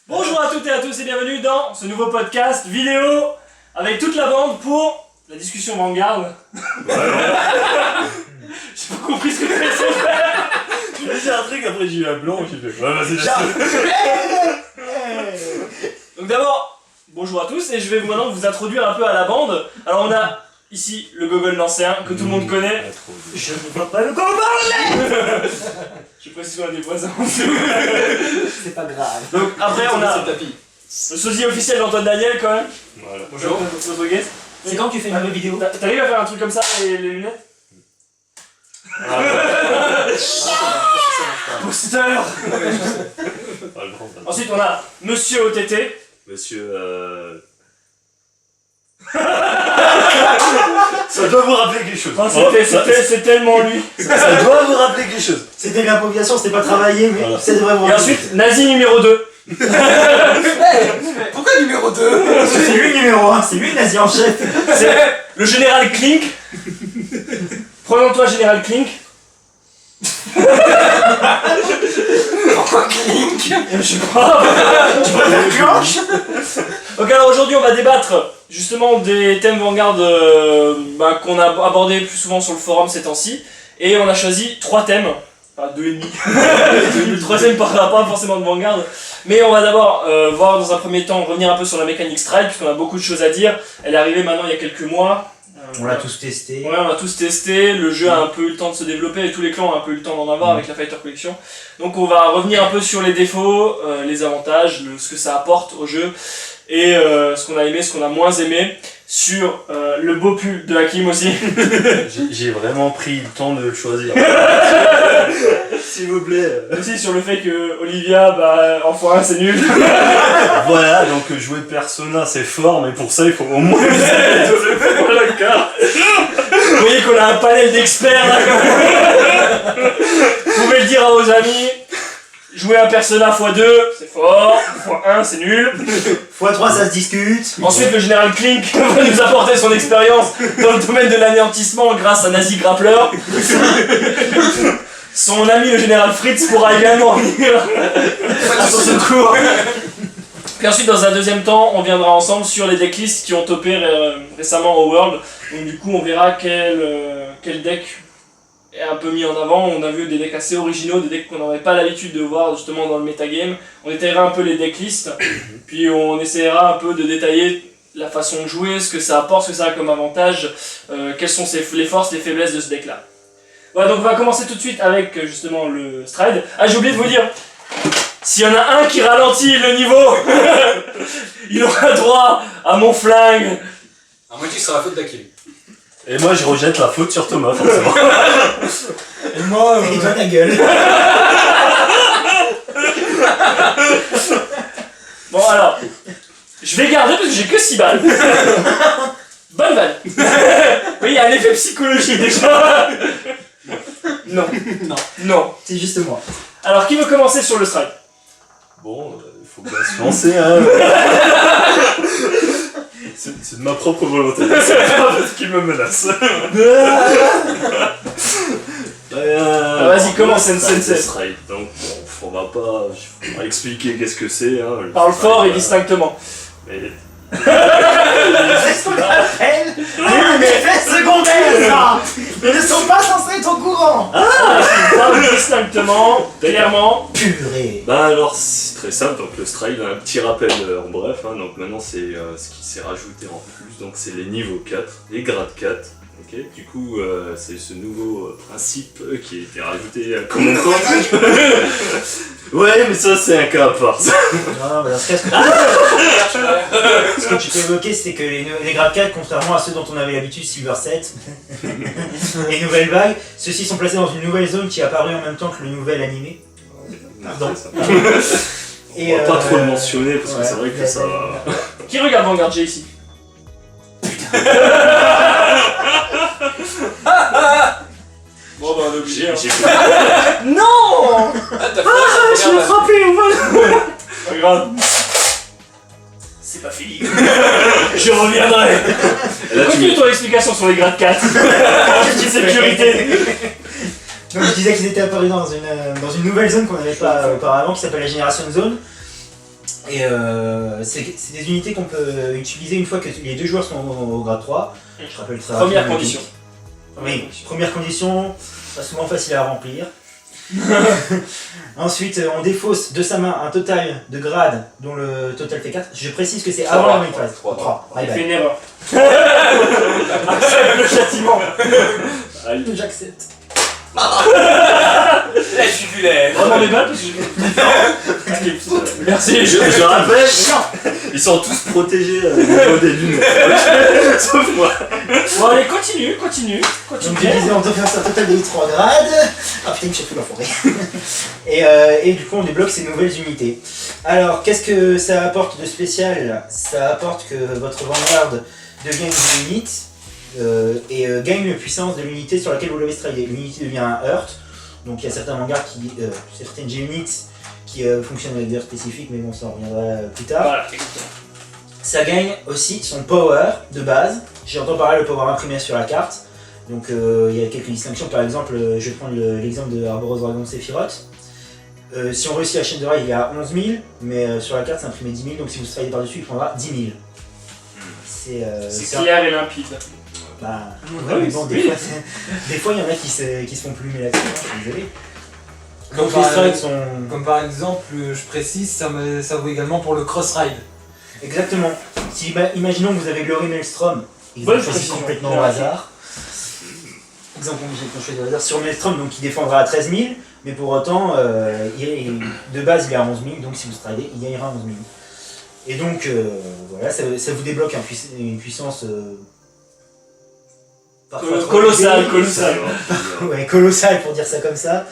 Bonjour à toutes et à tous et bienvenue dans ce nouveau podcast vidéo avec toute la bande pour la discussion Vanguard. J'ai pas compris ce que tu essayais de faire. Je vais dire un truc, après j'ai eu un blanc, j'ai fait ouais vas-y Donc d'abord, bonjour à tous et je vais maintenant vous introduire un peu à la bande. Alors on a ici le Gogol l'ancien que tout le monde connaît. Je ne vois pas le Gogol. Je précise qu'on a des voisins. C'est pas grave. Donc après on a le sosie officiel d'Antoine Daniel quand même. Voilà. Bonjour. Notre guest. C'est quand que tu fais une nouvelle vidéo? T'arrives à faire un truc comme ça et les lunettes? Poster. Ensuite on a Monsieur OTT. Monsieur ça doit vous rappeler quelque chose. Oh, c'est tellement lui. Ça doit vous rappeler quelque chose. C'était de l'improvisation, c'était pas travaillé, mais Voilà. ça devrait vous Et rappeler. ensuite, nazi numéro 2. Pourquoi numéro 2? C'est lui le numéro 1, c'est lui le nazi en chef. C'est le général Klink. Prenons-toi général Klink. Pourquoi Klink? Je sais pas. Tu préfères Clanche? Donc alors aujourd'hui on va débattre justement des thèmes Vanguard qu'on a abordés plus souvent sur le forum ces temps-ci. Et on a choisi 3 thèmes. Enfin 2,5. Le troisième parlera pas forcément de Vanguard. Mais on va d'abord voir dans un premier temps revenir un peu sur la mécanique Stride puisqu'on a beaucoup de choses à dire. Elle est arrivée maintenant il y a quelques mois. On l'a tous testé. Ouais, on a tous testé, le jeu a un peu eu le temps de se développer et tous les clans ont un peu eu le temps d'en avoir avec la Fighter Collection. Donc on va revenir un peu sur les défauts, les avantages, ce que ça apporte au jeu et ce qu'on a aimé, ce qu'on a moins aimé. Sur le beau pull de Hakim aussi. J'ai vraiment pris le temps de le choisir. S'il vous plaît. Aussi sur le fait que Olivia, enfin c'est nul. Voilà, donc jouer Persona c'est fort, mais pour ça il faut au moins Voilà le cas. Vous voyez qu'on a un panel d'experts là quand même. Vous pouvez le dire à vos amis. Jouer un Persona x2, c'est fort, x1 c'est nul. x3 ça se discute. Ensuite le général Klink va nous apporter son expérience dans le domaine de l'anéantissement grâce à Nazi Grappler. Son ami le général Fritz pourra également venir à son secours. Puis ensuite dans un deuxième temps on viendra ensemble sur les decklists qui ont topé récemment au World. Donc du coup on verra quel deck est un peu mis en avant. On a vu des decks assez originaux, des decks qu'on n'avait pas l'habitude de voir justement dans le metagame. On détaillera un peu les decklists, puis on essaiera un peu de détailler la façon de jouer, ce que ça apporte, ce que ça a comme avantage, quelles sont les forces, les faiblesses de ce deck là. Voilà, donc on va commencer tout de suite avec justement le Stride. Ah, j'ai oublié de vous dire, s'il y en a un qui ralentit le niveau, il aura droit à mon flingue. À moitié que c'est la faute d'Hakim. Et moi je rejette la faute sur Thomas forcément. Et moi, il donne la gueule. Bon alors, je vais garder parce que j'ai que 6 balles. Bonne vanne. Oui, il y a un effet psychologique déjà. Non. Non. C'est juste moi. Alors, qui veut commencer sur le strike? Bon, il faut bien se lancer hein. C'est de ma propre volonté, c'est pas parce qu'il me menace. Vas-y, commence, Sensei. Stride, donc bon, on va expliquer qu'est-ce que c'est. Hein, Parle fort et distinctement. Mais C'est ce qu'on appelle les effets secondaires, ça. Ils ne sont pas censés être au courant. Parle distinctement, clairement. Purée. bah alors c'est très simple, donc le stride, un petit rappel en bref, hein, donc maintenant c'est ce qui s'est rajouté en plus, donc c'est les niveaux 4, les grades 4, ok, du coup c'est ce nouveau principe qui a été rajouté à commentaire. Ouais mais ça c'est un cas à part ça. Non, mais dans ce cas, ce que tu peux évoquer, c'est que les grades 4, contrairement à ceux dont on avait l'habitude, Silver 7 et Nouvelle Vague, ceux-ci sont placés dans une nouvelle zone qui est apparue en même temps que le nouvel animé. Pardon. On va pas trop le mentionner parce que Ouais, c'est vrai que ça... Qui regarde Vanguard J ici? Bon bah on est obligé. Hein. Non. Ah, t'as fait Je l'ai frappé, on va. Pas grave. C'est pas fini. Je reviendrai. Là, tu Continue ton explication sur les grades 4. Petite sécurité. Donc je disais qu'ils étaient apparus dans une nouvelle zone qu'on n'avait pas auparavant, qui s'appelle la Generation Zone. Et c'est des unités qu'on peut utiliser une fois que les 2 joueurs sont au grade 3. Je rappelle très Première rapidement. condition. Oui, première condition, pas souvent facile à remplir. Ensuite, on défausse de sa main un total de grades dont le total fait 4. Je précise que c'est avant la main phase. 3. Il fait une erreur. Accepte le châtiment. J'accepte. La jugulaire. Vraiment les balles parce que je... Merci. Je rappelle, ils sont tous protégés au niveau des lunes. Sauf moi. Bon allez, continue. Donc je disais, on défausse un total de 3 grades. Ah putain, j'ai tout l'enfoiré. Et du coup, on débloque ces nouvelles unités. Alors, qu'est-ce que ça apporte de spécial? Ça apporte que votre Vanguard devient une unité. Et gagne une puissance de l'unité sur laquelle vous l'avez stridé. L'unité devient un Hurt, donc il y a certains Vanguards certaines G-Units qui fonctionnent avec des Hurt spécifiques, mais bon, ça en reviendra plus tard. Voilà, exactement. Ça gagne aussi son power de base. J'entends par là le power imprimé sur la carte. Donc il y a quelques distinctions, par exemple, je vais prendre l'exemple de Arboros Dragon Sephiroth. Si on réussit la chaîne de rail, il y a 11 000, mais sur la carte c'est imprimé 10 000, donc si vous stridez par-dessus, il prendra 10 000. C'est clair et limpide. Bah, ouais, mais bon, des fois, il y en a qui se font plumer là-dessus, hein, je suis désolé. Donc les strides sont... Comme par exemple, je précise, ça vaut également pour le cross-ride. Exactement. Si, imaginons que vous avez Glory Maelstrom, Bonne exemple choisi précision. complètement au hasard. Exemple qu'on choisit au hasard sur Maelstrom, donc il défendra à 13 000, mais pour autant, de base il est à 11 000, donc si vous stridez, il gagnera 11 000. Et donc, voilà, ça vous débloque une puissance... parfois trop Colossal, élevée. colossal. Ouais, colossal pour dire ça comme ça.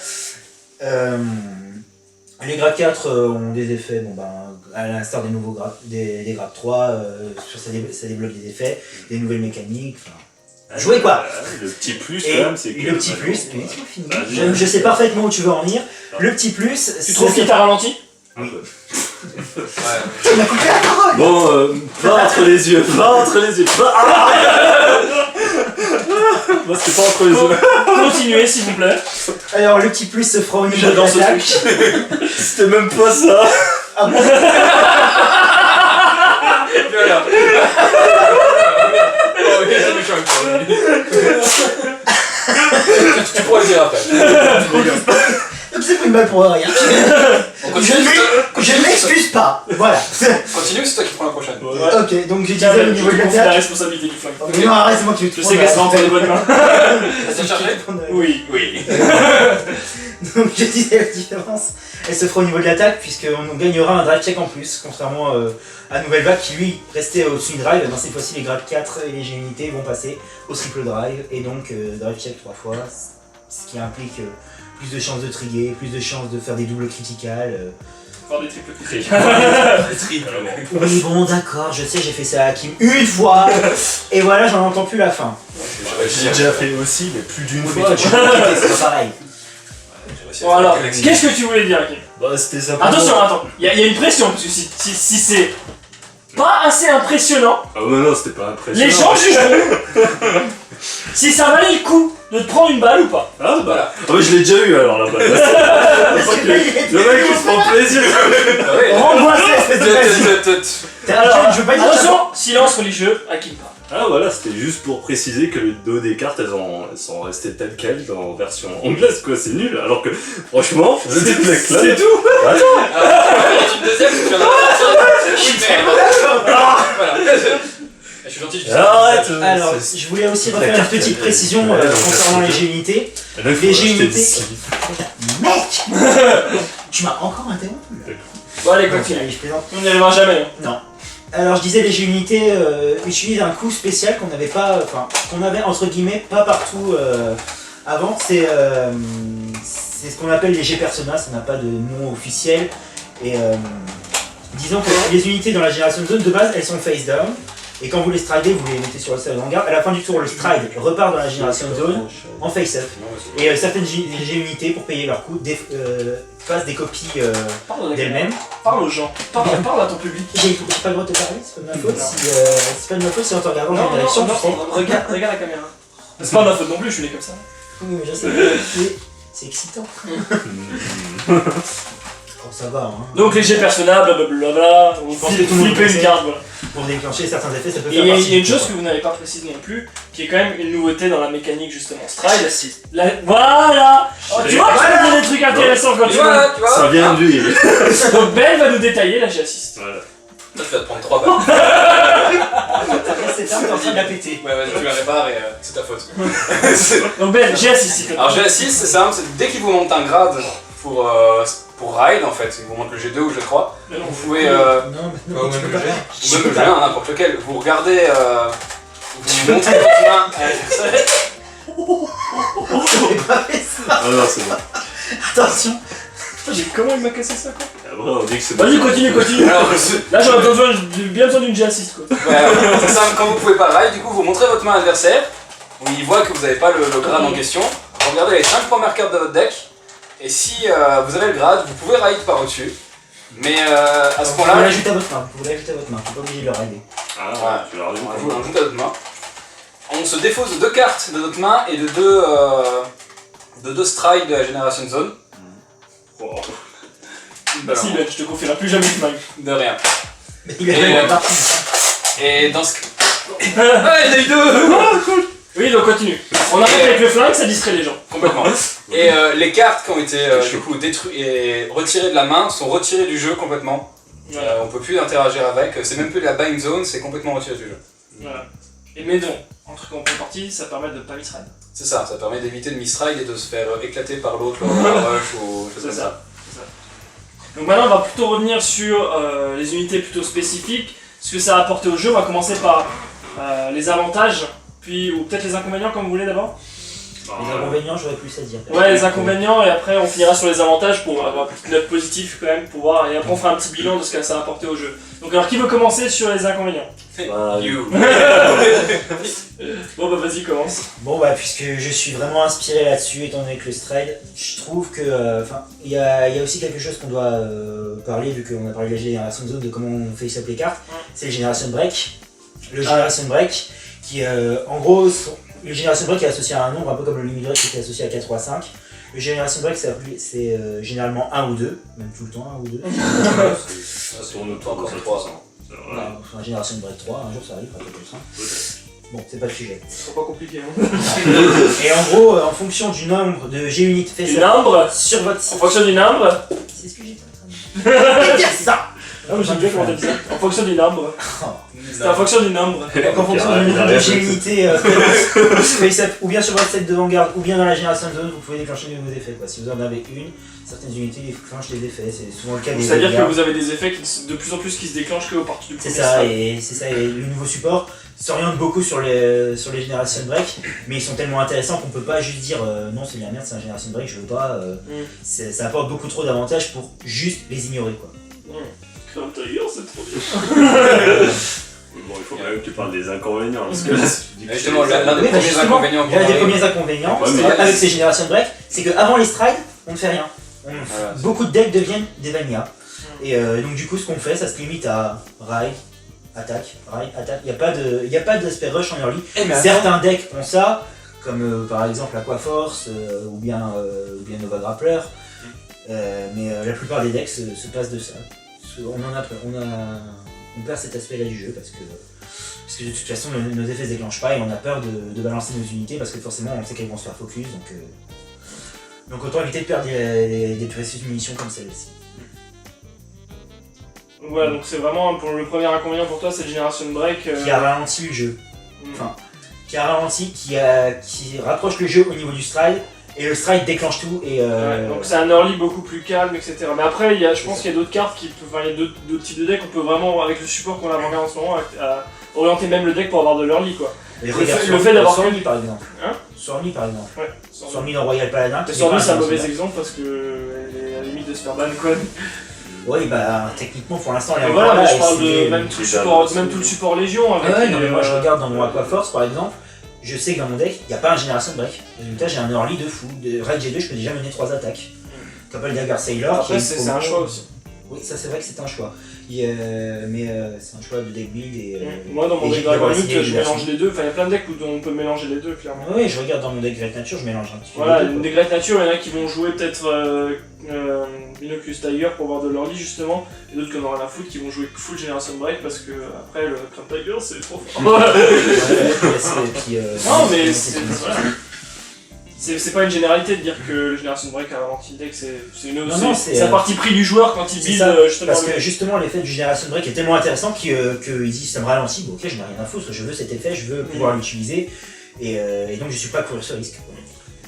Les grades 4 ont des effets, bon ben, à l'instar des nouveaux grades, des grades 3, ça débloque des effets, des nouvelles mécaniques, enfin... Jouez quoi. Le petit plus Et quand même, c'est que... le petit plus, mais laisse-moi finir. Vas-y. Je sais parfaitement où tu veux en venir. Le petit plus, Tu trouves qu'il t'a ralenti? Un peu. Tu m'as coupé la parole. Bon, pas entre les yeux, pas entre les yeux, pas... Ah moi c'était pas entre les yeux. Continuez s'il vous plaît. Alors le petit plus se fera au niveau de J'adore ce l'attaque. C'était même pas ça. Ah bon. Voilà. Oh, oui, c'est méchant. Tu pourras le dire après. Donc c'est pas une balle pour rien. On continue, Je ne m'excuse pas. Voilà. continue, c'est toi qui prends la prochaine. Ok, donc j'ai dit Tiens, au je niveau te de confie la l'attaque. responsabilité du flingue. Mais non, arrête, c'est moi qui vais te Je sais qu'elle sera entre de bonnes mains. T'as chargé? Oui, oui. Donc je disais la différence, elle se fera au niveau de l'attaque puisqu'on gagnera un drive check en plus, contrairement à Nouvelle Vague qui lui restait au swing drive. Dans cette fois-ci les grades 4 et les G-unités vont passer au triple drive et donc drive check 3 fois, ce qui implique plus de chances de trigger, plus de chances de faire des doubles criticales. Faire des triples critiques. Oui bon d'accord, je sais j'ai fait ça à Hakim une fois et voilà j'en entends plus la fin. J'ai déjà fait aussi, mais plus d'une Oui, mais fois. toi tu peux c'est pas pareil. Bon alors, qu'est-ce que tu voulais dire, Kim? Bah c'était simplement... Attention, attends, il y a une pression, parce que si c'est pas assez impressionnant, Ah ouais, non, c'était pas impressionnant. les gens jugeront si ça valait le coup de te prendre une balle ou pas. Ah bah, Voilà. ah bah je l'ai déjà eu alors là-bas. Parce que là, il est Le mec il se prend plaisir. Ah ouais. Rends-moi cette espèce de basique. Alors, Je veux pas dire attention, silence religieux, à Kim parle. Ah voilà, c'était juste pour préciser que le dos des cartes elles sont restées telles quelles en version anglaise quoi, c'est nul. Alors que franchement, c'est tout. Une deuxième, tu viens d'en Voilà. Je suis gentil, je suis Arrête. Alors, je voulais aussi La refaire une carte, petite elle- précision ouais, concernant donc, les G-unités. Les Les G-unités. Mec Tu m'as encore interrompu. Bon allez, Ok, continue. allez, je plaisante. On n'y arrivera jamais. Non. Alors je disais les G-unités utilisent un coup spécial qu'on n'avait pas, enfin qu'on avait entre guillemets pas partout avant. C'est ce qu'on appelle les G-Persona, ça n'a pas de nom officiel. Et disons que les unités dans la génération de zone de base elles sont face down. Et quand vous les stridez, vous les mettez sur le sol de hangar. À la fin du tour, le stride repart dans la génération de zone en face-up. Et certaines G-unités, pour payer leur coût, fassent des copies Parle d'elles-mêmes. Parle aux gens. Parle à ton public. J'ai pas le droit de te parler, c'est pas de ma faute. C'est pas de ma faute si en te regardant dans Non, la direction, non, tu sais. regarde la caméra. C'est pas ma faute non plus, je suis né comme ça. Oui, mais je sais. Mais C'est excitant. Oh, ça va, hein. Donc les jets persona, blablabla, on pense que tout le monde flipper une sait. carte, voilà. Pour déclencher certains effets, ça peut Et faire il y a partie une du chose tour. que vous n'avez pas précisé non plus, qui est quand même une nouveauté dans la mécanique justement Stride. Chassis. Voilà oh, tu vois, je Voilà. te dis des trucs intéressants quand Tu tu vois. vois, tu vois. Ça vient d'huile. Donc Ben va nous détailler la G-Assist. Voilà. Toi, tu vas te prendre 3 balles. Cette arme, t'es en train de la péter. Ouais, vas-y, tu la répares et c'est ta faute. Donc Ben, G-Assist, s'il te plaît. Alors G6, c'est simple, c'est dès qu'il vous monte un grade pour Ride en fait, il vous monte le G2 ou G3, Mais non, vous pouvez, Non, mais Pas au non, tu même peux pas. budget. ou même le G1, n'importe lequel, vous regardez, vous montrez votre main à l'adversaire. J'ai pas fait ça. Ah non, c'est bon. Attention. Comment il m'a cassé ça quoi? Après, on dit que c'est Vas-y, continue. Alors, Là j'aurais bien besoin d'une G-Assist quoi. ouais, c'est simple, quand vous pouvez pas Ride, du coup vous montrez votre main à l'adversaire, où il voit que vous n'avez pas le grade en question, vous regardez les 5 premières cartes de votre deck, et si vous avez le grade, vous pouvez Ride par au-dessus. Mais à ce Vous pouvez point-là, l'ajouter à votre main. Vous pouvez l'ajouter à votre main. T'es pas obligé de le rider. Ah, Ouais. tu l'as revu on comme ajoute à notre main. On se défausse de 2 cartes de notre main et de 2 strides de la Generation Zone. Oh. Merci Ben, je te confierai plus jamais de mag. De rien. Mais il est Et, vraiment parti. Et dans ce cas. Ah, il y en a eu 2 Oui, donc continue. On arrête avec le flingue, ça distrait les gens. Complètement. Et les cartes qui ont été C'est du chaud. coup détruites et retirées de la main sont retirées du jeu complètement. Voilà. On peut plus interagir avec, c'est même plus de la bind zone, c'est complètement retiré du jeu. Voilà. Et mais non, un truc en partie, ça permet de pas misride. C'est ça, ça permet d'éviter de misride et de se faire éclater par l'autre lors d'un rush ou choses C'est comme ça. ça. Donc maintenant on va plutôt revenir sur les unités plutôt spécifiques, ce que ça a apporté au jeu. On va commencer par les avantages, puis ou peut-être les inconvénients comme vous voulez d'abord. Les inconvénients, j'aurais plus à dire. Ouais, les inconvénients et après on finira sur les avantages pour avoir une petite note positive quand même pour voir et après on fera un petit bilan de ce que ça a apporté au jeu. Donc alors qui veut commencer sur les inconvénients? You. Bon bah vas-y commence. Bon bah puisque je suis vraiment inspiré là-dessus étant donné que le Stride, je trouve que il y a aussi quelque chose qu'on doit parler vu qu'on a parlé de la Generation Zone, de comment on fait les cartes, c'est le Generation Break. Le Generation Break qui en gros le Generation Break est associé à un nombre un peu comme le Limit Break qui était associé à 4 ou à 5. Le Generation Break c'est généralement 1 ou 2, même tout le temps 1 ou 2. Ça tourne autour de Encore ça, 3 tout ça. ans. Voilà. Enfin, Generation Break 3, un jour ça arrive, peut-être. Peut-être. Bon, c'est pas le sujet. C'est pas compliqué hein. Et en gros, en fonction du nombre de G-Unit fait Du nombre, sur votre en site. fonction du nombre. C'est ce que j'étais en train de dire ça. Ah mais j'ai bien comment t'as dit ça. En fonction du nombre. C'est en fonction du nombre. Donc en fonction Il du a nombre de rien G-unités face-up, ou bien sur votre set de vanguard, ou bien dans la génération zone, vous pouvez déclencher de nouveaux effets. Quoi. Si vous en avez une, certaines unités déclenchent des effets. C'est souvent le cas des C'est-à-dire que vanguards. vous avez des effets qui, de plus en plus qui se déclenchent qu'au partir du C'est premier ça, strike. et c'est ça, et le nouveau support s'oriente beaucoup sur les Generation Break, mais ils sont tellement intéressants qu'on peut pas juste dire non c'est de la merde, c'est un Generation Break, je veux pas. Ça apporte beaucoup trop d'avantages pour juste les ignorer quoi. Crème tailleur, c'est trop bien. Bon, il faut quand même que tu parles des inconvénients, parce que là, si tu dis que Mais justement, c'est- l'un des Oui, bah, premiers justement, inconvénients qu'on l'un des arrive. premiers inconvénients Ouais, mais- avec ces Generation Break, c'est qu'avant les strides, on ne fait rien. Voilà. Beaucoup de decks deviennent des vanilla. Et donc du coup ce qu'on fait, ça se limite à ride, attaque, ride, attaque. Il n'y a pas d'aspect rush en early. Certains decks ont ça, comme par exemple Aquaforce ou bien Nova Grappler. Mais la plupart des decks se passent de ça. On perd cet aspect là du jeu parce que de toute façon nos effets se déclenchent pas et on a peur de balancer nos unités parce que forcément on sait qu'elles vont se faire focus. Donc autant éviter de perdre des précieuses munitions comme celle-ci. Donc voilà, donc c'est vraiment pour le premier inconvénient pour toi, c'est le Generation Break. Qui a ralenti le jeu. Mm. Enfin, qui a ralenti, qui rapproche le jeu au niveau du stride, et le stride déclenche tout. Et Ouais, donc c'est un early beaucoup plus calme, etc. Mais après, je pense qu'il y a d'autres cartes qui peuvent. Enfin, il y a d'autres types de decks, on peut vraiment, avec le support qu'on a en ce moment, orienter même le deck pour avoir de l'early quoi. et le fait d'avoir Sormi par exemple. Hein Sormi par exemple. Ouais. Sormi dans Royal Paladin. Mais qui Sormi n'est pas c'est un un mauvais Sormi. exemple parce que elle est à la limite de se faire ban quoi. Oui, bah techniquement pour l'instant elle est Mais encore voilà, là. mais je et parle c'est- de même tout, le c'est support, ça, même c'est- tout le support Légion avec. Ouais, non, mais moi je euh, regarde dans mon Aquaforce par exemple, je sais que dans mon deck, il n'y a pas un Generation Break. Résultat, j'ai un early de fou. De Raid G2, je peux déjà mener 3 attaques. Couple Dagger Sailor. qui Après, est c'est une un promo. choix aussi. Oui, ça c'est vrai que c'est un choix. C'est un choix de deck build et. Moi, dans mon et deck j'ai Dragon essayé Loot, les je versions. mélange les deux. Enfin, il y a plein de decks où on peut mélanger les deux, clairement. Oui, je regarde dans mon deck Great Nature, je mélange un petit peu. Voilà, les deux, des Great Nature, il y en a qui vont jouer peut-être Binoculus Tiger pour avoir de l'early justement, et d'autres qui en ont rien à foutre qui vont jouer full Generation Break parce que après le Crown Tiger c'est trop fort. quoi. Non, mais voilà. C'est pas une généralité de dire que le Generation Break a ralenti le deck, c'est un parti pris du joueur quand il c'est build ça, justement Parce le que justement l'effet du Generation Break est tellement intéressant qu'ils disent ça me ralentit, bon ok je n'ai rien à foutre, je veux cet effet, je veux pouvoir l'utiliser et donc je suis pas à courir ce risque.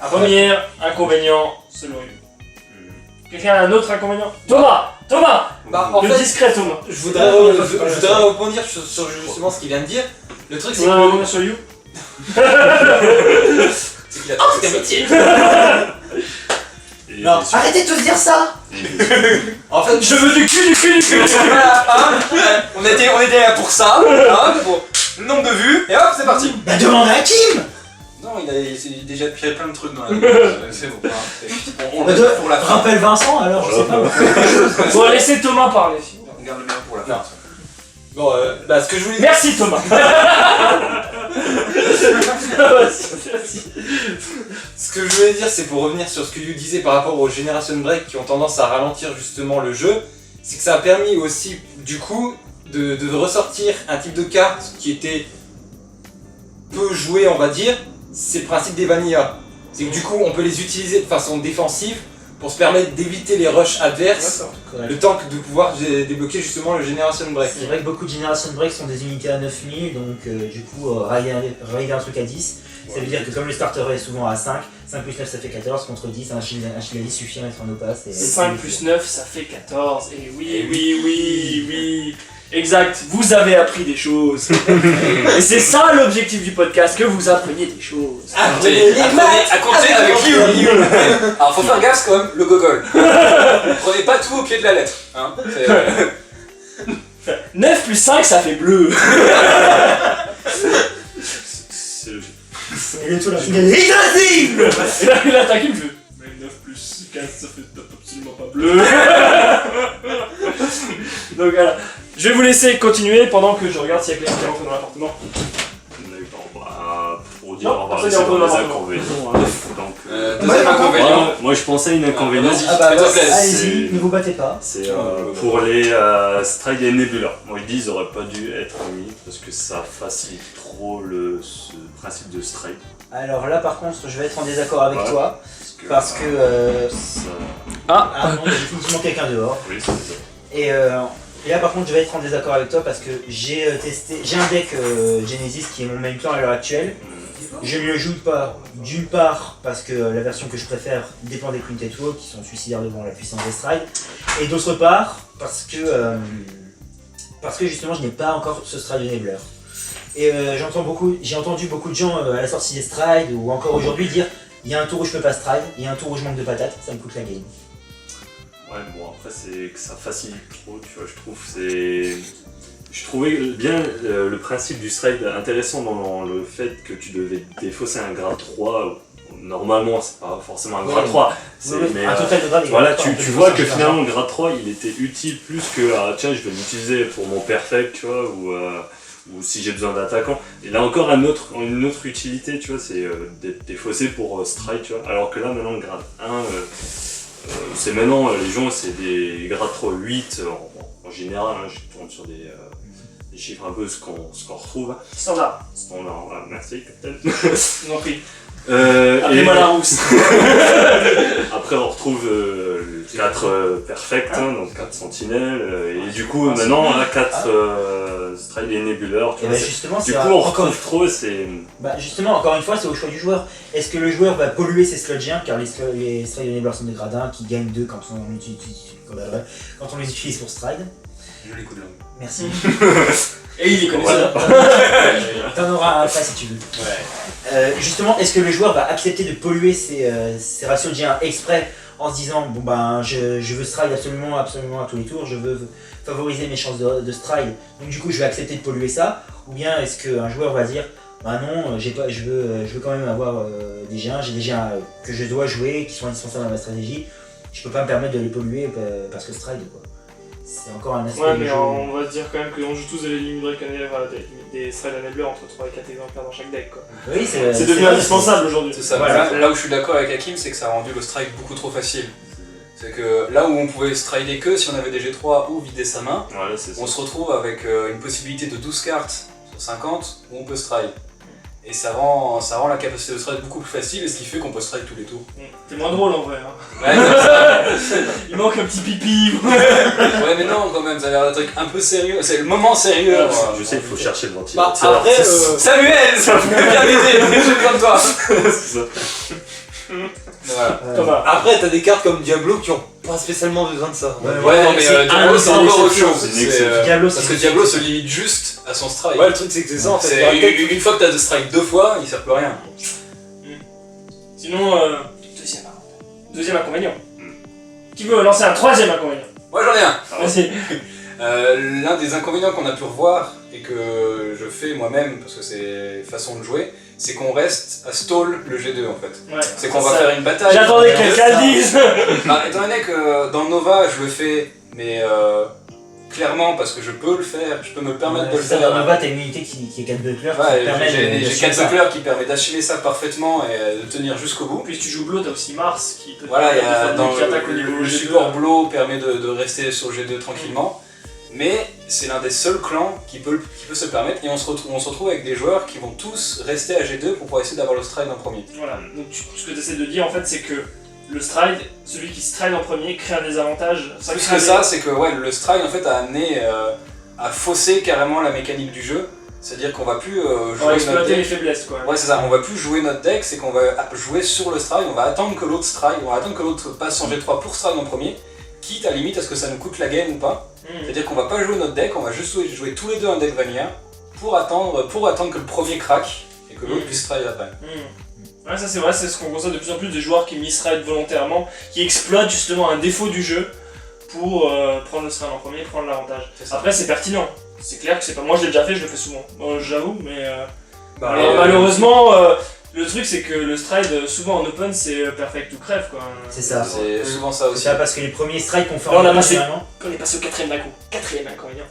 Premier inconvénient, selon lui. Quelqu'un a un autre inconvénient? Thomas, Bah, en le fait, discret Thomas. je voudrais rebondir sur justement ce qu'il vient de dire. Le truc, c'est On va que. revenir sur You. C'est qu'il a tout métier. Et Non, des- arrêtez de tous dire ça. En fait, Je veux du cul. Voilà, hein, on était là pour ça, hein, pour le nombre de vues, et hop, c'est parti. Bah demande à Kim. Non, il a déjà fait plein de trucs dans la vie, c'est bon. Hein, on Bah, le met pour la fin. Rappelle Vincent alors, je sais pas. Bon, laissez Thomas parler. On garde le meilleur pour la fin. bon, bah, ce que je voulais dire. Merci Thomas. Ce que je voulais dire, c'est pour revenir sur ce que you disait par rapport aux Generation Break qui ont tendance à ralentir justement le jeu, c'est que ça a permis aussi, du coup, de ressortir un type de carte qui était peu joué, on va dire, c'est le principe des vanillas. C'est que du coup, on peut les utiliser de façon défensive pour se permettre d'éviter les rushs adverses, le temps de pouvoir débloquer justement le Generation Break. C'est vrai que beaucoup de Generation Break sont des unités à 9000, donc du coup, rider un truc à 10, ça veut dire que comme le starter est souvent à 5, 5 plus 9 ça fait 14, contre 10, un shield à 10 suffit à mettre un opace. 5 plus 9, ça fait 14. Et oui. Exact, vous avez appris des choses. Et c'est ça l'objectif du podcast, que vous appreniez des choses. Apprenez à compter avec You. Alors faut faire gaffe quand même, le gogol. Prenez pas tout au pied de la lettre. Hein. 9 plus 5, ça fait bleu. C'est logique. Et le tout là, il est exhaustif. Et là, il attaque, il me fait. Mais 9 plus 15, ça fait absolument pas bleu. Donc voilà. Je vais vous laisser continuer pendant que je regarde s'il y a quelqu'un qui rentre dans l'appartement. Pour dire, Non, on va personne rester n'est dans les rentré dans inconvénients. Hein. Donc, Deuxième inconvénient. moi je pensais à une inconvénient. Vas-y. Ah bah Fais-toi plaisir. allez-y, ne vous battez pas. C'est pour les Stride et Nebula. Moi je dis ils auraient pas dû être mis parce que ça facilite trop ce principe de Stride. Alors là par contre, je vais être en désaccord avec Ouais. toi, parce que... ça... Ah non, il y a définitivement quelqu'un dehors. Oui, c'est ça. Et là par contre je vais être en désaccord avec toi parce que j'ai un deck Genesis qui est mon main plan à l'heure actuelle. Je ne le joue pas d'une part parce que la version que je préfère dépend des Printed Walk qui sont suicidaires devant la puissance des Stride. Et d'autre part parce que justement je n'ai pas encore ce Stride Enabler. Et j'ai entendu beaucoup de gens à la sortie des Stride ou encore aujourd'hui dire il y a un tour où je peux pas Stride, il y a un tour où je manque de patates, ça me coûte la game. Ouais, bon après c'est que ça facilite trop, tu vois, je trouve je trouvais bien le principe du stride intéressant dans le fait que tu devais défausser un grade 3. Normalement c'est pas forcément un grade Ouais. 3, mais un total de grade. voilà, tu vois que finalement le grade 3 il était utile plus que tiens je vais l'utiliser pour mon perfect, tu vois, ou si j'ai besoin d'attaquant. Il a encore une autre utilité, tu vois, c'est d'être défaussé pour stride, tu vois, alors que là maintenant le grade 1 c'est maintenant, les gens, c'est des grades 3 8 en général, hein, je tourne sur des chiffres un peu ce qu'on retrouve. Standard. Standard, voilà, merci Captain. Je vous en prie. Et Appelez-moi la rousse. après on retrouve 4 perfect, hein, donc 4 sentinelles, et du coup maintenant on a 4 stride et nebuleur, tu Et vois, bah justement, du c'est coup on encore retrouve trop, c'est... Bah justement, encore une fois, c'est au choix du joueur. Est-ce que le joueur va polluer ses sludgiens, car les Stride Enablers sont des gradins qui gagnent 2 quand on les utilise pour Stride. Joli coup de langue. Merci. Et il est connaît Voilà. T'en auras après si tu veux. Justement, est-ce que le joueur va accepter de polluer ses ratios de G1 exprès en se disant bon ben je veux Stride absolument à tous les tours, je veux favoriser mes chances de Stride, donc du coup je vais accepter de polluer ça, ou bien est-ce qu'un joueur va dire bah non, je veux quand même avoir des G1, j'ai des G1 que je dois jouer, qui sont indispensables à ma stratégie, je peux pas me permettre de les polluer parce que Stride quoi. c'est encore un aspect Ouais, du mais jeu. on va se dire quand même qu'on joue tous des lignes break des Stride Enabler entre 3 et 4 exemplaires dans chaque deck quoi. Oui, C'est devenu vrai, indispensable aujourd'hui. C'est ça. Voilà. Là où je suis d'accord avec Hakim, c'est que ça a rendu le strike beaucoup trop facile. C'est que là où on pouvait strider que si on avait des G3 ou vider sa main, Voilà, c'est ça. on se retrouve avec une possibilité de 12 cartes sur 50 où on peut stride. Et ça rend la capacité de stride beaucoup plus facile, et ce qui fait qu'on peut stride tous les tours. C'est moins drôle en vrai. Hein. Ouais, comme ça. Il manque un petit pipi. Ouais, mais non, quand même, ça a l'air d'être un truc un peu sérieux. C'est le moment sérieux. Ouais, moi. je sais, il faut chercher le Bah, ventilateur. après, Samuel, ça peut bien m'aider, j'ai besoin de toi. c'est ça. Voilà. Thomas. après t'as des cartes comme Diablo qui ont pas spécialement besoin de ça. Ouais, non, mais c'est Diablo, c'est une encore autre exception. chose. C'est une C'est, exception. Diablo, parce c'est que Diablo se limite juste à son strike. Ouais, le truc c'est que c'est ça en fait. C'est Il y a peut-être- une fois que t'as de strike 2 fois, il sert plus à rien. Sinon, deuxième inconvénient. Qui veut lancer un troisième inconvénient? Moi j'en ai un. Vas-y. L'un des inconvénients qu'on a pu revoir et que je fais moi-même parce que c'est façon de jouer, c'est qu'on reste à stall le G2 en fait. Ouais. C'est qu'on va faire une bataille. J'attendais que quelqu'un le dise. Bah, étant donné que dans Nova je le fais, mais clairement parce que je peux le faire, je peux me permettre de le ça, faire. dans Nova, t'as une unité qui est 4 bucklers Ouais, qui te permet j'ai de 4 ça. bucklers qui permet d'achever ça parfaitement et de tenir jusqu'au bout. En plus, tu joues Blow, t'as aussi Mars qui peut te Voilà, il y a faire dans qui attaque au niveau le G2. support Blow permet de rester sur le G2 tranquillement, mais c'est l'un des seuls clans qui peut se le permettre, et on se retrouve avec des joueurs qui vont tous rester à G2 pour pouvoir essayer d'avoir le stride en premier. Voilà, donc ce que tu essaies de dire en fait, c'est que le stride, celui qui stride en premier, crée un désavantage. Plus crée que ça, c'est que ouais, le stride en fait a amené à fausser carrément la mécanique du jeu, c'est-à-dire qu'on va plus on va jouer notre exploiter les deck. faiblesses quoi. Ouais, c'est ça, on va plus jouer notre deck, c'est qu'on va jouer sur le stride, on va attendre que l'autre stride, on va attendre que l'autre passe son G3 pour stride en premier, quitte à limite à ce que ça nous coûte la game ou pas. C'est-à-dire qu'on va pas jouer notre deck, on va juste jouer tous les deux un deck vanilla pour attendre que le premier craque et que l'autre puisse stride après. Ouais, ça c'est vrai, c'est ce qu'on constate de plus en plus des joueurs qui misride volontairement, qui exploitent justement un défaut du jeu pour prendre le stride en premier, prendre l'avantage. C'est ça. Après c'est pertinent, c'est clair que c'est pas. Moi je l'ai déjà fait, je le fais souvent, j'avoue, mais Bah, malheureusement le truc c'est que le stride souvent en open c'est perfect ou crève quoi. C'est ça. C'est souvent ça C'est aussi. ça, parce que les premiers strikes qu'on fait Là, on a en passé- généralement, Quand on est passé au quatrième d'un coup, quatrième inconvénient.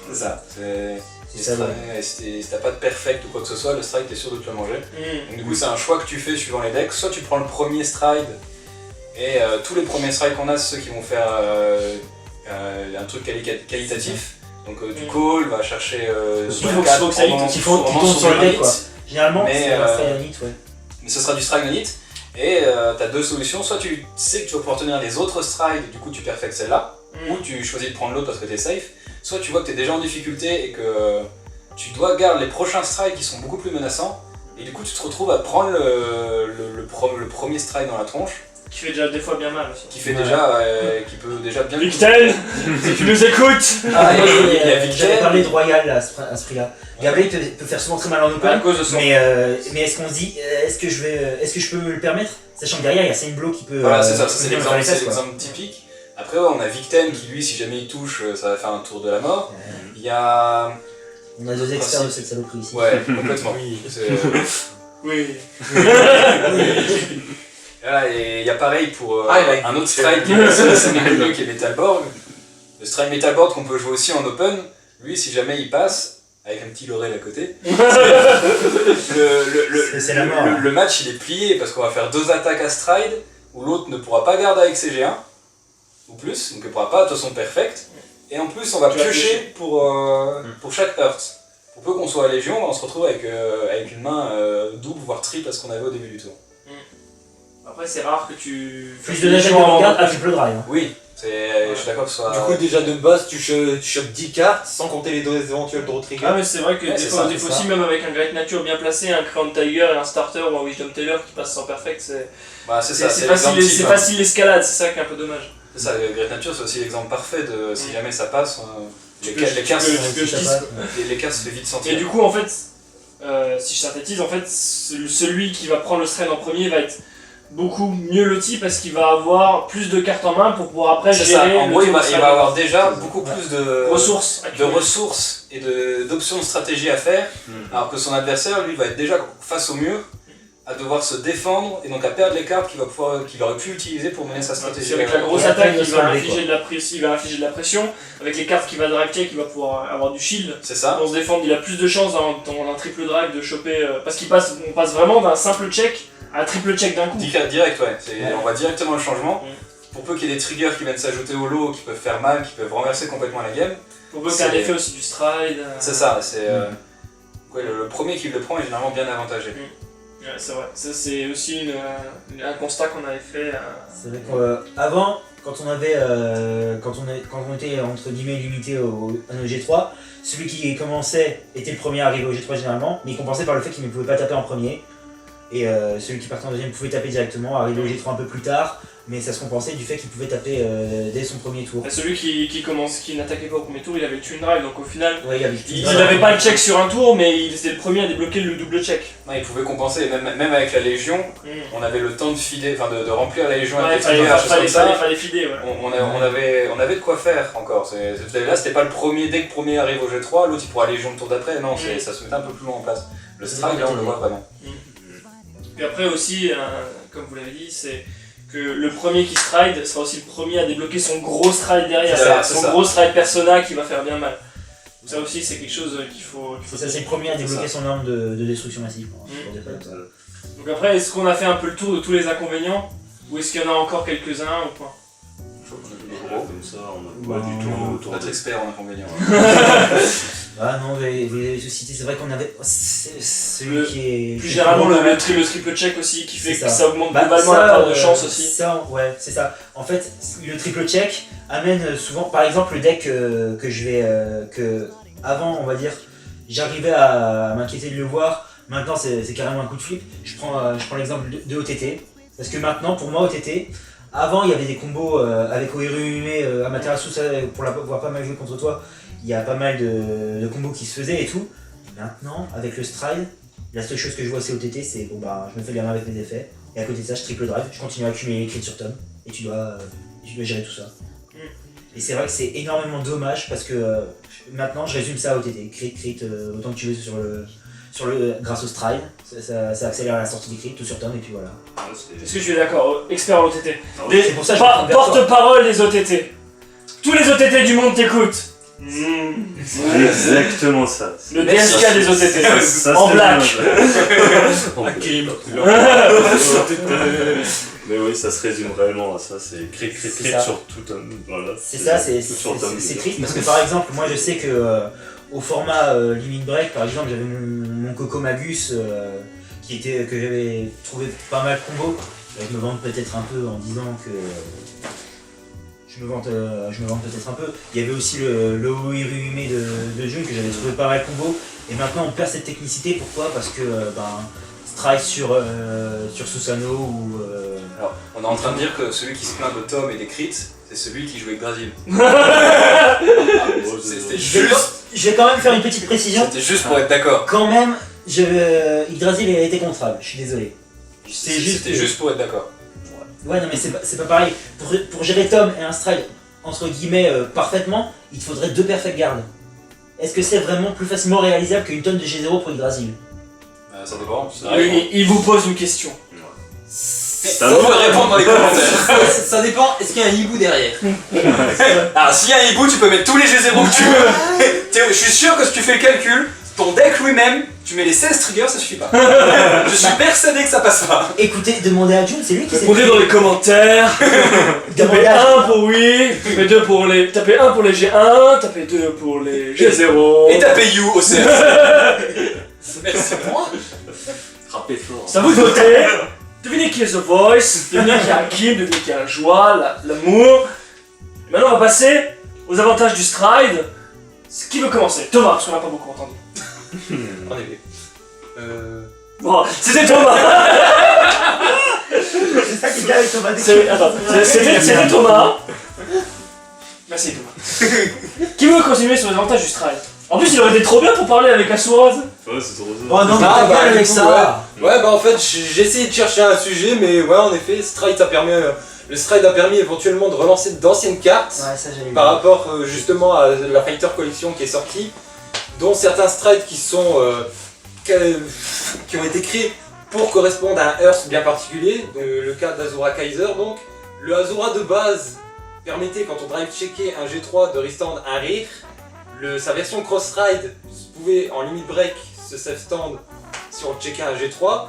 C'est ça. c'est ça. ouais. Si t'as pas de perfect ou quoi que ce soit, le stride t'es sûr de te le manger. Donc, du coup, c'est un choix que tu fais suivant les decks. Soit tu prends le premier stride, et tous les premiers strides qu'on a, c'est ceux qui vont faire un truc qualitatif. Donc, du call, va chercher Il faut que ça vraiment- Qui tourne vraiment sur le du deck hit. quoi. Généralement, Mais, c'est un stride hit, ouais. Mais ce sera du stride on hit. Et t'as deux solutions. Soit tu sais que tu vas pouvoir tenir les autres strides, du coup tu perfectes celle-là. Ou tu choisis de prendre l'autre parce que t'es safe. Soit tu vois que t'es déjà en difficulté et que tu dois garder les prochains strides qui sont beaucoup plus menaçants. Et du coup tu te retrouves à prendre le premier stride dans la tronche, Qui fait déjà des fois bien mal aussi. qui fait Ouais. qui peut déjà bien... Victel, si tu nous écoutes. Ah, il y a J'avais Victel. parlé de Royal là, à ce prix-là. Gablé peut faire souvent très mal en À open, cause de son... mais est-ce qu'on se dit, est-ce que je peux me le permettre? Sachant que derrière il y a Saint-Blow qui peut. Voilà, c'est ça, ça, qui c'est peut l'exemple faire les tests, quoi. typique. Après, ouais, on a Victem qui, lui, si jamais il touche, ça va faire un tour de la mort. Il y a... On a deux experts de cette saloperie ici. Ouais, complètement. C'est- Oui. Voilà, et il y a pareil pour Ah, il a un autre stride qui est assez rigolo, qui est Metalborg. Le stride Metalborg qu'on peut jouer aussi en open, lui, si jamais il passe, avec un petit Laurel à côté, C'est la mort. le match il est plié parce qu'on va faire 2 attaques à stride où l'autre ne pourra pas garder avec ses G1 ou plus, donc il ne pourra pas de toute façon perfect. Et en plus, on va Tu vas piocher pour chaque Hearth. Pour peu qu'on soit à Légion, on se retrouve avec une main double voire triple à ce qu'on avait au début du tour. Après, c'est rare que tu. Plus de l'attaque de regarde, tu peux le drive. Hein. Oui, je suis d'accord que ce soit. Du coup, déjà de base, tu chopes 10 cartes sans compter les deux éventuels draw trigger. Ah, mais c'est vrai que Ouais, des c'est fois, ça, des c'est fois aussi, même avec un Great Nature bien placé, un Crown Tiger et un Starter ou un Wisdom Taylor qui passe sans perfect, c'est Bah, c'est ça, c'est l'exemple facile, type, c'est hein. facile l'escalade, c'est ça qui est un peu dommage. C'est ça, Great Nature, c'est aussi l'exemple parfait de si jamais ça passe, les peux- cartes tu peux- Ouais, je si ça dis- passe, les cartes se fait vite Et sentir. du coup, en fait, si je synthétise, en fait, celui qui va prendre le strain en premier va être beaucoup mieux loti parce qu'il va avoir plus de cartes en main pour pouvoir après C'est ça, gérer en le gros, il tour va de strain. avoir déjà beaucoup plus de ressources. et d'options de stratégie à faire, alors que son adversaire, lui, va être déjà face au mur à devoir se défendre et donc à perdre les cartes qu'il aurait pu utiliser pour mener sa stratégie. Avec la grosse Et après, attaque, il va il se va relever, infliger de la pression. Avec les cartes qu'il va drag check, il va pouvoir avoir du shield. C'est ça. Pour se défendre, il a plus de chances dans un triple drag de choper. Parce qu'on passe vraiment d'un simple check à un triple check d'un coup. Direct, ouais. On va directement le changement. Pour peu qu'il y ait des triggers qui viennent s'ajouter au lot, qui peuvent faire mal, qui peuvent renverser complètement la game. Pour peu qu'il y ait un effet aussi du stride. C'est ça, le premier qui le prend est généralement bien avantagé. Ouais, c'est vrai. Ça, c'est aussi un constat qu'on avait fait. C'est vrai qu'avant, quand on était entre guillemets limité à nos G3, celui qui commençait était le premier à arriver au G3 généralement, mais compensé par le fait qu'il ne pouvait pas taper en premier. Et celui qui partait en deuxième pouvait taper directement, arriver au G3 un peu plus tard, mais ça se compensait du fait qu'il pouvait taper dès son premier tour. Et celui qui n'attaquait pas au premier tour, il avait le twin drive, donc au final, Ouais, il n'avait pas le check sur un tour, mais il était le premier à débloquer le double check. Non, il pouvait compenser, même avec la Légion, on avait le temps de filer, de remplir la Légion Ouais, avec il des triggers, fallait filer. Ouais. on avait de quoi faire encore. Là, c'était pas le premier, dès que le premier arrive au G3, l'autre il pourra Légion le tour d'après, non, ça se mettait un peu plus loin en place. Le strike, là, on le voit vraiment. Puis après aussi, comme vous l'avez dit, c'est que le premier qui stride sera aussi le premier à débloquer son gros stride derrière, son gros stride persona qui va faire bien mal. Donc ça aussi c'est quelque chose qu'il faut Ça c'est le premier à débloquer son arme de destruction massive. Donc après, est-ce qu'on a fait un peu le tour de tous les inconvénients ou est-ce qu'il y en a encore quelques-uns ou pas? Comme ça, on a pas du tout autour Notre de expert en inconvénients. Ah non, les sociétés, c'est vrai qu'on avait. Celui qui est. Plus généralement, le triple check aussi qui fait que ça augmente Bah, globalement ça, la part de chance aussi. Ça, ouais, c'est ça. En fait, le triple check amène souvent. Par exemple, le deck que je vais. Que avant, on va dire, j'arrivais à m'inquiéter de le voir. Maintenant, c'est carrément un coup de flip. Je prends l'exemple de OTT. Parce que maintenant, pour moi, OTT. Avant, il y avait des combos avec Ohirume, Amaterasu, ça, pour l'avoir pas mal joué contre toi, il y a pas mal de combos qui se faisaient et tout. Maintenant, avec le stride, la seule chose que je vois c'est OTT, c'est bon bah je me fais la main avec mes effets, et à côté de ça je triple drive, je continue à accumuler les crits sur Tom, et tu dois gérer tout ça. Et c'est vrai que c'est énormément dommage parce que maintenant je résume ça à OTT, crit, autant que tu veux grâce au stride, ça accélère la sortie des crits, tout sur Tom et puis voilà. Est-ce que tu es d'accord, expert en OTT? C'est pour ça que je me trompe vers toi. Porte-parole des OTT. Tous les OTT du monde t'écoutent. C'est exactement ça. Le DSK des OTT, Ça, en c'est black. Hakim. Mais oui, ça se résume réellement à ça, c'est crit sur tout homme. Voilà. C'est ça, c'est tout sur Tom. triste parce que par exemple, moi je sais que au format Limit Break, par exemple, j'avais mon Coco Magus que j'avais trouvé pas mal combo. Je me vante peut-être un peu en disant que. Je me vante peut-être un peu. Il y avait aussi le Ohirume de Jun que j'avais trouvé pas mal combo. Et maintenant on perd cette technicité, pourquoi? Parce que strike sur Susano ou. Alors, on est en train de dire que celui qui se plaint de Tom et des crits, c'est celui qui joue avec Grazil. C'était Je vais quand même faire une petite précision. C'était juste pour être d'accord. Quand même, Yggdrasil a été contrable, je suis désolé. C'était juste pour être d'accord. Ouais, non, mais c'est pas pareil. Pour gérer Tom et un stride, entre guillemets, parfaitement, il te faudrait 2 perfect guards. Est-ce que c'est vraiment plus facilement réalisable qu'une tonne de G0 pour Yggdrasil? Ça dépend. Il vous pose une question. Ça vous pouvez répondre dans les commentaires. Ça dépend, est-ce qu'il y a un hibou derrière? Alors, s'il y a un hibou, tu peux mettre tous les G0 que tu veux. Je suis sûr que si tu fais le calcul, ton deck lui-même, tu mets les 16 triggers, ça suffit pas. Je suis persuadé que ça passe pas. Écoutez, demandez à Jun, c'est lui qui s'est Répondez dans les commentaires. Demandez Tapez à 1 pour oui, tapez 2 pour les. Tapez 1 pour les G1, tapez 2 pour les G0. Et tapez You au CRC. Merci moi. Frappez fort. C'est à vous de voter. Devinez qui est The Voice, devinez qui est Hakim, devinez qui est la joie, l'amour. Maintenant on va passer aux avantages du stride. Qui veut commencer? Thomas, parce qu'on n'a pas beaucoup entendu. En effet. Bon, c'était Thomas. C'est ça qui est bien avec Thomas. C'était Thomas. Merci Thomas. Qui veut continuer sur les avantages du stride? En plus il aurait été trop bien pour parler avec Asuraz. Ouais, c'est trop ça. Oh non, mais Ah, ta bah, gueule du avec coup, ça. Ouais, bah en fait, j'ai essayé de chercher un sujet, mais ouais, en effet, Stride a permis, le Stride a permis éventuellement de relancer d'anciennes cartes Ouais, ça j'allais par rapport justement à la Fighter Collection qui est sortie, dont certains Strides qui ont été créés pour correspondre à un Earth bien particulier, le cas d'Azura Kaiser donc. Le Azura de base permettait, quand on drive checker un G3, de restand un rire. Sa version Cross-Ride pouvait en limit break se safe stand si on checkait un G3.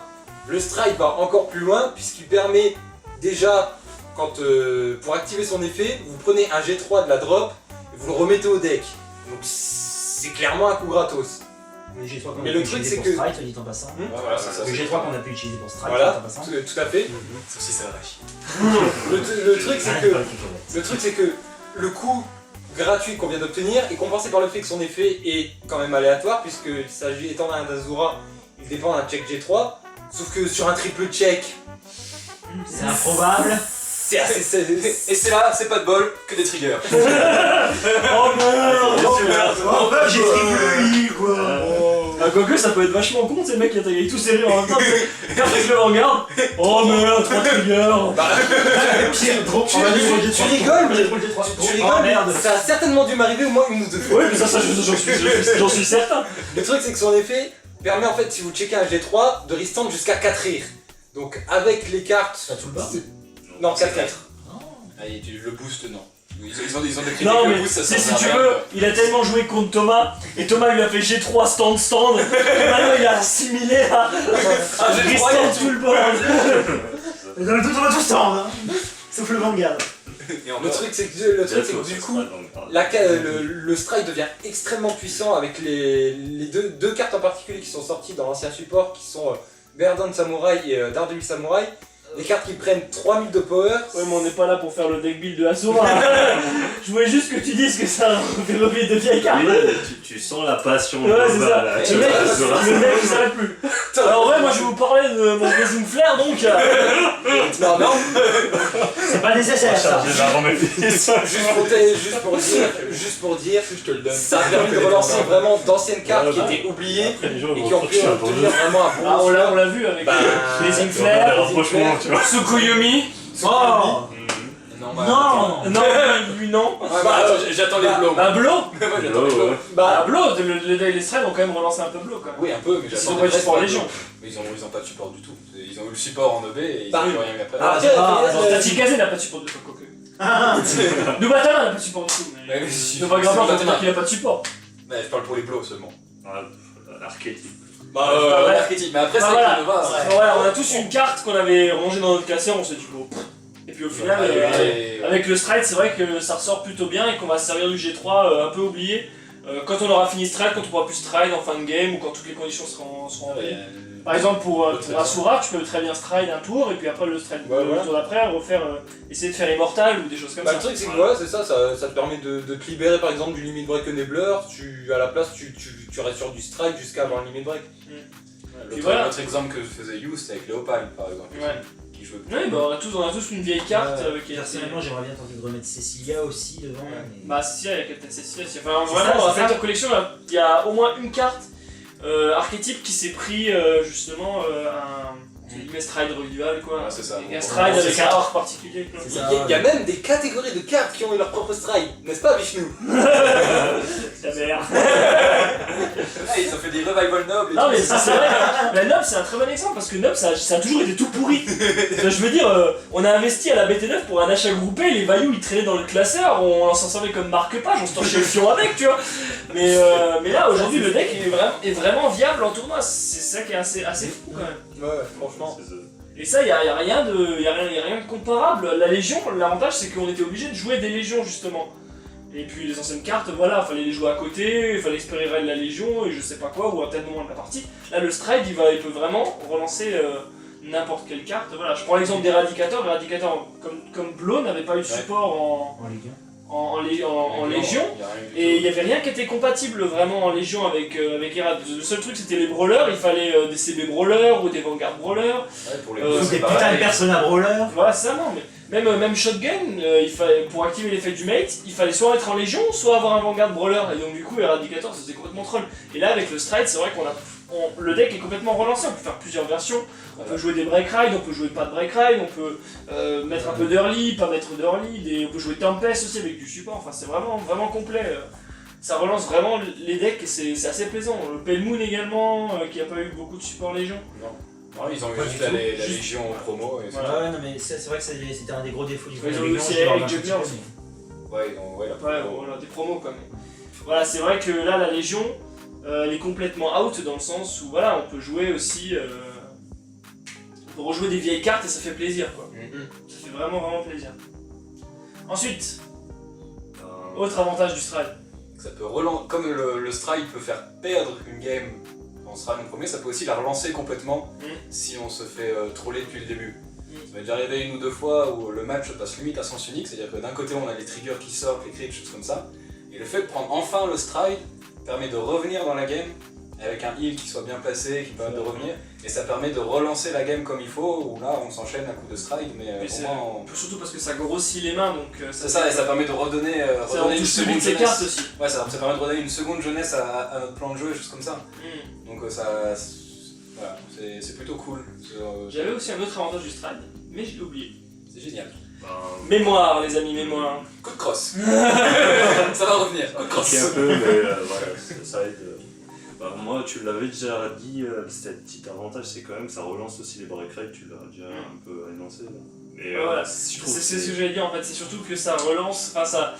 Le Stride va encore plus loin puisqu'il permet déjà, pour activer son effet, vous prenez un G3 de la drop et vous le remettez au deck. Donc c'est clairement un coup gratos. Le G3 qu'on Mais a le pu truc, utiliser c'est pour que- Strike, dit en passant. Ouais, voilà, c'est ça. Le c'est G3 ça. qu'on a pu utiliser pour Strike, Voilà, dit en passant. tout à fait. Ça aussi, c'est vrai. Le truc c'est que le coût gratuit qu'on vient d'obtenir est compensé par le fait que son effet est quand même aléatoire puisqu'il s'agit étant un Azura, il dépend d'un check G3. Sauf que sur un triple check, C'est improbable. c'est assez. Et c'est là, c'est pas de bol, que des triggers. Oh merde! Oh bah j'ai triplé quoi. Ah, quoique ça peut être vachement con, ces mecs qui attaquent avec tous ces rires en même temps. Carte avec le Vanguard. Oh merde, 3 triggers. Pire, trop. Tu rigoles, mais Tu tu rigoles, mais ça a certainement dû m'arriver au moins une ou deux fois. Ouais, mais ça j'en suis certain. Le truc c'est que son effet permet en fait, si vous checkez un G3, de restand jusqu'à 4 rires. Donc avec les cartes. T'as tout le bas. Non, 4 4. rires. Allez, le boost, non. Ils ont décrit Non que le mais boost, ça c'est sert si à tu rien, veux, quoi. il a tellement joué contre Thomas, et Thomas il lui a fait G3 stand, et maintenant il a assimilé à G3, stand tout le bordel. Dans le tout, on a tout stand, hein. Sauf le Vanguard. Et Le encore, truc c'est que du coup, le strike devient extrêmement puissant avec les deux cartes en particulier qui sont sorties dans l'ancien support qui sont Verdant Samurai et Daredevil Samurai. Des cartes qui prennent 3000 de power. Ouais mais on n'est pas là pour faire le deck build de Asura. Je voulais juste que tu dises que ça fait revenir de vieilles cartes. Tu sens la passion Ouais, c'est ça. globale, là, Le tu mec, vois, le mec il s'arrête plus. Alors en vrai moi je vais vous parler de mon Blazing Flare donc. Non, C'est pas nécessaire ça. juste pour dire, ça a permis de relancer vraiment d'anciennes cartes qui étaient oubliées et qui ont pu obtenir vraiment un bon Ah on score. l'a vu avec Bah, Blazing Flare, rapprochement, tu vois. Tsukuyomi. Oh non, bah, non. Non, lui non. attends. Ouais, bah, attends, j'attends les blows. Bah Blo. Moi, j'attends les blows. Bah Blo, les Stride ont quand même relancé un peu Blo quand même. Oui, un peu, mais Ils j'attends ont pas de les support restes, Légion. Mais ils ont pas de support du tout. Ils ont eu le support en EB et ils Bah, ont plus rien mis après. Ah, Non, Tachikaze n'a pas de support de Koku. Nubatama n'a pas de support du tout. Ouais, mais si- Nova Grappa, on si- peut dire qu'il a pas de support. Mais je parle pour les blows seulement. Archétype. Bah, ouais. archétype. Mais après, Bah, c'est voilà. avec le Nova. Voilà, on a tous une carte qu'on avait rangée dans notre classeur, on s'est dit bon. Et puis au final, avec le Stride, c'est vrai que ça ressort plutôt bien et qu'on va se servir du G3 un peu oublié. Quand on aura fini Stride, quand on pourra plus Stride en fin de game ou quand toutes les conditions seront remplies. Par exemple, pour Asura, tu peux très bien Stride un tour et puis après le Stride Ouais, le voilà. tour d'après, essayer de faire Immortal ou des choses comme Bah, ça. le truc c'est que voilà, c'est ça te permet de te libérer par exemple du limit break enabler, à la place tu restes sur du strike jusqu'à avoir un limit break. Puis voilà. L'autre exemple que je faisais use, c'était avec Léopal par exemple. Ouais. Qui jouait Oui, bah on a tous une vieille carte qui est Personnellement, j'aimerais bien tenter de remettre Cecilia aussi devant. mais- Bah Cecilia, il y a Captain Cecilia. Enfin, C'est vraiment, ça, dans la c'est ça. Fighter Collection, il y a au moins une carte archétype qui s'est pris justement un Stride Revival quoi. Ouais, c'est ça. Un Stride C'est avec ça. un arc particulier quoi. C'est ça. Il y a même des catégories de cartes qui ont eu leur propre strike, n'est-ce pas Vishnu? La merde. Ah, ils ont fait des revival nobles et Non tout. mais ça c'est vrai, la Nob c'est un très bon exemple parce que Nob ça a toujours été tout pourri. Enfin, je veux dire, on a investi à la BT9 pour un achat groupé, les vailloux ils traînaient dans le classeur, on s'en servait comme marque-page, on se torchait le fion avec tu vois. Mais là aujourd'hui le deck est vraiment viable en tournoi, c'est ça qui est assez fou quand même. Ouais, franchement. Et ça, y a rien de comparable. La Légion, l'avantage c'est qu'on était obligé de jouer des Légions justement. Et puis les anciennes cartes, voilà, fallait les jouer à côté, il fallait espérer raid la Légion et je sais pas quoi, ou à tel moment de la partie. Là le Stride il peut vraiment relancer n'importe quelle carte. Voilà, je prends l'exemple d'Éradicator, l'Éradicator comme Blow n'avait pas eu de support En Ligue en Légion. Il y a rien eu du Et il tout. n'y avait rien qui était compatible vraiment en Légion avec Erad. Le seul truc c'était les brawlers, il fallait des CB brawlers ou des Vanguard brawlers. Ouais, pour les Euh, blows, Des c'est putains de pareil. Persona Brawler. Voilà, ça non, mais même Shotgun, pour activer l'effet du mate, il fallait soit être en Légion, soit avoir un Vanguard brawler. Et donc du coup, Eradicator c'était complètement troll. Et là avec le Stride, c'est vrai le deck est complètement relancé, on peut faire plusieurs versions. On peut jouer des break ride, on peut jouer pas de break ride, on peut mettre un peu d'early, pas mettre d'early, on peut jouer Tempest aussi avec du support, enfin c'est vraiment complet. Ça relance vraiment les decks et c'est assez plaisant. Le Pale Moon également, qui a pas eu beaucoup de support Légion. Non. Non, ils ont eu Pas juste du tout. la Juste- Légion en promo. Et Voilà. Ouais, non, mais c'est vrai que c'était un des gros défauts du jeu. Ils ont La eu Légion, aussi je l'ai avec un petit Juggler peu, aussi. Ouais, ils ont, ouais, la Ouais, promo. voilà, des promos quand même. Voilà, c'est vrai que là, la Légion, elle est complètement out dans le sens où voilà, on peut jouer aussi. On peut rejouer des vieilles cartes et ça fait plaisir quoi. Mhm. Ça fait vraiment vraiment plaisir. Ensuite, Euh, autre avantage du stride. Ça peut relancer, comme le stride peut faire perdre une game en stride en premier, ça peut aussi la relancer complètement si on se fait troller depuis le début. Ça m'est déjà arrivé une ou deux fois où le match passe limite à sens unique, c'est-à-dire que d'un côté on a les triggers qui sortent, les crits, des choses comme ça, et le fait de prendre enfin le stride permet de revenir dans la game avec un heal qui soit bien placé, qui permet de revenir, et ça permet de relancer la game comme il faut, où là on s'enchaîne à coup de stride, mais Mais au c'est- moins on... Surtout parce que ça grossit les mains donc C'est ça, et ça permet de redonner, ça redonner une touche plus seconde vite ses jeunesse. cartes aussi. Ouais, ça permet de redonner une seconde jeunesse à notre plan de jeu et choses comme ça. Donc voilà, c'est plutôt cool. J'avais aussi un autre avantage du stride, mais je l'ai oublié. C'est génial. ben, Mémoire les amis, mémoire. Coup de crosse. Ça va revenir, coup de crosse. compliqué un peu, mais voilà, ça aide. Bah, moi, tu l'avais déjà dit, c'était un petit avantage, c'est quand même que ça relance aussi les break rates, tu l'as déjà un peu énoncé. Mais Ouais, voilà. je trouve C'est ce que j'allais dire en fait, c'est surtout que ça relance. Enfin,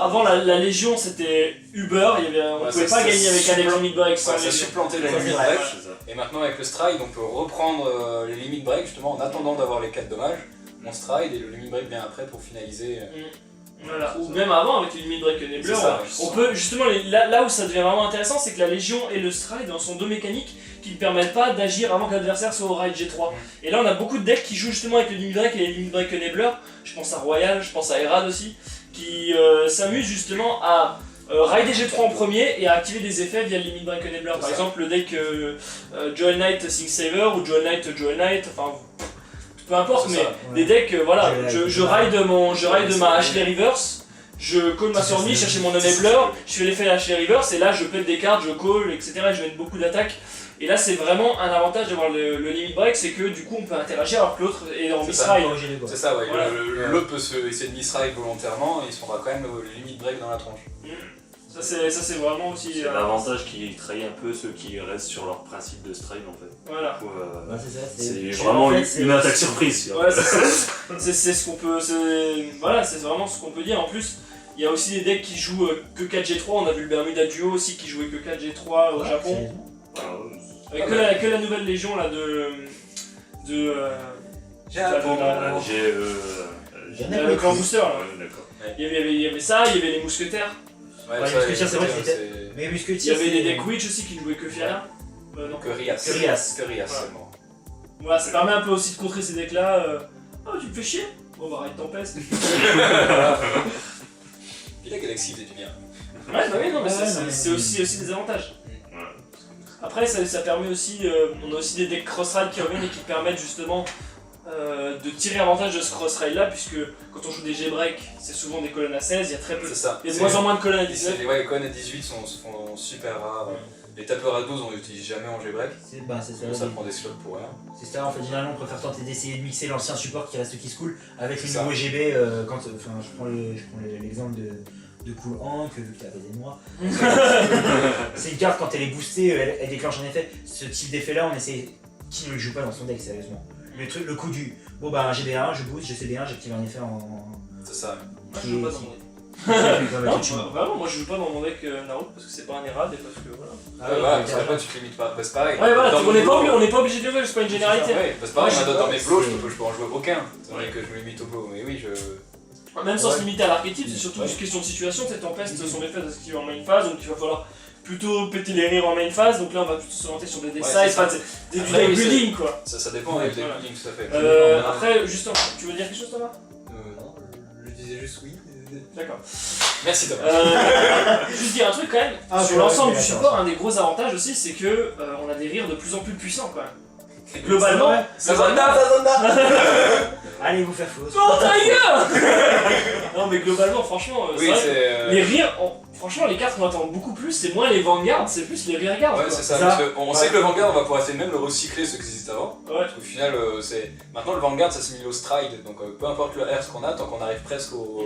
avant la Légion c'était Uber, on Ouais, pouvait ça- pas ça gagner avec un supplant- limit break sans Ouais, ça Légion. supplantait les Ouais, limit c'est vrai. break. c'est ça. Et maintenant avec le stride, on peut reprendre les limit break justement en attendant d'avoir les 4 dommages. On stride et le limit break vient après pour finaliser. Voilà. Ou même avant avec les limit break enabler, C'est ça, on peut justement là où ça devient vraiment intéressant, c'est que la Légion et le stride sont deux mécaniques qui ne permettent pas d'agir avant que l'adversaire soit au raid G3. Et là on a beaucoup de decks qui jouent justement avec le limit break et les limit break enabler. Je pense à Royal, je pense à Herald aussi, qui s'amusent justement à raider G3 en premier et à activer des effets via le limit break enabler. Par ça. exemple le deck Joel Knight Sing Saver ou Joel Knight, enfin peu importe, C'est mais ça. des decks, voilà, Joel Knight, je raid ma Ashley Reverse, je call ma Sorny, c'est- chercher mon enabler, je fais l'effet Ashley Reverse et là je pète des cartes, je call, etc. et je mets beaucoup d'attaques. Et là c'est vraiment un avantage d'avoir le limit break, c'est que du coup on peut interagir alors que l'autre est en C'est miss ça. raid. C'est ça, ouais. Voilà. L'autre peut essayer de miss-ride volontairement et il se prendra quand même le limit break dans la tronche. Ça c'est vraiment aussi. C'est l'avantage qui trahit un peu ceux qui restent sur leur principe de stride en fait. Voilà. Du coup, Ouais, c'est ça, c'est en vraiment fait, c'est- une attaque surprise. Ouais, c'est ce qu'on peut. Voilà, c'est vraiment ce qu'on peut dire. En plus, il y a aussi des decks qui jouent que 4G3. On a vu le Bermuda Duo aussi qui jouait que 4G3 au Japon. Ah, Avec que la nouvelle légion là de. Japon. Le clan booster là. Ouais, d'accord. Il y avait ça, il y avait les mousquetaires. Ouais, Ouais, ça, parce que tiens, c'est vrai que c'est- Mais Il y Musketeer, avait des c'est- decks Witch aussi qui ne jouaient que Fiala. Non. Que Rias. Que Rias. Que Rias Voilà. seulement. Voilà, ça permet un peu aussi de contrer ces decks là. Oh, tu me fais chier. Bon, bah, arrête Tempest. Puis la galaxie faisait du bien. Ouais, bah oui, non, mais Ouais, c'est non, mais- c'est aussi des avantages. Voilà. Après, ça permet aussi, on a aussi des decks cross-rail qui reviennent et qui permettent justement de tirer avantage de ce cross-rail là, puisque quand on joue des G-break, c'est souvent des colonnes à 16, il y a très peu. C'est ça. Il y a de moins en moins de colonnes à 19. Ouais, les colonnes à 18 se font super rares. Les tapeurs à 12 on les utilise jamais en G-break. c'est ça. Donc ça prend des slots pour rien. C'est ça, en fait, généralement, on préfère tenter d'essayer de mixer l'ancien support qui reste qui se cool avec C'est le ça. nouveau GB. Quand, enfin, je prends l'exemple de Cool Hank, qui a baisé de moi. C'est une carte, quand elle est boostée, elle déclenche un effet. Ce type d'effet-là, on essaie. Qui ne le joue pas dans son deck, sérieusement. Le coup du. Bon, bah, un GB1, je boost, je CB1, j'active un effet en. C'est ça. Moi, je joue pas dans mon deck. Non, Non, vraiment, moi je joue pas dans mon deck Naruto parce que c'est pas un Erad et parce que voilà. Ouais, voilà, parce qu'après tu te limites pas. Bah, c'est pareil. Ouais, voilà, Dans on mon n'est blow, pas obligé de le jouer, c'est pas une généralité. Ouais, parce que pareil, Ouais, moi, je- dans mes blows, c'est- je peux en jouer aucun. C'est vrai que je me limite au blow. Mais oui, Même sans Ouais. se limiter à l'archétype, c'est surtout Ouais. une question de situation. Cette tempeste, son effet s'active en main phase, donc il va falloir plutôt péter les rires en main phase. Donc là, on va plutôt s'orienter sur des deck Ouais, size, c'est ça. enfin, du Après, deck oui, c'est- building quoi. ça dépend Ouais, avec des voilà. buildings, tout à fait. Après, juste, tu veux dire quelque chose Thomas? Non, je disais juste oui. D'accord. Merci Thomas. Juste dire un truc quand même, Ah, sur ouais, l'ensemble ouais, du d'accord. support, un des gros avantages aussi, c'est que on a des rires de plus en plus puissants quand même. Globalement, Ça va, Allez vous faire foutre. oh ta gueule. Non mais globalement, franchement, c'est Oui, vrai que c'est. les rires, franchement, les cartes qu'on attend beaucoup plus, c'est moins les Vanguard, c'est plus les rearguards. Ouais, quoi. c'est ça, Ça. parce qu'on sait que le Vanguard, on va pouvoir essayer même le recycler, ceux qui existent avant. Ouais. Parce qu'au final, c'est. Maintenant, le Vanguard, ça s'est mis au stride, donc peu importe le R ce qu'on a, tant qu'on arrive presque au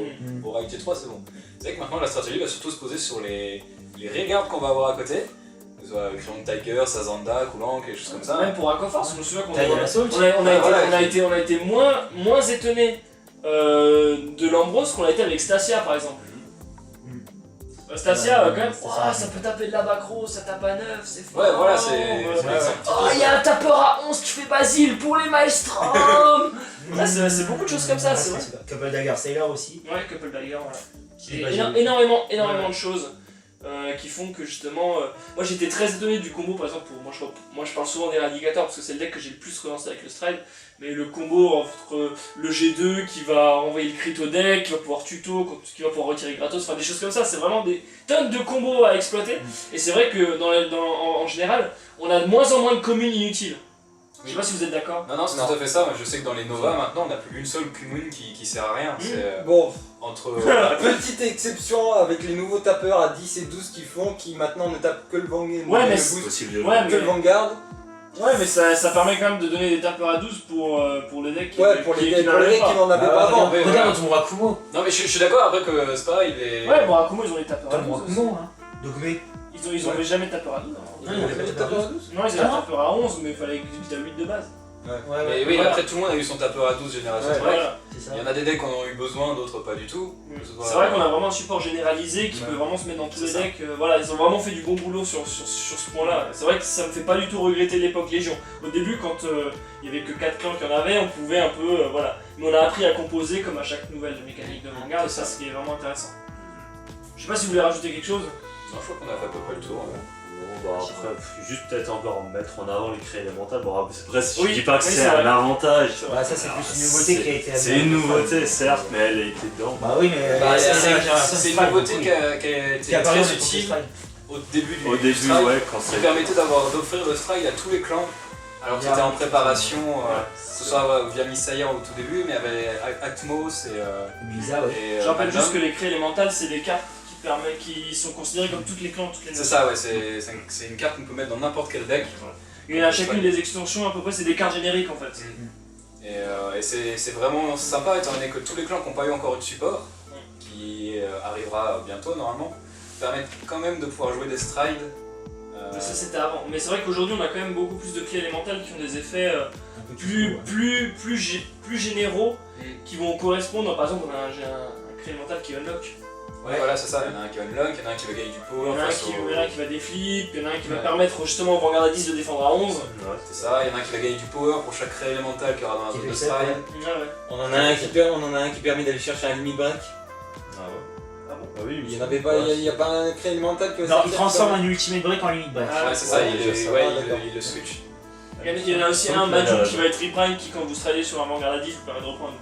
raid T3, c'est bon. C'est vrai que maintenant, la stratégie va surtout se poser sur les rearguards qu'on va avoir à côté. ce soit Clan Tiger, Sazanda, Koulank, et des choses comme ça. Même pour Aquaforce, je me souviens qu'on T'as a, Assault. on a été moins étonné de l'Ambrose qu'on a été avec Stacia par exemple. Stacia, Ouais, quand même, c'est oh, ça. ça peut taper de la backrow, ça tape à 9, c'est fort. Ouais, voilà, c'est. Oh, il y a un tapeur à 11 qui fait Basile pour les Maelstrom. Ah, c'est beaucoup de choses comme ça, c'est vrai. Couple Dagger Sailor aussi. Ouais, Couple Dagger, voilà. Qui Et est pas énormément de choses qui font que justement. Moi j'étais très étonné du combo, par exemple, moi je parle souvent d'Éradicator parce que c'est le deck que j'ai le plus relancé avec le Stride. Mais le combo entre le G2 qui va envoyer le crit au deck, qui va pouvoir tuto, qui va pouvoir retirer gratos, enfin des choses comme ça, c'est vraiment des tonnes de combos à exploiter. Et c'est vrai que en général, on a de moins en moins de communes inutiles. Je sais pas si vous êtes d'accord. Non, c'est tout à fait ça. Moi, je sais que dans les Nova, maintenant, on n'a plus une seule commune qui sert à rien. C'est Bon, entre. petite exception avec les nouveaux tapeurs à 10 et 12 qui maintenant ne tapent que le Vanguard. Ouais, mais le c'est boost, Possible. Ouais, que le Vanguard. Ouais, mais ça permet quand même de donner des tapeurs à 12 pour les decks qui Ouais, pour les qui decks qui n'en avaient pas avant. ouais, Regarde ton Rakumo. Non, mais je suis d'accord après que c'est pareil, il est. Ouais, bon, Akumo ils ont des tapeurs à Ton 12 aussi. Rakumo, hein. Dogme. Ils avaient jamais de tapeurs à 12. Non, il y avait pas de tapeur à 12. Non, ils avaient un tapeur à 11, mais il fallait que tu aies 8 de base. Mais oui, Voilà. après tout le monde a eu son tapeur à 12 génération. Ouais. Voilà. C'est ça. Il y en a des decks qui en ont eu besoin, d'autres pas du tout. C'est vrai qu'on a vraiment un support généralisé qui Ouais. peut vraiment se mettre dans tous les C'est ça. decks. Voilà, ils ont vraiment fait du bon boulot sur ce point-là. C'est vrai que ça me fait pas du tout regretter l'époque Légion. Au début, quand il y avait que 4 clans qui en avaient, on pouvait un peu. Voilà. Mais on a appris à composer comme à chaque nouvelle mécanique de Vanguard, et C'est ça, ça. ce qui est vraiment intéressant. Je sais pas si vous voulez rajouter quelque chose. Non, je crois qu'on a fait à peu près le tour. Bon, bah après, juste peut-être encore mettre en avant les créés élémentales. Bon, après, je Oui, dis pas que oui, c'est c'est vrai. un avantage. Bah, ça, c'est plus une nouveauté qui a été C'est amenée. une nouveauté, certes, mais elle a été dedans. Bah oui, mais Bah, c'est c'est une nouveauté qui a été qui apparaît très utile au début du Au début, strike, ouais, quand qui c'est. permettait d'offrir le strike à tous les clans. Alors que c'était en préparation, que ce soit via Missaya au tout début, mais il y avait Atmos et. Bizarre, ouais. et Je rappelle Magnum. juste que les créés élémentales, c'est des cartes qui sont considérées comme toutes les clans, toutes les C'est ça, ouais, c'est une carte qu'on peut mettre dans n'importe quel deck. Et à chacune des extensions, à peu près, c'est des cartes génériques en fait. Et c'est vraiment sympa étant donné que tous les clans qui n'ont pas eu encore eu de support, qui arrivera bientôt normalement, permettent quand même de pouvoir jouer des strides. Ça c'était avant. Mais c'est vrai qu'aujourd'hui, on a quand même beaucoup plus de clés élémentales qui ont des effets Un peu plus généraux Mm. qui vont correspondre. Par exemple, on a un clé élémental qui unlock. Ouais, voilà, c'est ça. Il y en a un qui unlock, il y en a un qui veut gagner du Il y power. en a un face qui, au- il y en a un qui va déflip, il y en a un qui va Ouais. permettre justement au Vanguard à 10 de défendre à 11. Ouais. C'est ça, il y en a un qui va gagner du power pour chaque créé élémental qu'il y aura dans la Qui zone fait de ça, stride. ouais. Ah ouais. On en a un qui permet d'aller chercher un limit break. Ah ouais. Ah bon. Ah oui, Il y en avait pas, il y a pas un créé élémental qui va Non, il sortir transforme comme- un ultimate break en limit break. Ah, Ouais, c'est ça, ouais, il d'accord. le switch. Il y en a aussi un Majou qui va être reprime qui, quand vous stridez sur un Vanguard à 10, vous permet de reprendre.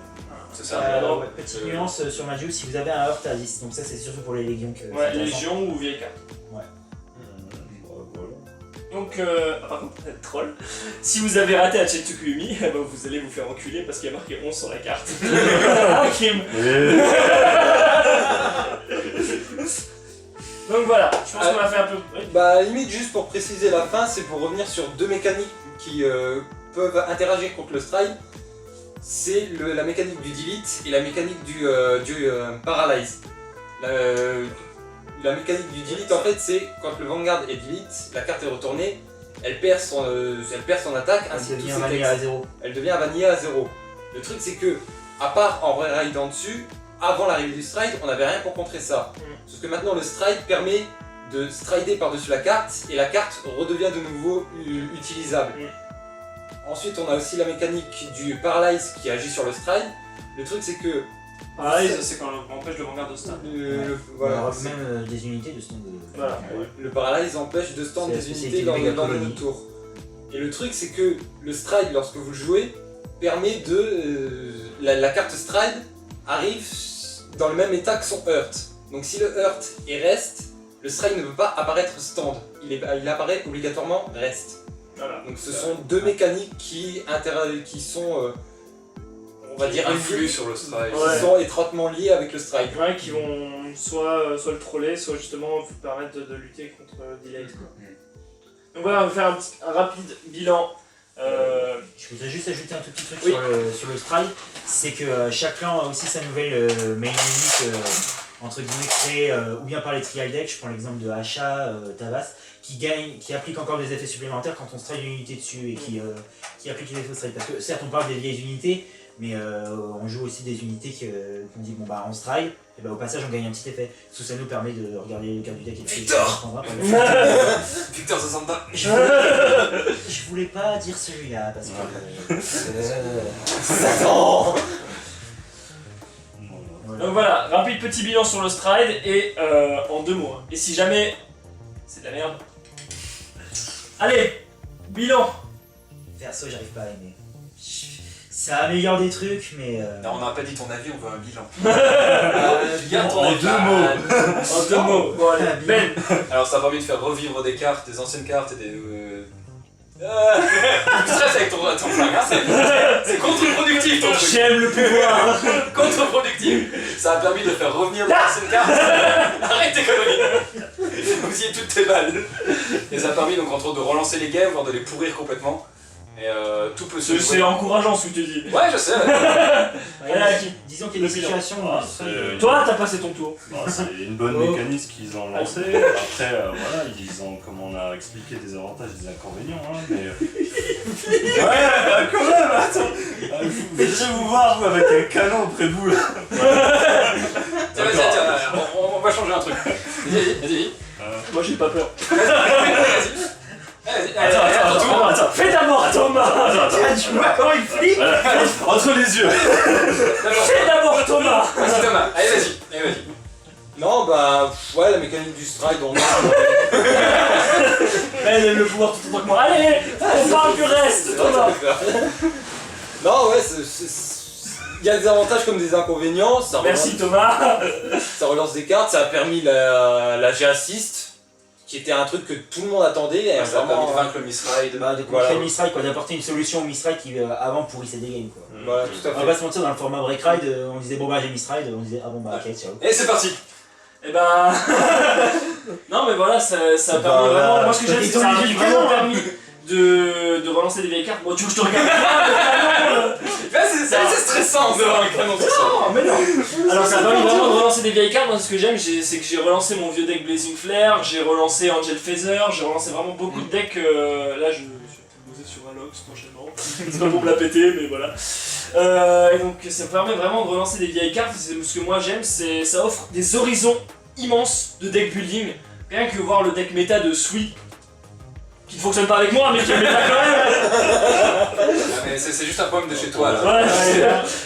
C'est ça. Ouais, petite nuance sur Majou, si vous avez un Heart à 10, donc ça c'est surtout pour les légions que Ouais, c'est intéressant. Légion ou vieille carte. Voilà. Donc, par contre, troll, si vous avez raté Hachetsukuyumi, eh ben, vous allez vous faire enculer parce qu'il y a marqué 11 sur la carte. Ah, Kim. Donc voilà, je pense qu'on a fait un peu. Oui. Bah limite juste pour préciser la fin, c'est pour revenir sur deux mécaniques qui peuvent interagir contre le stride. C'est la mécanique du delete et la mécanique du paralyze. La mécanique du delete en fait c'est quand le Vanguard est delete, la carte est retournée, elle perd son attaque ainsi Ça que tous devient ses vanilla à textes. 0. Elle devient vanilla à 0. Le truc c'est que, à part en raidant dessus, avant l'arrivée du stride, on n'avait rien pour contrer ça. Sauf que maintenant le stride permet de strider par-dessus la carte et la carte redevient de nouveau utilisable. Ensuite on a aussi la mécanique du paralyze qui agit sur le stride. Le truc c'est que Pareil, c'est quand on empêche le Vanguard de stun. voilà, On aura même des unités de stand de. Voilà. le paralyze empêche de stand C'est la des spécialité unités de Mega dans le Colony. tour. Et le truc c'est que le stride lorsque vous le jouez permet de... la carte stride arrive dans le même état que son hurt. Donc si le hurt est rest, le stride ne peut pas apparaître stand. Il apparaît obligatoirement rest. Voilà. Donc ce sont deux mécaniques qui sont, on va dire, influe sur le stride. qui Ouais. sont étroitement liées avec le stride. Ouais, qui vont soit le troller, soit justement vous permettre de lutter contre Delay. Donc voilà, on va faire un rapide bilan. Je voudrais juste ajouter un tout petit truc Oui. sur le stride, c'est que chaque clan a aussi sa nouvelle main unit entre guillemets créés ou bien par les trial decks, je prends l'exemple de Hacha, Tavas, qui applique encore des effets supplémentaires quand on stride une unité dessus et qui applique les effets au stride. Parce que certes on parle des vieilles unités, mais on joue aussi des unités qu'on dit bon bah on stride, et bah au passage on gagne un petit effet. Ça nous permet de regarder les cartes du deck et de Victor Victor 60. Je voulais pas dire celui-là parce que. Satan. Donc voilà, rapide petit bilan sur le stride et en 2 mots. Et si jamais c'est de la merde. Allez, bilan. Perso, j'arrive pas à aimer. Ça améliore des trucs, mais. Non, on n'a pas dit ton avis, on veut un bilan. En 2 mots. En 2 mots. Bon allez, Ben. Alors ça a permis de faire revivre des cartes, des anciennes cartes et des... Tu stresses avec ton flingue, hein, c'est contre-productif ton truc. J'aime le pouvoir. Contre-productif. Ça a permis de faire revenir des anciennes cartes. Arrête tes conneries. Vous y êtes toutes tes balles. Et ça a permis donc entre autres de relancer les games, voire de les pourrir complètement. Et tout peut se C'est jouer. encourageant ce que tu dis. Ouais, je sais. Disons qu'il y a des situations. Ah, Toi, t'as passé ton tour. Bah, c'est une bonne mécanisme qu'ils ont lancé. Après, voilà, ils ont, comme on a expliqué, des avantages et des inconvénients. Hein, mais... ouais, bah, quand même, attends. Je vais vous voir, vous, avec un canon près de vous. Là. Tiens, on va changer un truc. Vas-y. Moi j'ai pas peur. Vas-y. Attends. Fais d'abord Thomas. Tu vois comment il flippe. Entre les yeux. Fais d'abord Thomas. Vas-y Thomas, allez vas-y. Non, bah, ouais, la mécanique du stride, on Elle aime le pouvoir tout autant que moi. Allez, on parle du reste Thomas. Non, ouais, il y a des avantages comme des inconvénients. Ça Merci Thomas. Ça relance des cartes, ça a permis la G-Assist, qui était un truc que tout le monde attendait. Et Ça a permis vraiment, de vaincre le Misride. Bah, de Voilà. contrer Misride, quoi, d'apporter une solution au Misride qui avant pourrissait des games, quoi. voilà, tout à On va fait. pas se mentir, dans le format Break Ride, on disait bon bah j'ai Misride, on disait ah bon bah ok, ciao. Et c'est parti. Et ben. Non mais voilà, ça a permis Bah, vraiment. Moi ce que j'aime, t'as c'est que ça a dit ton idée, vraiment hein. permis de relancer des vieilles cartes. Moi tu veux que je te regarde pas C'est stressant de voir un canon tout ça. Non, mais non. Alors ça a permis vraiment de relancer des vieilles cartes. Moi ce que j'aime c'est que j'ai relancé mon vieux deck Blazing Flare, j'ai relancé Angel Feather, j'ai relancé vraiment beaucoup de decks. Là je suis posé sur un Lox prochainement. C'est pas pour me la péter mais voilà. Et donc ça permet vraiment de relancer des vieilles cartes. Ce que moi j'aime, c'est ça offre des horizons immenses de deck building. Rien que voir le deck méta de Sui, qui ne fonctionne pas avec moi mais qui est méta quand même. Mais c'est juste un problème de chez toi là.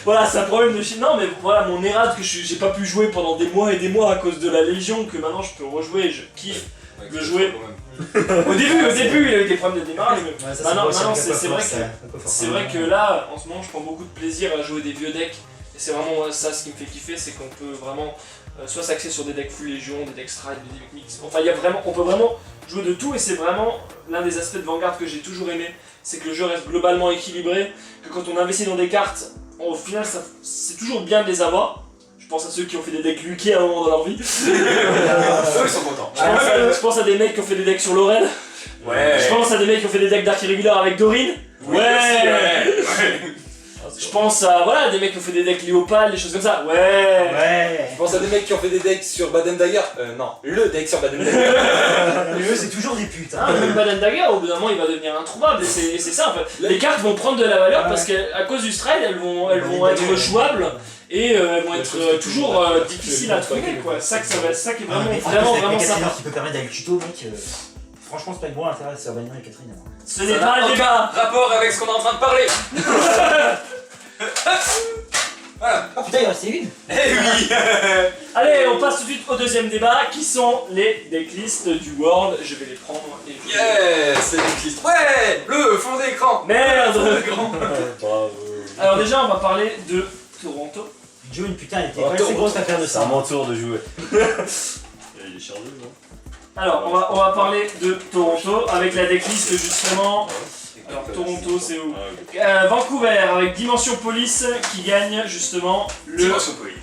Voilà, c'est un problème de Chine. Non, mais voilà, mon Erad que j'ai pas pu jouer pendant des mois et des mois à cause de la Légion, que maintenant je peux rejouer, je kiffe le jouer. Au début, il a eu des problèmes de démarrage, mais Ouais, ça, maintenant, c'est vrai, c'est vrai c'est vrai que là, en ce moment, je prends beaucoup de plaisir à jouer des vieux decks. Et c'est vraiment ça ce qui me fait kiffer, c'est qu'on peut vraiment soit s'axer sur des decks full Légion, des decks Stride, des decks mix. Enfin, on peut vraiment jouer de tout et c'est vraiment l'un des aspects de Vanguard que j'ai toujours aimé. C'est que le jeu reste globalement équilibré, que quand on investit dans des cartes, au final, c'est toujours bien de les avoir. Je pense à ceux qui ont fait des decks Lucky à un moment dans leur vie. Eux ils sont contents. Je pense à des mecs qui ont fait des decks sur Laurel. Ouais. Je pense à des mecs qui ont fait des decks d'arc irrégulier avec Dorine. Je pense à des mecs qui ont fait des decks Léopal, des choses comme ça. Ouais. Je pense à des mecs qui ont fait des decks sur Baden Dagger. Non, le deck sur Baden Dagger. Mais eux c'est toujours des putes. Ah, même Baden Dagger, au bout d'un moment, il va devenir introuvable. Et c'est ça en fait. Les cartes vont prendre de la valeur parce qu'à cause du stride, elles vont être jouables et elles vont être toujours difficiles à trouver. Quoi. Ça qui est vraiment sympa. Qui peut permettre d'aller tuto, mec. Franchement, c'est pas une bonne intérêt de se faire bannir avec Catherine. Ce n'est pas le débat. Rapport avec ce qu'on est en train de parler. Voilà. Oh putain, il en restait une. Eh oui. Allez, on passe tout de suite au deuxième débat qui sont les decklists du World. Je vais les prendre et Yeah, c'est decklist. Ouais, le fond d'écran. Merde. Grand. Bravo. Alors déjà, on va parler de Toronto. June, putain, elle était pas assez grosse à faire de C'est à ça. mon tour de jouer. Il est chargé, non? Alors, on va parler de Toronto avec la decklist justement. Alors, Toronto, c'est où? Vancouver avec Dimension Police qui gagne justement Dimension Police.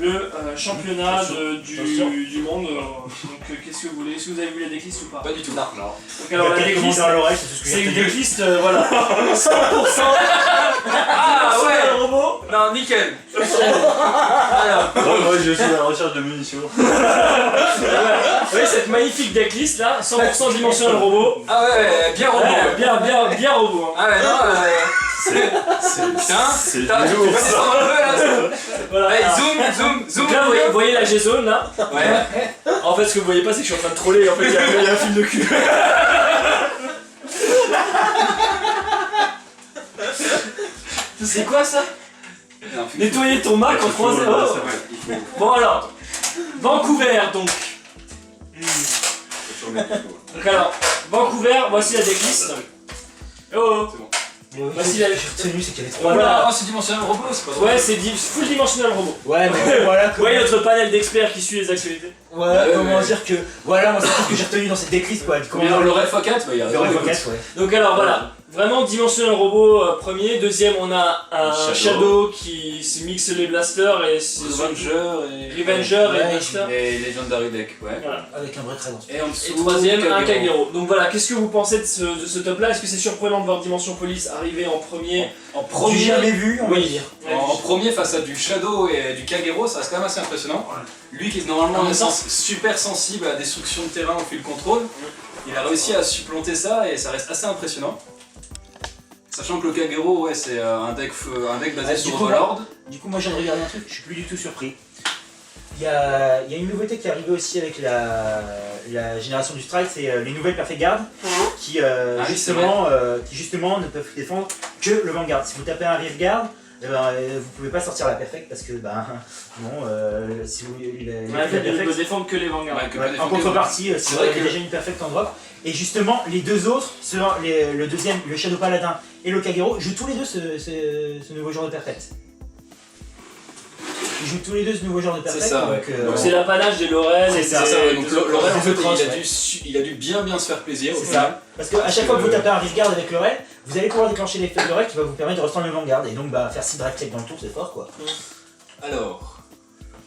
le championnat du monde. Donc qu'est-ce que vous voulez? Est-ce que vous avez vu la decklist ou pas? Pas du tout. Non. Donc alors la Il y a quelques decklist, mots dans l'oreille, c'est tout ce que c'est j'ai une retenu. decklist, voilà. 100% Ah ouais. le robot. Non, nickel. Alors, Moi je suis à la recherche de munitions. Oui, cette magnifique decklist là, 100% dimensionnel robot. ah ouais, bien robot. Ouais, bien robot. Hein. Ah ouais, non, putain, C'est putain, tu peux lourd, pas ça. descendre un peu là. Voilà. Allez, Alors, zoom. donc là, vous voyez la G-zone là. Ouais. En fait, ce que vous voyez pas, c'est que je suis en train de troller. En fait, il y a un film de cul. C'est quoi ça? Nettoyer ton Mac en 3 0. Bon alors, Vancouver donc. Donc alors, Vancouver, voici la decklist. Oh, voici la. J'ai retenu, c'est qu'il y avait 3 Voilà. Oh, c'est dimensionnel robot, c'est pas vrai. Ouais, c'est full dimensionnel robot. Ouais, mais voilà. Vous voyez notre panel d'experts qui suit les actualités. Voilà, Ouais, comment mais- dire que. Voilà, moi c'est tout ce que j'ai retenu dans cette decklist quoi. Comment Combien dire le Red Focat? Bah, il y a le raison, Revocat, écoute. ouais. Donc alors voilà, vraiment dimensionnel robot premier. Deuxième, on a un Shadow. Shadow qui se mixe les blasters et Revenger et... Revenger et Ouais, Blaster. Et Legendary Deck, ouais. Voilà. Avec un vrai trait. Et en dessous, Et troisième, un Kagero. Kagero. Donc voilà, qu'est-ce que vous pensez de ce top là? Est-ce que c'est surprenant de voir Dimension Police arriver en premier? En Du premier, jamais vu, on va dire. en premier face à du Shadow et du Kagero, ça reste quand même assez impressionnant. Lui qui est normalement super sensible à la destruction de terrain au fil contrôle, il a réussi à supplanter ça et ça reste assez impressionnant. Sachant que le Kagero, ouais, c'est un deck basé Du sur coup, Overlord. Du coup, moi je viens de regarder un truc, je suis plus du tout surpris. Il y a une nouveauté qui est arrivée aussi avec la génération du Strike, c'est les nouvelles Perfect Guard qui, oui, justement ne peuvent défendre que le Vanguard. Si vous tapez un Rear Guard, eh ben, vous pouvez pas sortir la Perfect parce que si vous Ouais, il peut défendre que les Vanguards. Ouais, que Ouais, pas en défendre. contrepartie, si C'est vous vrai avez que- déjà une Perfect en drop. Et justement, les deux autres, le deuxième, le Shadow Paladin et le Kagero, jouent tous les deux ce nouveau genre de Perfect. Ils jouent tous les deux ce nouveau genre de Perfect. C'est ça, ouais. Donc c'est l'apanage des Laurel et C'est ça, C'est ça, ouais, donc Laurel, en des fait, autres il a dû bien se faire plaisir au C'est final. ça. Parce qu'à chaque fois que vous tapez un Rift Guard avec Laurel, vous allez pouvoir déclencher l'effet de Laurel qui va vous permettre de restaurer le Vanguard. Et donc faire 6 drag check dans le tour, c'est fort quoi. Alors,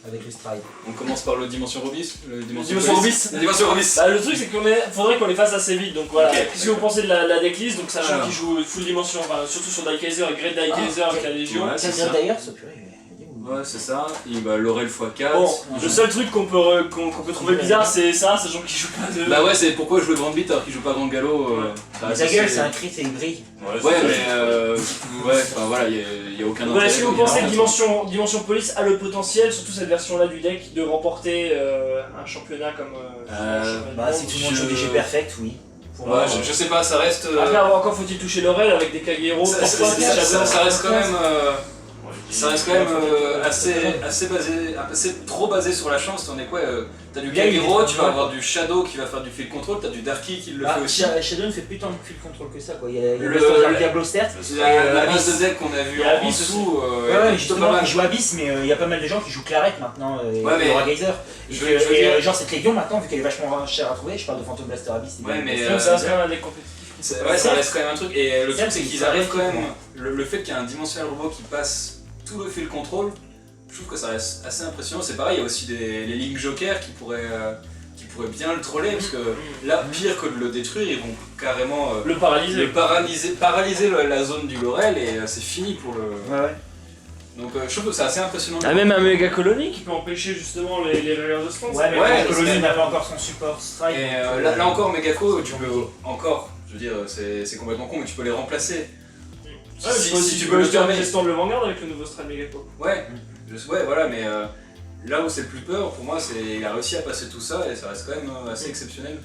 Avec le stride. on commence par le Dimension Robis. Le Dimension Police. Robis. La Dimension Robis. Bah, le truc c'est faudrait qu'on les fasse assez vite, donc voilà. Ok. Qu'est-ce que vous pensez de la decklist? Donc sachant Alors. qu'ils jouent full dimension, enfin, surtout sur Daikaiser et Great Daikaiser avec la Légion. Ouais, c'est ça. d'ailleurs, ça purée. Ouais, c'est ça. Et bah, Laurel x4. Bon, le seul truc qu'on peut trouver bizarre c'est ça, sachant qu'ils jouent pas de... Bah ouais, c'est pourquoi jouer Grand Beat alors qu'il joue pas Grand Galop. ça Mais reste ta gueule, assez- c'est un crit et il brille. Ouais, mais ouais, enfin voilà, y a aucun Donc, est-ce que vous pensez que évidemment. Dimension Police a le potentiel, surtout cette version-là du deck, de remporter un championnat comme... Bah, si tout le monde joue des G perfect, oui. Pour Ouais, moi, je sais pas, ça reste. Après, encore faut-il toucher Laurel avec des Kagero, Ça reste quand même. Ça reste quand même assez trop basé sur la chance. T'en es quoi T'as du Là, il est Kagero, pas tu vas mal, avoir quoi. du Shadow qui va faire du field control, t'as du Darky qui le Bah, fait aussi. Shadow ne fait plus tant de field control que ça quoi. Il y a Le- le Diablo certes. La base Abyss. de deck qu'on a vu Il y a en Abyss dessous. Ouais, est ouais, plutôt justement, pas mal. il joue Abyss, mais il y a pas mal de gens qui jouent Claret maintenant, et Ouais, mais- Aura Geyser. Et, je veux dire- genre cette Légion maintenant, vu qu'elle est vachement chère à trouver, je parle de Phantom Blaster Abyss. et Ouais, de mais, Blaster. Donc ça reste quand même un deck compétitif. Ouais, ça reste quand même un truc. Et le truc, Certes, c'est qu'ils ça arrivent reste quand même. cool. Le fait qu'il y a un dimensionnel robot qui passe tout le field control, je trouve que ça reste assez impressionnant. C'est pareil, il y a aussi les Link Joker qui pourraient bien le troller, parce que là, pire que de le détruire, ils vont carrément Le paralyser. paralyser la zone du Laurel et c'est fini pour le. Ouais, ouais. Donc je trouve que c'est assez impressionnant. Ah, même un méga colonie qui peut empêcher justement les rayures de stance. Ouais, mais Ouais, la colonie c'est- n'a pas encore son support strike. Et donc, là encore, Megako, tu peux encore, je veux dire, c'est complètement con, mais tu peux les remplacer. Ouais, si tu peux le juste faire permettre. Storm le Vanguard avec le nouveau Stride Megaco. Ouais, ouais, voilà, mais là où c'est le plus peur, pour moi, c'est il a réussi à passer tout ça et ça reste quand même assez exceptionnel.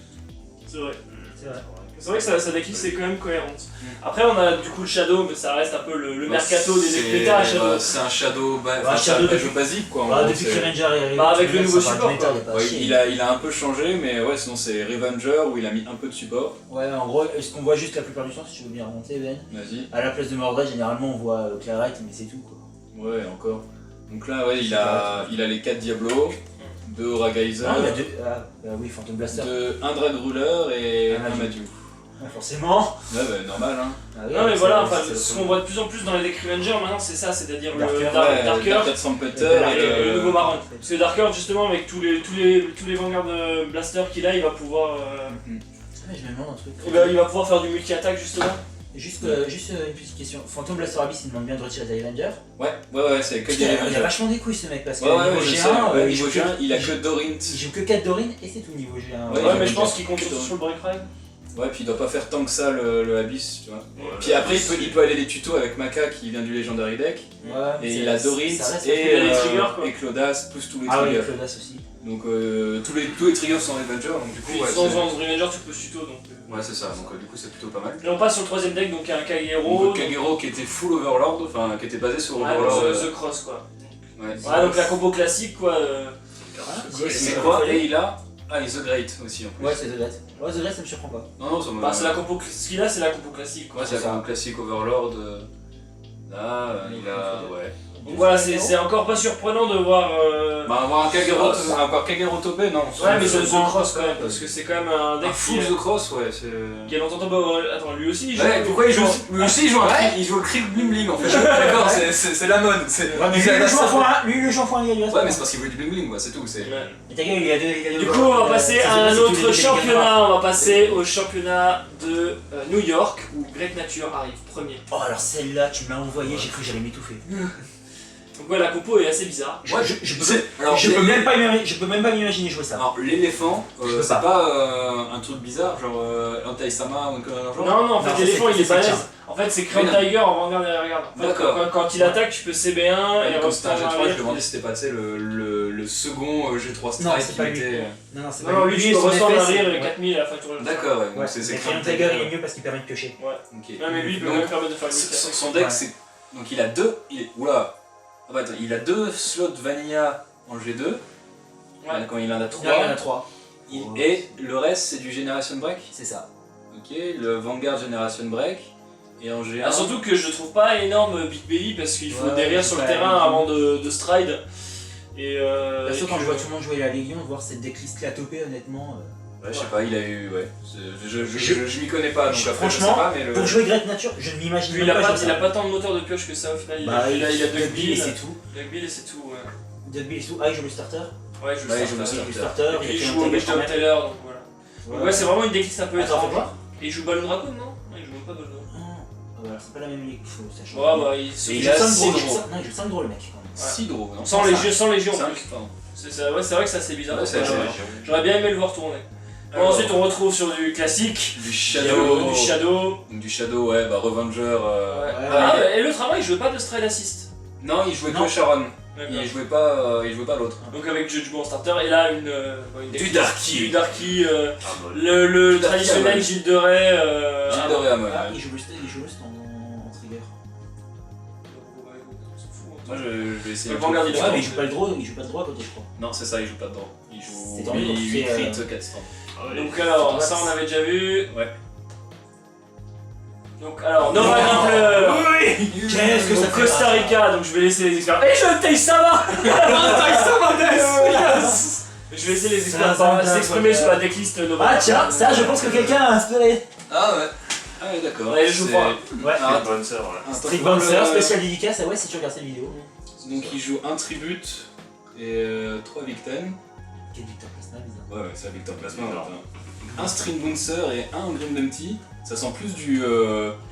C'est vrai. C'est vrai. C'est vrai que sa decklist c'est quand même cohérente. Après on a du coup le Shadow, mais ça reste un peu le mercato des decks méta Shadow. C'est un Shadow, Shadow un jeu basique quoi. en Bah, gros, depuis que c'est- Ranger est arrivé, Bah, avec le nouveau ça parle support, de méta, quoi. y a pas à Ouais, chier. il a un peu changé, mais ouais, sinon c'est Revenger où il a mis un peu de support. Ouais, en gros, ce qu'on voit juste la plupart du temps, si tu veux bien remonter, Ben, Vas-y. à la place de Mordred, généralement on voit Claret, mais c'est tout quoi. Ouais, encore. Donc là, ouais, il a les 4 Diablo, 2 Aura Geyser, Ah, il y a deux. Ah, oui, Phantom Blaster. un Drag Ruler et Un un Madu. Madu. Forcément. Ouais, bah, normal, hein. Ah oui, Non mais c'est- voilà, enfin, c'est- ce qu'on voit de plus en plus dans les decks Revenger maintenant, c'est ça, c'est-à-dire le Darker, Darker, Dark Trumpeter et le nouveau Marron. Parce que Darker, justement, avec tous les Vanguard Blaster qu'il a, il va pouvoir Ah, mais je me demande un truc. il va pouvoir faire du multi-attaque, justement. Juste une petite question. Phantom Blaster Abyss, il demande bien de retirer des Avenger. Ouais, c'est que des Putain, il a Avengers. vachement des couilles ce mec parce que Ouais, niveau je sais. G1, Ouais, il niveau joue G1, que- il a que Dorint. il joue que 4 Dorin et c'est tout niveau G1. Ouais, Ouais, il mais a je bien. pense qu'il compte surtout sur le Break Ride. Ouais, puis il doit pas faire tant que ça le Abyss, tu vois. Ouais, Puis après, il peut aller les tutos avec Maka qui vient du Legendary Deck. Ouais, Et c'est- il a ça Dorint reste- il a les triggers, quoi. et Clodas, plus tous les Ah oui, triggers. Clodas aussi. Donc tous les triggers sont Avenger, donc du coup, Puis ouais, dans c'est- Revenger, tu peux tuto, donc... ouais, c'est ça, donc du coup c'est plutôt pas mal. Et on passe sur le troisième deck, donc il y a un Kagero. Donc Kagero qui était full Overlord, enfin qui était basé sur Ouais, Overlord. The Cross, quoi. Ouais. Ouais, donc la combo classique, quoi. Et c'est quoi? Et il a The Great aussi en plus. Ouais, c'est The Great. Ouais, The Great, ça me surprend pas. Non, ça me. Bah, c'est la combo... Ce qu'il a, c'est la combo classique, quoi. Ouais, c'est un classique Overlord. Là, il a. Ouais. Donc voilà, c'est encore pas surprenant de voir... Bah, avoir un Kagero topé, non. Ouais, mais c'est The Cross, quand même, parce que c'est quand même un deck Un full The Cross, ouais. qui a longtemps tombé... Attends, lui aussi, il joue... Ouais, pourquoi il joue aussi il joue le Krieg Bling Bling en fait. D'accord, c'est la mode. Ouais, mais lui, le joue en x1, lui, le joue en x1, il y a Ouais, mais c'est parce qu'il voulait du Bling Bling, quoi, c'est tout. C'est. Ouais. Et ta gueule, il y a deux. Du coup, on va passer à un autre championnat. On va passer au championnat de New York où Great Nature arrive premier. Oh, alors celle-là, tu me l'as envoyée, j'ai cru que j'allais m'étouffer. Donc ouais, la compo est assez bizarre. Je Alors, peux même pas m'imaginer jouer ça. Alors, l'éléphant, Je peux c'est pas. pas un truc bizarre, genre Anti-Sama ou un connerie dans le genre. Non, en Non, fait, l'éléphant il est c'est balèze. tiens. En fait, c'est Crown Mais non. Tiger en Vanguard et regarde. En fait, D'accord. quand il attaque, tu peux CB1 et Comme c'était un reprendre G3, je arrière. me demandais si c'était pas tu sais, le second G3 Non, Strike c'est qui pas lui. mettait. Non, c'est Non, lui, tu peux son ressort effet, arrière c'est- et 4000 à la fin tour. D'accord, ouais, Ouais, donc c'est mais Crown Crown Tiger, il est mieux parce qu'il permet de piocher. Ok. Ouais, mais lui, il peut Donc, même permettre de faire une son multi-attaque. deck, c'est. Donc il a deux. Oula! Ah bah attends, il a deux slots Vanilla en G2. Ouais. Quand il en a Il y en a 3. 3. Et le reste, c'est du Generation Break. C'est ça. Ok, le Vanguard Generation Break. Et en G1. Ah, surtout que je trouve pas énorme Big Belly parce qu'il faut Ouais, derrière sur le ouais. terrain avant de stride. Et Parce que quand et je vois tout le monde jouer la Légion, voir cette decklist là topée, honnêtement. Ouais, je sais pas, il a eu. Ouais. Je m'y connais pas, donc après, Franchement, je sais pas, mais le. Pour jouer Great Nature, je ne m'imagine Puis il même a, pas. pas, jouer il a ça. pas tant de moteur de pioche que ça au final. Bah, il a Duck Duck Bill et Bill. c'est tout. Duck Bill et c'est tout, ouais. Duck Bill et tout. Ah, il joue le starter. Ouais, je Ouais, le il joue le start. Il joue le starter. starter. Et puis il fait joue un au Tiger Wisdom quand même. Teller, donc voilà. Donc ouais, c'est vraiment une decklist un peu Attends, étrange. fais voir. Et il joue Balloon Dragon, non? Ouais, il joue pas Balloon Dragon. Ah, alors c'est pas la même ligue, faut ça change. Ouais, bah il Il il joue a 5 six gros, gros. non, il joue 5 gros le mec quand même. 6 draws, non? sans les jeux, sans légion en 5, plus. pardon. Ouais, c'est vrai que c'est assez bizarre. Ouais, c'est assez Ouais. léger. J'aurais bien aimé le voir tourner. Bon, Alors. ensuite, on retrouve sur du classique. Du Du Shadow. Shadow. Donc du Shadow, ouais, bah Revenger. Ouais. ouais. Ah, et l'autre avant, il jouait pas de Stride Assist. Non, il jouait Non. que Sharon. D'accord. Il jouait pas l'autre. Donc avec Judgment en starter, et là une Du Darky. Du Darky, Ah, bah, le Du Darky traditionnel Amon. Gilles de Rais. Gilles de Réamon, Ah, ouais. il joue le stand en trigger. Moi je vais essayer. Le Vanguard, il Ouais, a- mais il joue pas le draw à côté, je crois. Non, c'est ça, il joue pas de draw. Il joue C'est tant mieux, 8 c'est, crit, 4 stands. ah ouais. Donc alors, ça on avait déjà vu. Ouais. Donc alors, Nova Hitler. Qu'est-ce que ça Donc fait Costa mal. Rica, donc je vais laisser les experts. Et je taille ça va. Je vais laisser les experts s'exprimer sur la decklist Nova. Ah tiens, ça je pense que quelqu'un a inspiré. Ah ouais. Ah ouais, d'accord. Ouais, je joue pas. Ouais. Ah, Bonne sœur, ouais. un Street Stormfall, Bouncer, spécial dédicace, ah ouais si tu regardes cette vidéo. Donc il joue un tribute et 3 victimes. Quel Victor Plasma, bizarre. Ouais, c'est un Victor Plasma. Énorme. Un String Bouncer et un Grim Dumpty. Ça sent plus du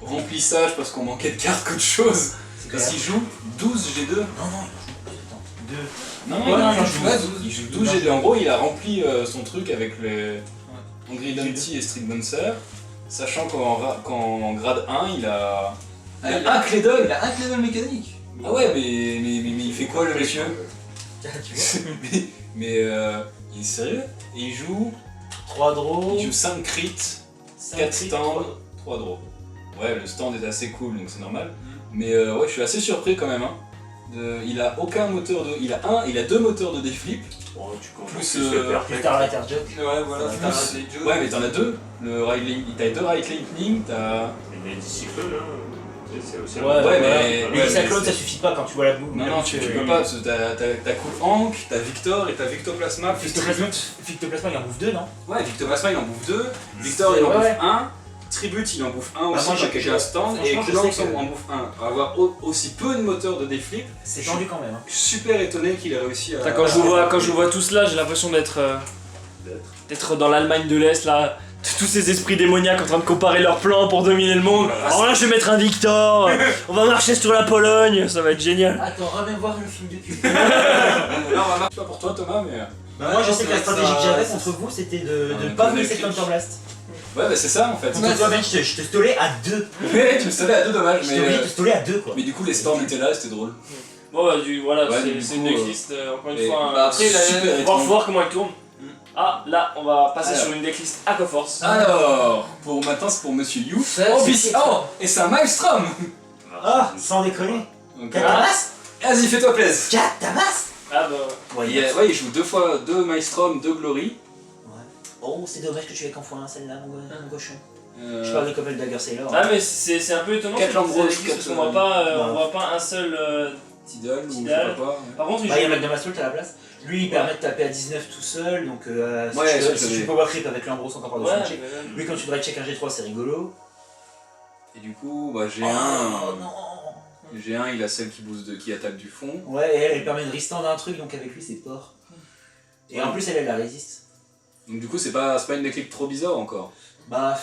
remplissage parce qu'on manquait de cartes qu'autre chose. C'est Parce clair. qu'il joue 12 G2. Non, non, il joue. Attends, 2. Non, Ouais, non, il joue pas 12. Il joue 12 G2. En gros, il a rempli son truc avec les Angry Dumpty et String Bouncer. Sachant qu'en grade 1, il a un Clédol. Il a un Clédol mécanique. Ah ouais, mais il fait quoi le monsieur? Tu vois mais il est sérieux? Et il joue 3 draws. Il joue 5 crits, 5 4 stands, 3 draws. Ouais, le stand est assez cool donc c'est normal. Mais ouais, je suis assez surpris quand même. Hein. Il a aucun moteur de. Il a 2 moteurs de déflip. Bon, tu comptes Plus, plus le perfect. Star Lighter Joke. Ouais, voilà, Plus. t'as raté les jeux. Ouais, mais t'en as 2. T'as 2 Right Lightning, t'as. Et les Cyclone, hein. C'est aussi un Ouais, bon- ouais, mais mais- les Cyclones ça suffit pas quand tu vois la boue. Non, tu peux pas, parce que t'as Cool Hank, t'as Victor et t'as Victoplasma. plus Victoplasma, Tribute. Victoplasma il en bouffe 2, non? Ouais, Victoplasma il en bouffe 2, Victor il en Ouais, bouffe ouais. 1, Tribute il en bouffe un Bah, aussi moi, avec je- un stand et franchement, je Clank sais que- en bouffe un. Avoir aussi peu de moteurs de déflip, C'est tendu quand même. Hein. je suis super étonné qu'il ait réussi à. Putain, quand je vois tout cela, j'ai l'impression d'être dans l'Allemagne de l'Est là. Tous ces esprits démoniaques en train de comparer leurs plans pour dominer le monde. Alors là, je vais mettre un Victor. On va marcher sur la Pologne. Ça va être génial. Attends, reviens voir le film de cul. Non, on va marcher pas pour toi Thomas, mais. Bah, moi je sais que la c'est stratégie ça, que j'avais ça, contre vous c'était de on ne pas connaît laisser le Counter Blast. Ouais, bah c'est ça en fait. Contre toi, Ben, je te stolais à 2. Mais tu me savais à deux, dommage. Je t'ai obligé de te stoler à 2 quoi. Mais du coup, les storms étaient là, c'était drôle. Bon, bah, voilà, Ouais, c'est du une coup, decklist. Encore une et- fois, bah, après, il a- super. super On va étonnant. voir comment elle tourne. Ah, là, on va passer Alors. sur une decklist Aquaforce. Alors, pour maintenant, c'est pour Monsieur You. Oh, et c'est un Maelstrom. Ah, sans déconner. Donc, Catamas vas-y, fais-toi plaisir. Catamas Ah, bah. Ouais, Ouais, il joue deux Maelstrom, 2 Glory. Oh, c'est dommage que tu aies qu'en fois un celle-là, mon cochon. Euh, Je parle de Cobble Dagger Sailor. Ah, mais c'est un peu étonnant Quatre cette Lambros, decklist parce quatre, qu'on voit pas, ouais. on voit pas un seul. Tidal ou je sais Tidal. pas. Par contre, il Bah, il y a joue. Magnum Assault à la place. Lui, il permet de taper à 19 tout seul, donc si Ouais, tu ça, veux- si j'avais- tu power creep avec l'Ambros encore par-dessus Ouais, le check. mais même. Lui, quand tu drive check un G3, c'est rigolo. Et du coup, bah, Oh non G1, il a celle qui booste qui attaque du fond. Ouais, et elle permet de restand un truc, donc avec lui, c'est port. Et en plus, elle la résiste. Donc du coup, c'est pas une déclic trop bizarre encore. Bah.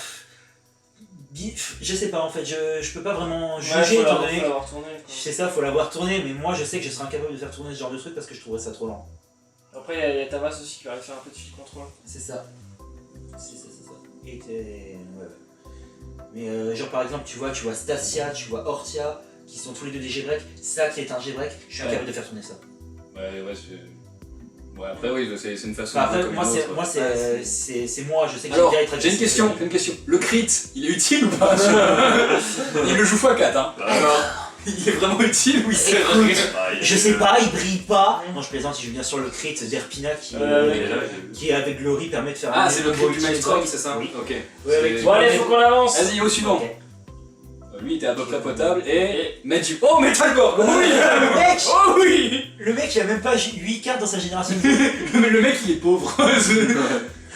Je sais pas en fait, je peux pas vraiment Ouais, juger faut étant l'avoir- donné. faut l'avoir tourné, quoi. C'est ça, faut l'avoir tourné, mais moi je sais que je serais incapable de faire tourner ce genre de truc parce que je trouverais ça trop lent. Après, il y a Tamas aussi qui va aller faire un peu de fil contrôle. C'est ça. C'est ça. Et ouais. Mais genre par exemple, tu vois Stacia, tu vois Hortia, qui sont tous les deux des G-Break. Ça qui est un G-Break, je suis incapable de faire tourner ça. Ouais, ouais, après, oui, c'est une façon Enfin, de après, jouer moi comme une c'est autre. moi c'est moi, je sais que Alors, j'ai bien j'ai une question. Le crit, il est utile ou pas Il le joue x4, hein. Alors, il est vraiment utile ou il sert à rien? Je sais pas, il brille pas. Non, je plaisante, il joue bien sûr le crit d'Erpina qui avec Glory permet de faire Ah, un c'est le combo crit du ultime Maelstrom, break. c'est ça? Oui. Ok. Ouais, avec- C'est- Bon, allez, faut qu'on avance. Vas-y, au suivant. Ok. Lui, il était à peu près potable et. Magic. Oh, Metalborg. Oh oui. Le mec, Oh oui. le mec il a même pas 8 cartes dans sa génération. Le mec, il est pauvre.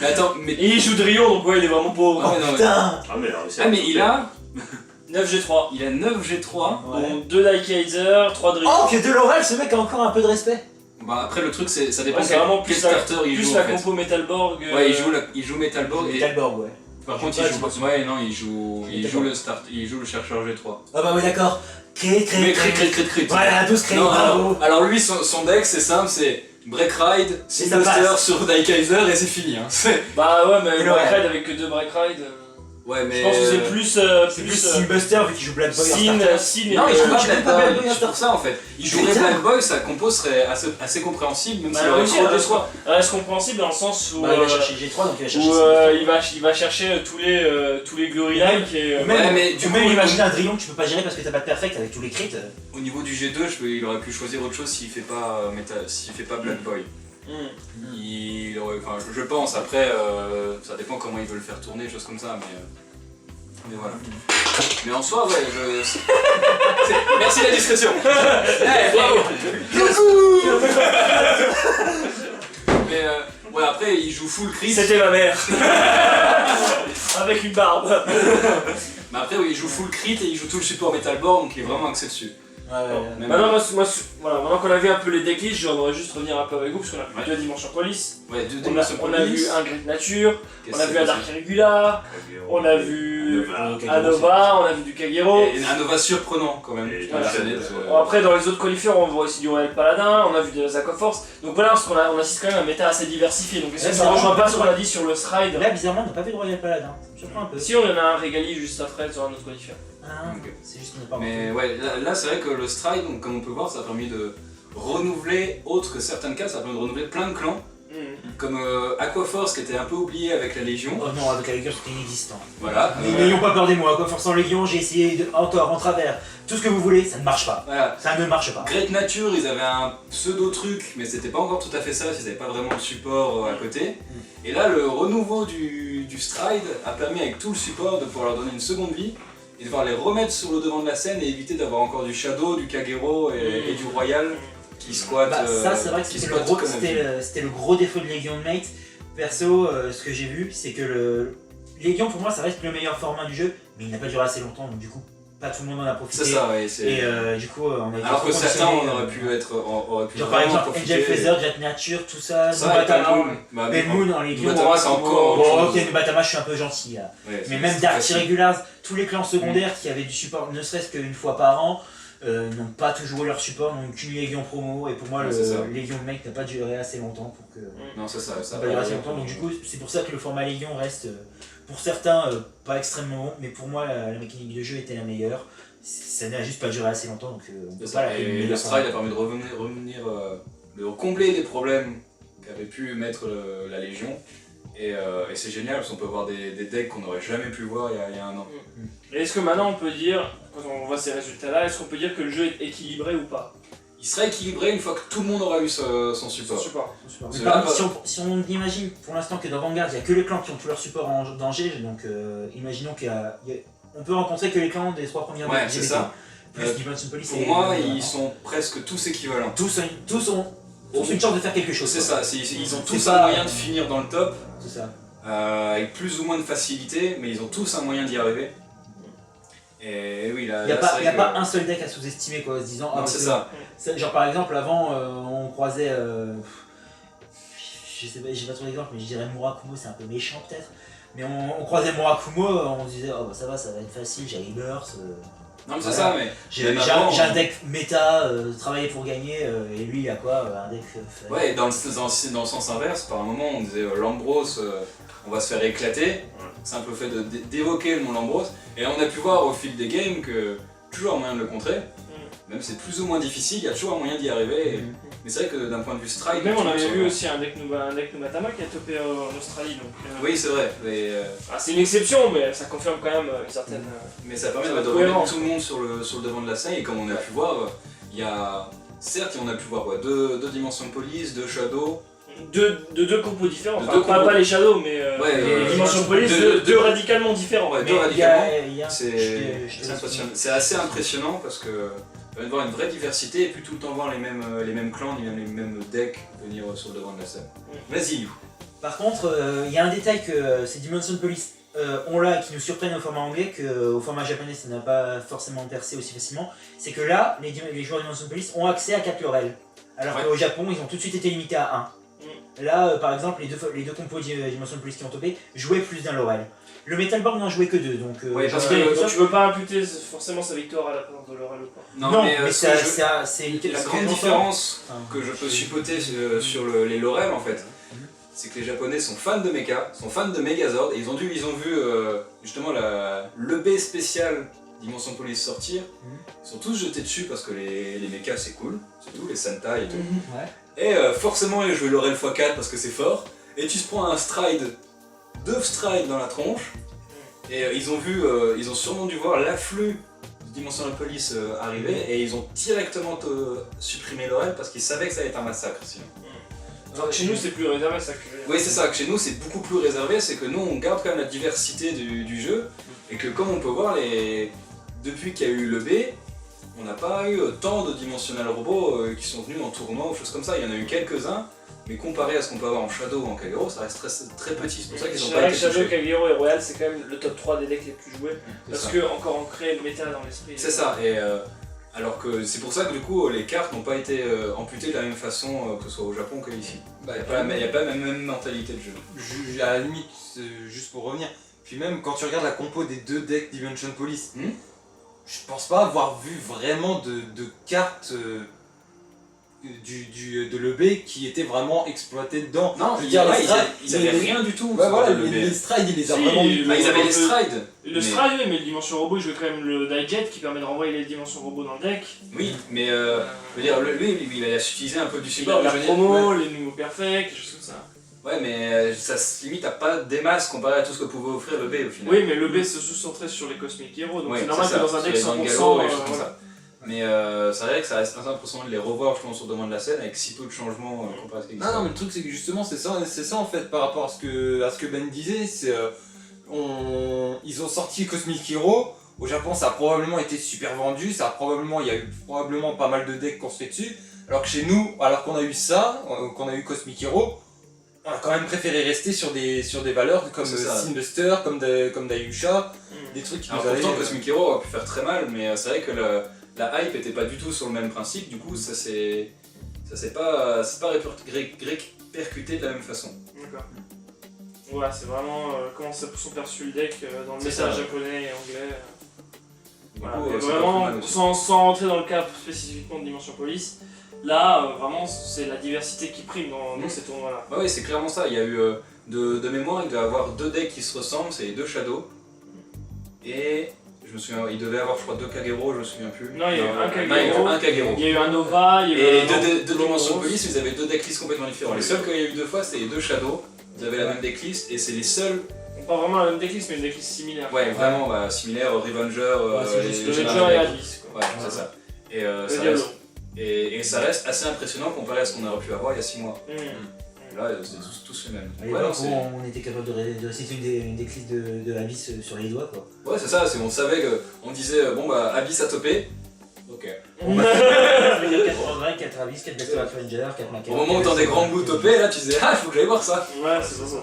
Mais attends, mais. Et il joue Drion, donc ouais, il est vraiment pauvre. Ah, ouais, non, mais- Putain. Ah, mais, alors, Ah, mais il a 9G3. 9 G3. Ouais. Donc 2 Dykaiser, 3 Drion. Oh que de l'oral, ce mec a encore un peu de respect. Bah, après, le truc, ça dépend Ouais, c'est vraiment quel plus la, starter il plus joue. la en fait. compo Metalborg. Ouais, il joue Metalborg et. Talborg, ouais. Par Il contre, joue il pas, joue c'est pas. Ouais, non, il joue Metalborg. il joue le chercheur G3. Ah bah oui d'accord. Crit. Mais crit. Voilà, 12 crits, Non, bravo. alors lui, son deck, c'est simple, c'est Break Ride, Et ça Buster passe. sur Dykaiser et c'est fini. Hein. Bah ouais, mais Et Break ouais. Ride avec que 2 Break Ride. Ouais, mais. Je pense que c'est plus. C'est plus Seabuster vu qu'il joue Black Boy en Sin, starter. Sin Non, il joue pas je Black joue pas Boy, Black Boy, c'est pour ça en fait. Il jouerait Putain. Black Boy, sa compo serait assez compréhensible, même Bah, s'il elle aurait réussit, trop elle de reste, choix. elle reste compréhensible dans le sens où. Bah, il va chercher G3 donc il va chercher où Seabuster. il va chercher tous les Glory Like et. Ou même, Ouais, mais du ou coup, même imagine un Drion que tu peux pas gérer parce que t'as pas de perfect avec tous les crits. Au niveau du G2, il aurait pu choisir autre chose s'il fait pas Black Boy. Enfin, je pense, après, ça dépend comment il veut le faire tourner, choses comme ça, mais voilà. Mais en soi, ouais, merci la discrétion. Bravo. Mais ouais, après, il joue full crit. C'était ma mère. Avec une barbe. Mais après, oui, il joue full crit et il joue tout le support Metalborg, donc il est vraiment axé dessus. Même- Maintenant, voilà, maintenant qu'on a vu un peu les decklists, j'aimerais juste revenir un peu avec vous parce qu'on a vu 2 dimensions police. Ouais, deux On dimensions a police. vu un Great Nature, Qu'est-ce on a que vu un c'est Dark Irregula, on a vu Nova. un Nova, on a vu du Kagero. Et un Nova surprenant quand même. Et je dois voilà. le reconnaître, Bon, après, dans les autres qualifieurs, on voit aussi du Royal Paladin, on a vu de Zack of Force. Donc voilà, parce qu'on assiste quand même à un méta assez diversifié. Donc est-ce que ça rejoint pas ce qu'on a dit sur le Stride? Là bizarrement on n'a pas vu de Royal Paladin. Ça me surprend un peu. Si on en a un régali juste après sur un autre qualifieur. Ah, Ok. c'est juste qu'on n'est pas Mais ouais, là c'est vrai que le Stride, donc, comme on peut voir, ça a permis de renouveler, autre que certaines cas, ça a permis de renouveler plein de clans, comme Aquaforce qui était un peu oublié avec la Légion. Oh non, avec la Légion c'était inexistant. Voilà. Mais n'ayons pas peur des mots, quoi, force en Légion, j'ai essayé en tort, en travers, tout ce que vous voulez, ça ne marche pas. Voilà. Ça ne marche pas. Great Nature, ils avaient un pseudo truc, mais c'était pas encore tout à fait ça, ils n'avaient pas vraiment de support à côté. Et là, le renouveau du Stride a permis avec tout le support de pouvoir leur donner une seconde vie et de pouvoir les remettre sur le devant de la scène et éviter d'avoir encore du Shadow, du Kagero et du Royal qui squattent. Bah, ça c'est vrai que qui c'était le, squattent comme c'était le gros défaut de Légion de Mate. Perso, ce que j'ai vu, c'est que Légion pour moi ça reste le meilleur format du jeu, mais il n'a pas duré assez longtemps donc du coup pas tout le monde en a profité. C'est ça, ouais. Et du coup on a été Alors que trop certains conditionnés, on aurait pu être. Aurait pu genre par vraiment exemple profiter. Angel Feather, Jet Nature, tout ça, Ça, et Nubatama, Bah, Belmoon en Légion. Nubatama, c'est encore. Bon autre ok chose. Nubatama je suis un peu gentil là. Ouais, Mais c'est- même c'est Dark facile. Irregulars, tous les clans secondaires qui avaient du support ne serait-ce qu'une fois par an, n'ont pas toujours leur support, n'ont qu'une Légion promo, et pour moi Ouais, c'est ça. le Légion mec n'a pas duré assez longtemps pour que... Non, c'est ça. Ça n'a pas duré assez longtemps, donc du coup c'est pour ça que le format Légion reste, pour certains, pas extrêmement bon, mais pour moi la mécanique de jeu était la meilleure. Ça n'a juste pas duré assez longtemps, donc on peut C'est pas ça. l'appeler le Et meilleur le stride format. a permis de revenir de combler des problèmes qu'avait pu mettre la Légion. Et c'est génial parce qu'on peut voir des decks qu'on n'aurait jamais pu voir il y a un an. Et est-ce que maintenant on peut dire, quand on voit ces résultats-là, est-ce qu'on peut dire que le jeu est équilibré ou pas? Il serait équilibré une fois que tout le monde aura eu son Sans support. support. Mais C'est par là, contre, si on imagine pour l'instant que dans Vanguard il n'y a que les clans qui ont tout leur support en danger, donc imaginons on peut rencontrer que les clans des 3 premières Ouais, LGBT. c'est ça. Plus Dimension Police Pour et moi, voilà. ils sont presque tous équivalents. Tous ont une chance de faire quelque chose. C'est quoi. ça, ils ont C'est tous pas- un moyen de finir dans le top, C'est ça. avec plus ou moins de facilité, mais ils ont tous un moyen d'y arriver. Et oui, là, Il n'y a, là, pas, c'est y a vrai pas que- un seul deck à sous-estimer quoi, en se disant. Non, bah, c'est ça. Genre par exemple, avant on croisait. Je sais pas, j'ai pas trop d'exemple, mais je dirais Murakumo, c'est un peu méchant peut-être. Mais on croisait Murakumo, on se disait, oh bah ça va être facile, j'ai Rebirth. Non, mais c'est Voilà. ça, mais. J'ai Même avant, un deck méta, travailler pour gagner, et lui il a quoi un deck. Ouais, dans le sens inverse, par un moment on disait Lambros, on va se faire éclater. Simple fait d'évoquer le nom Lambros. Et on a pu voir au fil des games que toujours un moyen de le contrer. Même si c'est plus ou moins difficile, il y a toujours un moyen d'y arriver. Mais c'est vrai que d'un point de vue strike. Même on tu avait vois, vu aussi un deck Nubatama qui a topé en Australie. Donc, Oui, c'est vrai. c'est une exception, mais ça confirme quand même une certaine. Mais ça permet Ça de va remettre cohérent. tout le monde sur le devant de la scène. Et comme on a pu voir, il y a. Certes, on a pu voir deux dimensions de police, deux shadows. Deux compos différents. De Enfin, deux pas compos. les Shadows, mais Ouais, les dimensions de police, deux- deux radicalement différents. Ouais, Mais deux radicalement. il y a- C'est je te c'est laisse impressionnant. C'est assez impressionnant parce que on va voir une vraie diversité et puis tout le temps voir les mêmes clans, les mêmes decks venir sur le devant de la scène. Vas-y, You. Par contre, il y a un détail que ces Dimension Police ont là qui nous surprennent au format anglais, qu'au format japonais ça n'a pas forcément percé aussi facilement, c'est que là, les joueurs de Dimension Police ont accès à 4 Laurel. Alors Ouais. qu'au Japon, ils ont tout de suite été limités à 1. Là, par exemple, les deux compos Dimension Police qui ont topé jouaient plus d'un Laurel. Le Metalborg n'en jouait que 2, donc... Ouais, parce j'en que- ai- Donc tu veux pas imputer forcément sa victoire à la présence de Laurel ou pas? Non, mais ce que ça- je- ça- c'est... la c'est grande longtemps. différence Enfin, que je peux supporter sur les Laurel en fait, c'est que les Japonais sont fans de mecha, sont fans de Megazord et ils ont vu justement le B spécial Dimension Police sortir. Ils sont tous jetés dessus parce que les mechas c'est cool, c'est tout, les Sentai et tout. Ouais. Et forcément, ils jouent Laurel x4 parce que c'est fort. Et tu te prends un stride, 2 strides dans la tronche. Et ils ont sûrement dû voir l'afflux de Dimension Police arriver. Et ils ont directement supprimé Laurel parce qu'ils savaient que ça allait être un massacre sinon. Alors que chez nous c'est plus réservé, ça que je veux dire. Oui, c'est ça, que chez nous c'est beaucoup plus réservé. C'est que nous on garde quand même la diversité du jeu. Et que comme on peut voir, depuis qu'il y a eu le B, on n'a pas eu tant de dimensionnels robots qui sont venus en tournoi ou choses comme ça. Il y en a eu quelques-uns, mais comparé à ce qu'on peut avoir en Shadow ou en Kagero, ça reste très petit. C'est pour ça qu'ils Je ont dirais pas que été Shadow, touchés. Kagero et Royal c'est quand même le top 3 des decks les plus joués. C'est Parce ça. que encore ancré le méta dans l'esprit. C'est ça, et alors que c'est pour ça que du coup les cartes n'ont pas été amputées de la même façon que ce soit au Japon qu'ici. Il n'y a pas la même mentalité de jeu. À la limite, juste pour revenir, puis même quand tu regardes la compo des deux decks Dimension Police, je pense pas avoir vu vraiment de cartes de l'EB qui étaient vraiment exploitées dedans. Non, je veux dire, les strides, ils avaient rien du tout. Ouais, sur voilà, le B. les strides, il les a Si, vraiment mis. Bah, ils avaient les Le- strides. Le mais- stride, oui, mais le dimension robot, il jouait quand même le die-jet qui permet de renvoyer les dimensions robots dans le deck. Oui, mais je veux dire, lui, il a utilisé un peu du support. La je veux dire, promo, les nouveaux perfects, quelque chose comme ça. Ouais, mais ça se limite à pas des masses comparé à tout ce que pouvait offrir le B au final. Oui, mais le B se sous-centrait sur les Cosmic Heroes, donc Ouais, c'est normal c'est que ça, dans un sur deck les 100%. Angalo et choses comme voilà. ça. Mais c'est vrai que ça reste assez impressionnant de les revoir justement sur le devant de la scène avec si peu de changements comparé à ce qui existe. Non, mais le truc c'est que justement c'est ça en fait par rapport à ce que Ben disait, c'est ils ont sorti Cosmic Hero, au Japon ça a probablement été super vendu, il y a eu probablement pas mal de decks construits dessus, alors que chez nous, alors qu'on a eu ça, qu'on a eu Cosmic Hero, a quand même préféré rester sur des valeurs comme C'est ça. Steambuster, comme Dayusha, des trucs qui Alors nous allaient... pourtant Cosmic Hero aurait pu faire très mal, mais c'est vrai que la hype était pas du tout sur le même principe, du coup ça s'est pas répercuté de la même façon. D'accord. Ouais, c'est vraiment comment sont perçus le deck dans le C'est message ça. japonais et anglais. Du Voilà, coup, mais c'est pas plus vraiment, mal aussi. sans rentrer dans le cadre spécifiquement de Dimension Police, là, vraiment, c'est la diversité qui prime dans ces tournois-là. Bah oui, c'est clairement ça. Il y a eu de mémoire, il doit y avoir 2 decks qui se ressemblent, c'est les 2 Shadow. Et je me souviens, il devait y avoir, je crois, 2 Kagero, je me souviens plus. Non, il y a eu un Non, il y a eu Kagero. un Kagero. Il y a eu un Nova, il y a eu Et un deux dimensions Rose. police, vous avez 2 decklists complètement différents. Les seuls qu'il y a eu 2 fois, c'était les 2 Shadow. Vous avez la même decklist et c'est les seuls. Pas vraiment la même decklist, mais une decklist similaire. Ouais, vraiment bah, similaires, Revenger, c'est juste Le General Ledger et Deck. Abyss, quoi. Ouais, c'est ça. Et, ça Diablo. reste, et ça reste assez impressionnant comparé à ce qu'on aurait pu avoir il y a 6 mois. Là, c'est tous les mêmes. À Ouais, l'époque non, où c'est- on était capable de réciter une déclisse de Abyss sur les doigts, quoi. ouais, c'est ça, on savait qu'on disait bon bah Abyss a topé. Ok. Ça veut dire 4 André, 4 Abyss, 4 Black Ranger, 4 Maca. Au moment où t'en des grands bouts topés, là tu disais ah, il faut que j'aille voir ça. Ouais, c'est ça.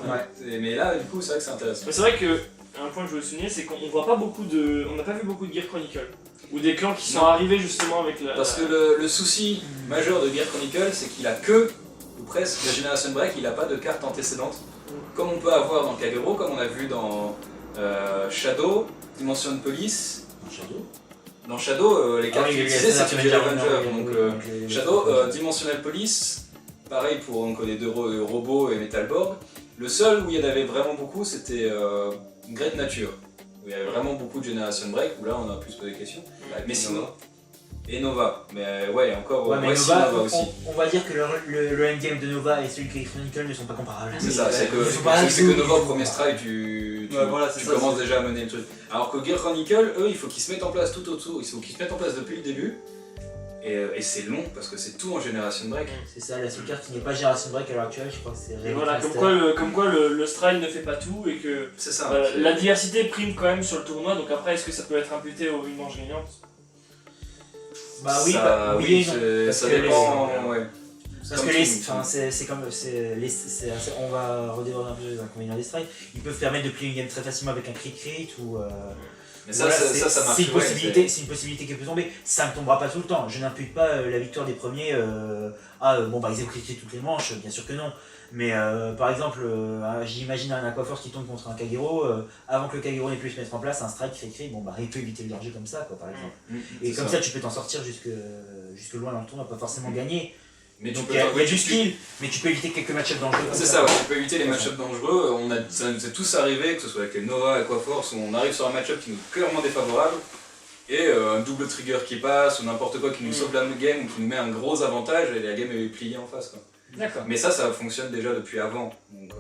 Mais là, du coup, c'est vrai que c'est intéressant. Mais c'est vrai que un point que je veux souligner, c'est qu'on voit pas beaucoup de. On n'a pas vu beaucoup de Gear Chronicle. Ou des clans qui sont Non. arrivés justement avec la. Parce que le souci majeur de Gear Chronicle, c'est qu'il a que, ou presque, la Generation Break, il a pas de carte antécédente. Comme on peut avoir dans Kagero, comme on a vu dans Shadow, Dimension Police. Shadow. Dans Shadow, les cartes Ah oui, qu'il il y a utilisait, ça, c'était du Avenger, Avenger. oui, Donc oui, oui, Shadow, oui. Dimensional Police, pareil pour donc, les 2 robots et Metalborg. Le seul où il y en avait vraiment beaucoup, c'était Great Nature. Où il y avait vraiment beaucoup de Generation Break, où là on a pu se poser des questions. Mais sinon. Et Nova. Mais ouais, encore. Ouais, mais ouais, si, Nova, Nova aussi. on va dire que le endgame de Nova et celui de Chronicle ne sont pas comparables. C'est ça, c'est que, Ils sont pas c'est que du tout- Nova au premier strike, tu Ouais, voilà, c'est ça, commences déjà à mener le truc. Alors que Gear Chronicle, eux, il faut qu'ils se mettent en place tout autour, il faut qu'ils se mettent en place depuis le début. Et c'est long parce que c'est tout en Generation Break. C'est ça, la seule carte qui n'est pas Génération Break à l'heure actuelle, je crois que c'est Et Relic voilà, Master. comme quoi le Stride ne fait pas tout et que C'est ça. voilà, c'est- la diversité prime quand même sur le tournoi. Donc après, est-ce que ça peut être imputé aux une manche gagnante? Bah oui, ça, oui oui, et non. Parce ça que dépend. les- Ouais. Parce Comme que tout, enfin, c'est comme, on va redévoiler un peu les inconvénients des strides. Ils peuvent permettre de plier une game très facilement avec un crit ou. Mais ça, voilà, ça marche. C'est une ouais, possibilité, c'est une possibilité qui peut tomber. Ça ne tombera pas tout le temps. Je n'impute pas la victoire des premiers. Bon bah ils ont crit toutes les manches, bien sûr que non. Mais par exemple, j'imagine un Aquaforce qui tombe contre un Kagero. Avant que le Kagero n'ait pu se mettre en place, un strike crit, bon bah il peut éviter le danger comme ça, quoi, par exemple. Et c'est comme ça. ça, tu peux t'en sortir jusque loin dans le tournoi, pas forcément gagner. Mais tu Donc peux il y a ouais, du skill, mais tu peux éviter quelques match-ups dangereux. comme C'est ça, ouais, tu peux éviter les match-ups dangereux. Ça nous est tous arrivé, que ce soit avec les Nova, Aquaforce, où on arrive sur un match-up qui nous est clairement défavorable, et un double trigger qui passe, ou n'importe quoi qui nous sauve la game, ou qui nous met un gros avantage, et la game est pliée en face. Quoi. D'accord. Mais ça fonctionne déjà depuis avant. Donc,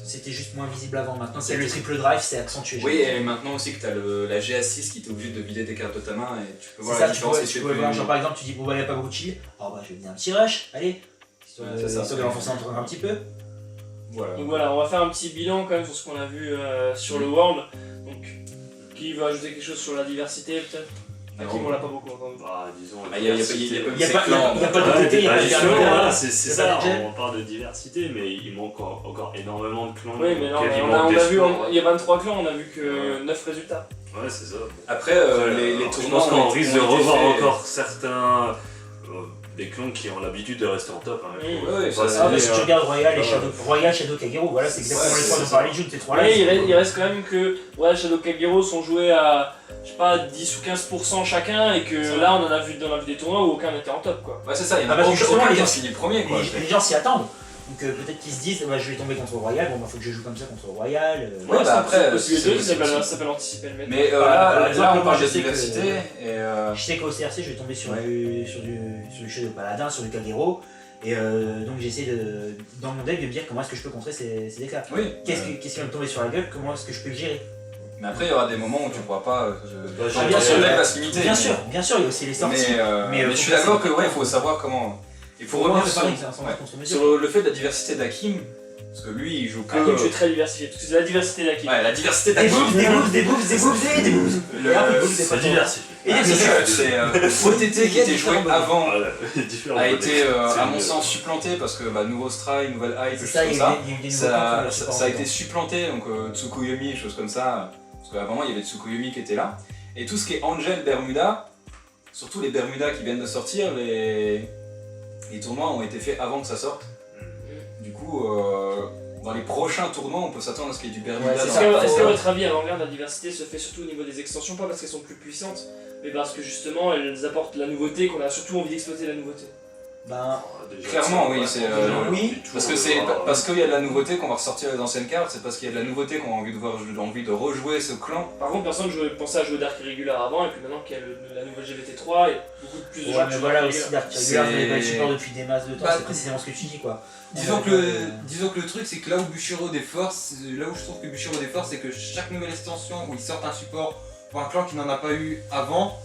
C'était juste moins visible avant. Maintenant, c'est le triple drive, c'est accentué. oui, et maintenant aussi que tu as la GA6 qui t'est obligé de vider tes cartes de ta main, et tu peux C'est voir ça, la tu différence. peux, et tu c'est peux voir, plus- genre par exemple, tu dis bon bah y a pas beaucoup de chill, alors bah je vais venir un petit rush, allez, histoire Ouais, c'est ça. de renforcer un petit peu. Voilà. Donc voilà, on va faire un petit bilan quand même sur ce qu'on a vu sur le World. Donc, qui veut ajouter quelque chose sur la diversité peut-être? Hakim, on l'a pas beaucoup entendu. Bah, disons, Bah, y a pas Il n'y a ces pas clans, y a pas de Ouais, côté, il y a bah, pas de justement, dernier. voilà, c'est y a ça, pas de jet. on parle de diversité, mais il manque encore énormément de clans. Oui, mais non, mais quasiment on a vu, d'espoir. il y a 23 clans, on a vu que 9 résultats. Ouais, c'est ça. Bon. Après, les Alors, tournois. je pense qu'on ont risque de été revoir faits- encore certains des clans qui ont l'habitude de rester en top. Hein. Oui, Faut ouais, pas ça, se Ah bah dire, si tu regardes Royal et ouais. Shadow, Royal, Shadow, Kagero, voilà c'est exactement Ouais, les trois c'est dont ça. parlait June, ces trois-là. Mais ils il reste quand même que ouais, Shadow Kagero sont joués à je sais pas 10 ou 15% chacun et que Ça. là on en a vu des tournois où aucun n'était en top quoi. Ouais, c'est ça, il y en Ah, a parce que aucun justement, qui les a gens- fini premier quoi. les gens s'y attendent. Donc peut-être qu'ils se disent bah, je vais tomber contre Royal, bon bah faut que je joue comme ça contre Royal. Ouais, bah, après, c'est c'est possible, possible ça aussi. s'appelle anticiper le méta. Mais Par là, exemple, on moi, parle je de sais que- diversité et Je sais qu'au CRC je vais tomber sur Ouais. du Shadow Paladin, sur du Kagero. Et donc j'essaie dans mon deck de me dire comment est-ce que je peux contrer ces decks-là. oui. Qu'est-ce qui va me tomber sur la gueule, comment est-ce que je peux le gérer. Mais après, il y aura des moments où tu pourras pas. bien sûr, le deck va se limiter. Bien sûr, il y a aussi les sorties. Mais faut je suis que ça, d'accord c'est- que ouais, il faut savoir comment. Il faut Faut revenir voir, sur, c'est pareil, c'est un ouais, contre mesure. sur le fait de la diversité d'Hakim. Parce que lui, il joue que. Ah, donc tu es très diversifié, parce que c'est la diversité de l'équipe. Ouais, la diversité Des d'actifs. boobs, des boobs, des boobs, des boobs, des boobs. Le- Et hop, des boobs, des C'est photos. diversifié. Et des C'est OTT qui était joué avant. Voilà, différents A modèles. été, C'est à une- mon sens, supplanté parce que nouveau Stry, nouvelle hype, C'est choses ça, comme il y ça. a eu des nouveaux camps qui Ça a été supplanté, donc Tsukuyomi, choses comme ça. Parce qu'avant, il y avait Tsukuyomi qui était là. Et tout ce qui est Angel, Bermuda, surtout les Bermuda qui viennent de sortir, les tournois ont été faits avant que ça sorte. Du coup, dans les prochains tournois, on peut s'attendre à ce qu'il y ait du Bermuda. Ouais, c'est dans ça. la- Est-ce qu'à votre avis, à Vanguard, la diversité se fait surtout au niveau des extensions, pas parce qu'elles sont plus puissantes, mais parce que justement elles apportent la nouveauté, qu'on a surtout envie d'exploiter la nouveauté. Ben, Ah, déjà, Clairement, ça, oui, ouais, c'est, non, oui, du tout, Parce que c'est ah, parce qu'il y a de la nouveauté qu'on va ressortir les anciennes cartes, c'est parce qu'il y a de la nouveauté qu'on a envie de rejouer ce clan. Par contre, personne pensait à jouer Dark Irregular avant, et puis maintenant qu'il y a la nouvelle GBT3, et beaucoup plus de gens ouais, qui mais jouent voilà Dark aussi, Irregular. Dark Irregular, vous C'est- n'avez pas le support depuis des masses de temps, Bah, c'est précisément ce que tu dis quoi. Disons que le truc, c'est que là où Bushiro des forces, là où je trouve que Bushiro des forces, c'est que chaque nouvelle extension où ils sortent un support pour un clan qui n'en a pas eu avant,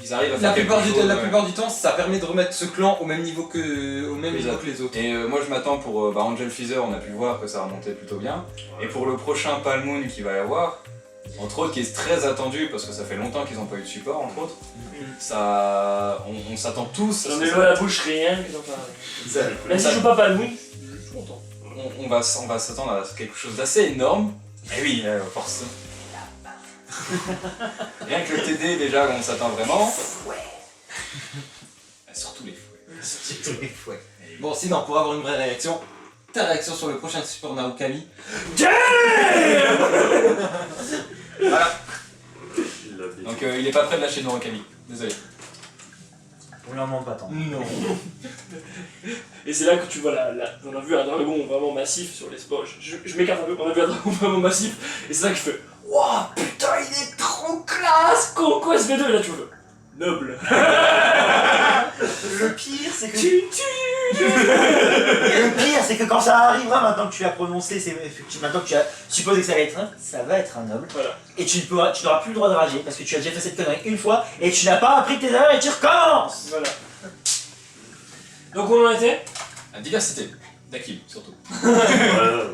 Ils arrivent à la faire quelque plupart, chose, la ouais. plupart du temps, ça permet de remettre ce clan au même niveau que, Exact. les autres. Et moi je m'attends pour Angel Feather, on a pu voir que ça remontait plutôt bien. Et pour le prochain Palm Moon qu'il va y avoir, entre autres qui est très attendu parce que ça fait longtemps qu'ils n'ont pas eu de support entre autres, ça, on s'attend tous. J'en ai l'eau à la bouche rien que d'en parler. Même si je joue pas Palmoon, je suis content. on va s'attendre à quelque chose d'assez énorme. Et oui, force. Rien que le TD déjà on s'attend vraiment. Surtout les fouets. C'est tous les fouets. Bon, sinon, pour avoir une vraie réaction, ta réaction sur le prochain support Naokami. Voilà. il l'a dit. Donc il est pas prêt de lâcher Norokami. Désolé. On leur demande pas tant. Non. Et c'est là que tu vois on a vu un dragon vraiment massif sur les spots. Je m'écarte un peu, on a vu un dragon vraiment massif, et c'est là que je fais Wouah, putain, il est trop classe! Quoi SV2, et là tu vois noble. Le pire, c'est que. Tu Le pire, c'est que quand ça arrivera, maintenant que tu l'as prononcé, maintenant que tu as supposé que ça va être un noble. Voilà. Et tu n'auras plus le droit de rager parce que tu as déjà fait cette connerie une fois et tu n'as pas appris tes erreurs et tu recommences. Voilà. Donc on en était? La diversité. d'Akim surtout. Voilà.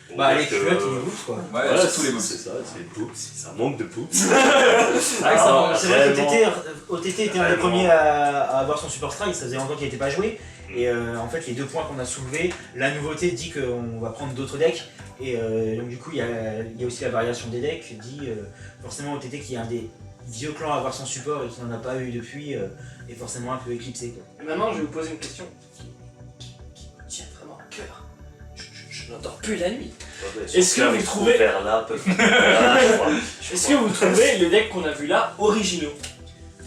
On Bah voit les que- culottes, il est bouffe quoi. Ouais, Voilà, surtout les c'est boobs. ça, c'est boobs, ça manque de boobs. C'est vrai que vraiment. OTT était un des premiers à avoir son support strike, ça faisait longtemps qu'il n'était pas joué. Et en fait, les deux points qu'on a soulevés, la nouveauté dit qu'on va prendre d'autres decks. Et donc, du coup, il y a aussi la variation des decks. Dit forcément OTT qui est un des vieux clans à avoir son support et qui n'en a pas eu depuis, est forcément un peu éclipsé. Quoi. Et maintenant, je vais vous poser une question qui me tient vraiment à cœur. Je n'endors plus la nuit. Est-ce que vous trouvez- vers là, peut-être. Ah, je crois. Est-ce que vous trouvez les decks qu'on a vus là originaux?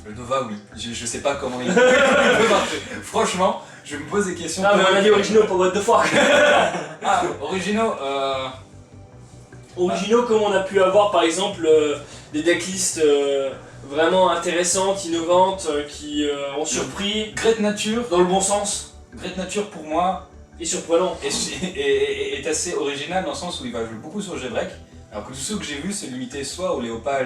Le Nova, oui. Je sais pas comment il peut marcher. Franchement, je me pose des questions. Ah, mais on a dit originaux, pas what the fuck. Ah, originaux, Originaux comme on a pu avoir par exemple des decklists vraiment intéressantes, innovantes, qui ont surpris Great Nature. dans le bon sens Great Nature pour moi et surprenant. est assez original dans le sens où il va jouer beaucoup sur G-Break. Alors que tous ceux que j'ai vus se limitaient soit au Léopard,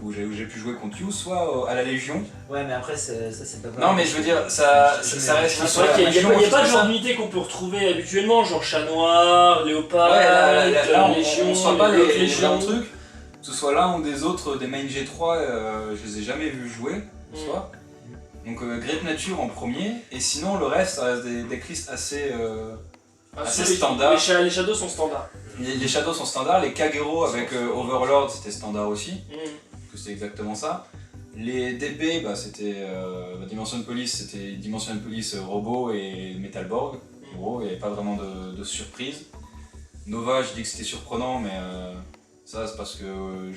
où j'ai pu jouer contre You, soit à la Légion. Ouais, mais après, ça c'est pas mal. Non, mais je veux dire, ça reste. C'est vrai qu'il n'y a, pas de genre d'unité qu'on peut retrouver habituellement, genre chat noir, léopard, Ouais, là, légion, on sent pas les légions. mêmes trucs. Que ce soit l'un ou des autres, des main G3, je les ai jamais vus jouer, en soi. Donc Great Nature en premier, et sinon le reste, ça reste des decklists assez c'est standard. Les shadows sont standards. Les Shadows sont standards, les Kagero avec Overlord c'était standard aussi, que c'était exactement ça. Les DB, bah, c'était Dimension Police, c'était Dimension Police Robot et Metalborg. En gros, il n'y avait pas vraiment de surprise. Nova, je dis que c'était surprenant, mais ça c'est parce que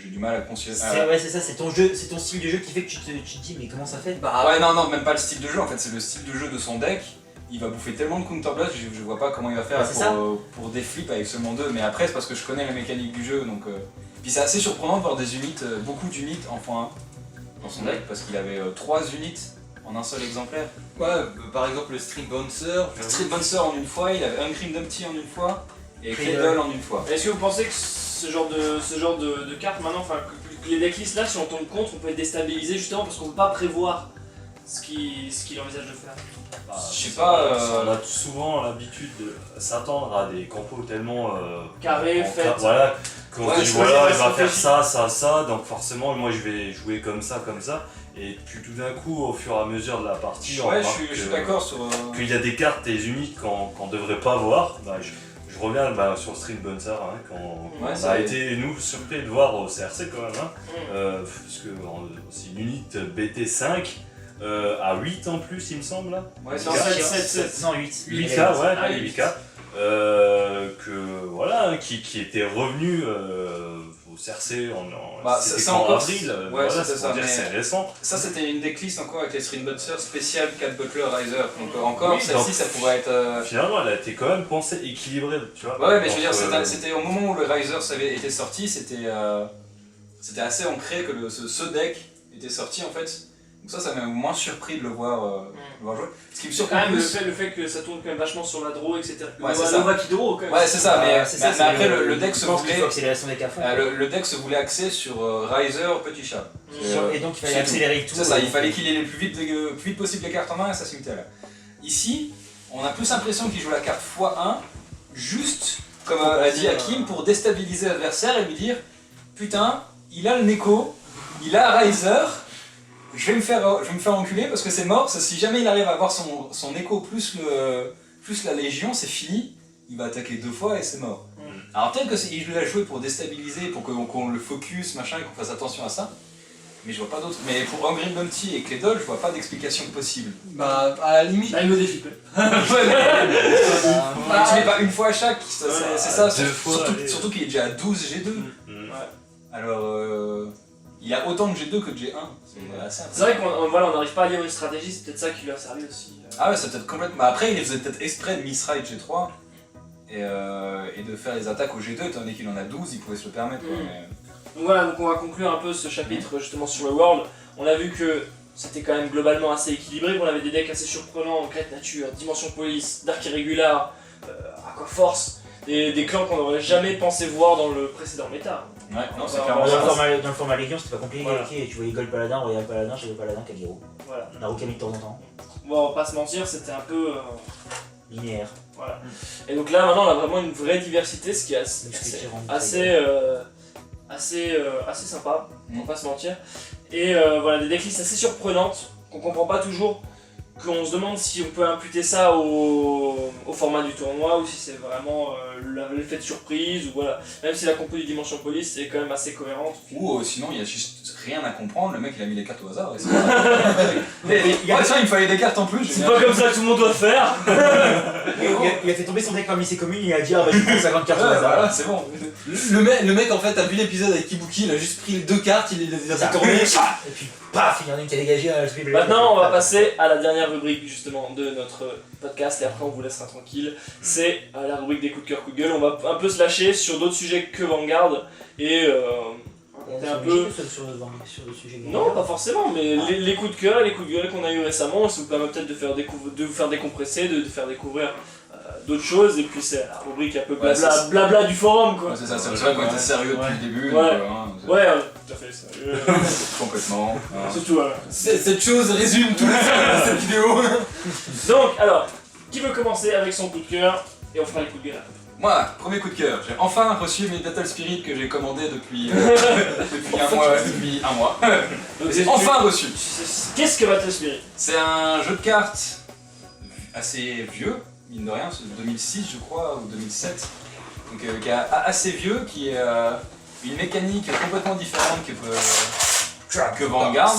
j'ai du mal à considérer. Ouais, c'est ça, c'est ton style de jeu qui fait que tu te dis, mais comment ça fait Bah ouais, non, même pas le style de jeu, en fait, c'est le style de jeu de son deck. Il va bouffer tellement de counterblast, je vois pas comment il va faire Ouais, c'est ça. pour des flips avec seulement 2. Mais après, c'est parce que je connais la mécanique du jeu, donc. Puis c'est assez surprenant de voir des unités, beaucoup d'unités en x1 dans son deck, parce qu'il avait 3 unités en un seul exemplaire. Ouais, par exemple le Street Bouncer. Street Bouncer en une fois, il avait un Grim Dumpty en une fois, et Cradle. Cradle en une fois. Est-ce que vous pensez que ce genre de cartes maintenant, enfin que les decklists là, si on tombe contre, on peut être déstabilisé justement parce qu'on peut pas prévoir ce qu'il envisage de faire. Bah, Je sais pas, On a souvent l'habitude de s'attendre à des compos tellement Carré, fait. voilà, qu'on Ouais, se dit je voilà, vois, il va ça faire réfléchit. ça, donc forcément moi je vais jouer comme ça, et puis tout d'un coup au fur et à mesure de la partie, on Ouais, remarque je suis que- d'accord sur. qu'il y a des cartes et uniques qu'on devrait pas voir. Bah, je reviens sur Street Bouncer, hein, quand Ouais, on ça a y est. été nous surpris de voir au CRC quand même, hein, Mm. parce que c'est une unité BT5 à 8 en plus il me semble là. Ouais, c'est Non, ça. 7. Non, 8. 8K, ouais, Ah, 8K. Que voilà, qui était revenu au CRC Bah, c'était ça qu'en encore, avril, ouais, voilà, c'était c'est pour ça, dire que mais- c'est récent. Ça, c'était une decklist encore avec les Street Bouncer spécial 4 Butler Riser. Donc, encore, Oui, celle-ci, donc- ça pourrait être. Finalement, elle a été quand même pensée équilibrée, tu vois. Ouais, mais je veux dire, Entre, c'était au moment où le Riser été sorti, c'était assez ancré que ce deck était sorti en fait. Donc, ça m'a moins surpris de le voir jouer. Ce qui me C'est surprend quand même plus. le fait que ça tourne quand même vachement sur la draw, etc. Ouais, c'est ça. Nova qui draw quand même. Ouais, c'est ça, mais, c'est ça, mais c'est après, le deck se Je pense qu'il voulait. faut accélérer son deck à fond. Le deck se voulait axer sur Riser, Petit Chat. Et donc il fallait c'est accélérer le tout. C'est ça, il fallait qu'il ait le plus vite possible les cartes en main et ça se limitait là. Ici, on a plus l'impression qu'il joue la carte x1, juste, comme a dit Hakim, pour déstabiliser l'adversaire et lui dire putain, il a le Neko, il a Riser, je vais me faire enculer parce que c'est mort, si jamais il arrive à avoir son Neko plus la Légion, c'est fini, il va attaquer 2 fois et c'est mort. Alors peut-être qu'il l'a joué pour déstabiliser, pour qu'on le focus, machin, et qu'on fasse attention à ça. Mais je vois pas d'autre. Mais pour Angry Bounty et Clédol, je vois pas d'explication possible. Bah, à la limite. Là, il me défie quoi. Mais tu mets pas une fois à chaque, c'est ça. deux fois, allez. Surtout qu'il est déjà à 12 G2. Mm. Alors, il a autant de G2 que de G1. C'est assez C'est vrai qu'on n'arrive pas à lire une stratégie, c'est peut-être ça qui lui a servi aussi. Ah ouais, c'est peut-être complètement. Bah après, il faisait peut-être exprès de misride G3 et de faire les attaques au G2, étant donné qu'il en a 12, il pouvait se le permettre. quoi, mais- Donc voilà, donc on va conclure un peu ce chapitre justement sur le World. On a vu que c'était quand même globalement assez équilibré, qu'on avait des decks assez surprenants, Great Nature, Dimension Police, Dark Irregular, Aquaforce, des clans qu'on n'aurait jamais pensé voir dans le précédent méta. Ouais, non, c'est Dans clairement Dans ça. le format Légion, c'était pas compliqué. Voilà. Ok, tu voyais Gold Paladin, Royal Paladin, Shadow Paladin, Kagero. Voilà. Narukami de temps en temps. Bon, on va pas se mentir, c'était un peu... Linéaire. voilà. Et donc là maintenant on a vraiment une vraie diversité, ce qui est assez sympa, on va pas se mentir. Et voilà, des decklists assez surprenantes, qu'on comprend pas toujours, qu'on se demande si on peut imputer ça au format du tournoi ou si c'est vraiment l'effet de surprise, ou voilà. Même si la compo du Dimension Police est quand même assez cohérente. Ou sinon, il y a juste rien à comprendre, le mec il a mis les cartes au hasard. Et c'est tiens, il me fallait des cartes en plus. C'est pas comme ça que tout le monde doit faire. Il a fait tomber son deck parmi ses communes, il a dit ah bah du coup 50 cartes au Ouais, hasard. voilà, c'est bon. Le mec en fait a vu l'épisode avec Ibuki, il a juste pris les 2 cartes, il les a Ça fait tourner. Et puis paf, il y en a une qui a dégagé. Maintenant, on va passer à la dernière rubrique justement de notre podcast et après on vous laissera tranquille. C'est la rubrique des coups de cœur, coups de gueule. On va un peu se lâcher sur d'autres sujets que Vanguard et raconter un peu. sur le sujet. Non, pas forcément, mais les coups de cœur et les coups de gueule qu'on a eu récemment, ça vous permet peut-être de vous faire décompresser, de faire découvrir d'autres choses. Et puis c'est la rubrique un peu Ouais, blabla, c'est- blabla du forum quoi. Ouais, c'est ça, c'est vrai qu'on était sérieux depuis le début. Ouais. donc, hein, Ouais, tout à fait, sérieux. complètement. hein. C'est tout, voilà. Cette chose résume tout le de cette vidéo. Donc, alors, qui veut commencer avec son coup de cœur et on fera les coups de gueule après. Moi, premier coup de cœur, j'ai enfin reçu mes Battle Spirit que j'ai commandé depuis un mois. Donc, J'ai enfin reçu. Qu'est-ce que Battle Spirit? C'est un jeu de cartes assez vieux, mine de rien, c'est de 2006 je crois, ou 2007. Donc qui est assez vieux, qui est une mécanique complètement différente que Vanguard.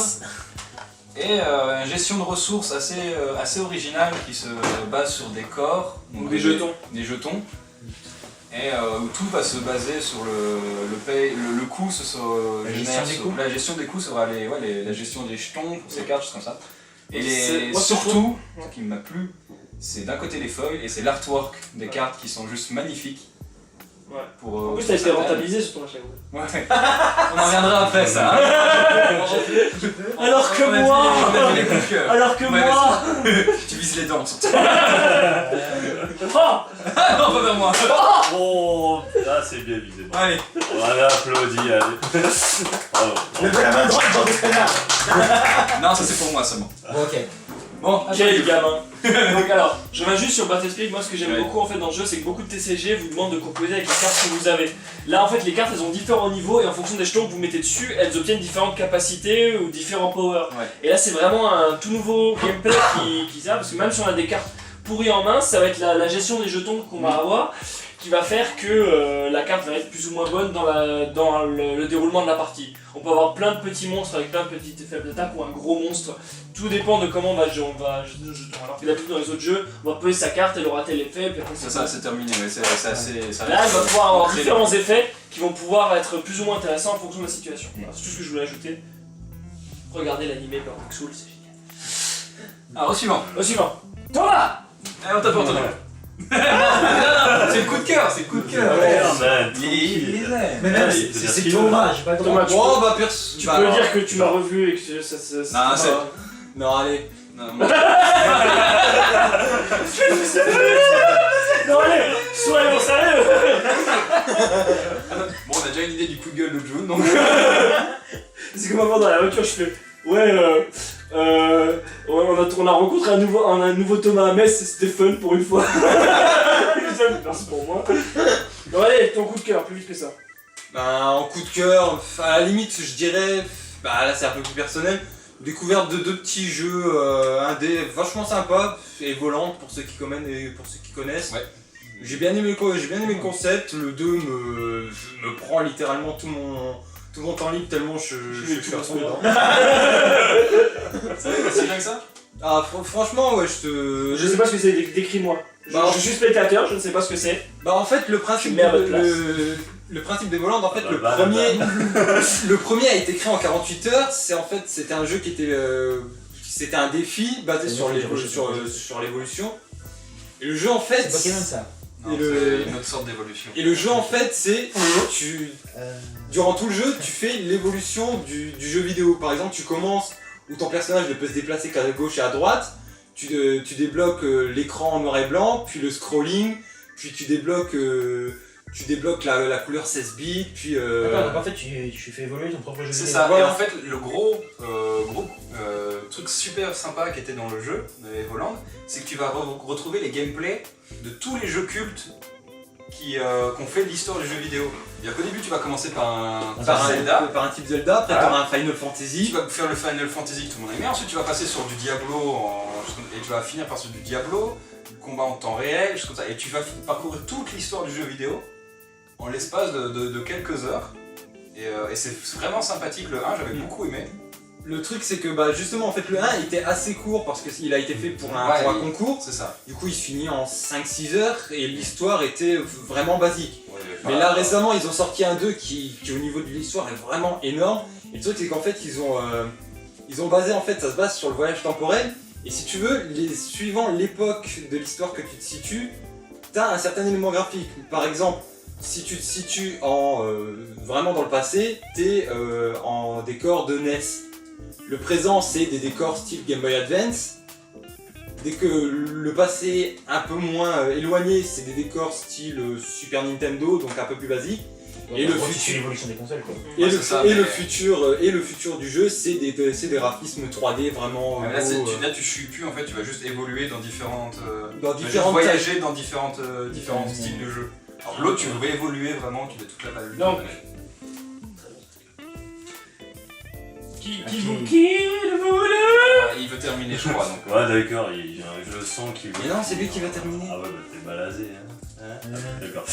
Et une gestion de ressources assez originale qui se base sur des corps, Donc des jetons. Des jetons. Et où tout va se baser sur le coût, La gestion des coûts. la gestion des coûts sera la gestion des jetons pour ces cartes, choses comme ça. Et Moi, surtout, ouais. ce qui m'a plu, c'est d'un côté les foils et c'est l'artwork des cartes qui sont juste magnifiques. Ouais. Pour, En plus, pour t'as été certaines. rentabilisé sur ton achat. Ouais. On en reviendra après ça. Hein. Alors que On a dit- moi on a dit les coups de cœur. Alors que Ouais, moi Tu vises les dents surtout. Oh Ah non, pas vers moi. Oh, là c'est bien visé. Bon. Allez. Voilà, applaudis, allez. Bravo. Levez la main droite, bande de connards. Non, ça c'est pour moi seulement. Bon, ok. Bon, Quel gamin. Donc alors, je reviens juste sur Battle Spirit. Moi, ce que j'aime Ouais. beaucoup en fait dans le jeu, c'est que beaucoup de TCG vous demandent de composer avec les cartes que vous avez. Là, en fait, les cartes elles ont différents niveaux et en fonction des jetons que vous mettez dessus, elles obtiennent différentes capacités ou différents powers. Ouais. Et là, c'est vraiment un tout nouveau gameplay qui sert parce que même si on a des cartes pourries en main, ça va être la gestion des jetons qu'on va avoir qui va faire que la carte va être plus ou moins bonne dans le déroulement de la partie. On peut avoir plein de petits monstres avec plein de petites faibles d'attaque ou un gros monstre. Tout dépend de comment on va jeter le jeton. Alors que d'habitude dans les autres jeux, on va poser sa carte, elle aura tel effet, puis après ça c'est terminé. Ouais, c'est assez. Ça Là, elle va pouvoir avoir très différents effets qui vont pouvoir être plus ou moins intéressants en fonction de la situation. Voilà, c'est tout ce que je voulais ajouter. Regardez l'animé Burning Soul, c'est génial. Alors, au suivant. Au suivant. Thomas. Allez, on t'a pas entendu. Non, c'est le coup de cœur, c'est le coup de cœur. Ouais. Man, Il les aime. Mais même, Allez, c'est c'est c'est ce qu'il Thomas, j'ai pas le Thomas, droit. Bon, bah, perso. Tu bah, peux alors. dire que tu m'as revu et que ça. Non, c'est. Non, allez. Non, non. Non, allez, soyons sérieux. Bon, on a déjà une idée du coup de gueule de June, donc. C'est comme avant dans la voiture, je fais. Ouais, on a rencontré un nouveau Thomas à Metz, c'était fun pour une fois. Merci pour moi. Bon, allez, ton coup de cœur, plus vite que ça. Ben, en coup de cœur, à la limite, je dirais, bah là c'est un peu plus personnel, découverte de deux petits jeux indés vachement sympas et volantes pour ceux qui connaissent. Ouais. J'ai bien aimé le concept, le 2 me prend littéralement tout mon temps libre tellement je vais suis tout à fond dedans. C'est bien que ça. Ah franchement ouais Je sais pas ce que c'est, décris-moi. Bah, Je suis spectateur, je ne sais pas ce que c'est. Bah en fait le principe Tu mets à votre place. le principe des volantes en fait Bah, le premier a été créé en 48 heures, c'était un jeu qui était c'était un défi basé sur l'évolution. Et le jeu en fait C'est Pokémon ça. Non, Et c'est une autre sorte d'évolution. et le jeu en fait c'est durant tout le jeu tu fais l'évolution du jeu vidéo. Par exemple tu commences où ton personnage ne peut se déplacer qu'à gauche et à droite, tu débloques l'écran en noir et blanc, puis le scrolling, puis tu débloques la couleur 16 bits, puis D'accord, donc en fait tu fais évoluer ton propre jeu C'est vidéo. ça, Voilà. et en fait le gros truc super sympa qui était dans le jeu, de Evoland, c'est que tu vas retrouver les gameplays de tous les jeux cultes qui ont fait l'histoire du jeu vidéo. C'est-à-dire qu'au début tu vas commencer par un type Zelda, après Voilà. t'auras un Final tu Fantasy. vas faire le Final Fantasy que tout le monde aimait, ensuite tu vas passer sur du Diablo et tu vas finir par sur du Diablo, du combat en temps réel, choses comme ça, et tu vas parcourir toute l'histoire du jeu vidéo en l'espace de quelques heures. Et c'est vraiment sympathique, le 1 j'avais beaucoup aimé. Le truc c'est que bah justement en fait le 1 était assez court parce qu'il a été fait pour un Ouais, concours. C'est ça. Du coup il se finit en 5-6 heures et l'histoire était vraiment basique. Ouais, Mais là récemment ils ont sorti un 2 qui au niveau de l'histoire est vraiment énorme. Et le truc c'est qu'en fait ils ont basé en fait ça se base sur le voyage temporel. Et si tu veux, suivant l'époque de l'histoire que tu te situes, t'as un certain élément graphique. Par exemple, si tu te situes vraiment dans le passé, t'es en décor de NES. Le présent c'est des décors style Game Boy Advance. Dès que le passé un peu moins éloigné, c'est des décors style Super Nintendo, donc un peu plus basique. Et le Tu suis futur, l'évolution des consoles quoi. et, Ouais, le, c'est ça, et mais- le futur du jeu, c'est des graphismes 3D vraiment Ouais, mais là, beaux, là, tu suis plus en fait, tu vas juste évoluer dans différentes. dans tu vas juste différentes voyager dans différents styles de jeu. Alors l'autre, tu veux évoluer vraiment, tu fais toute la palette. Donc, Ok. Il veut terminer, je crois. Donc. Ouais, d'accord, je sens qu'il veut. Mais non, c'est lui qui va terminer. Ah ouais, bah t'es balasé, hein. D'accord.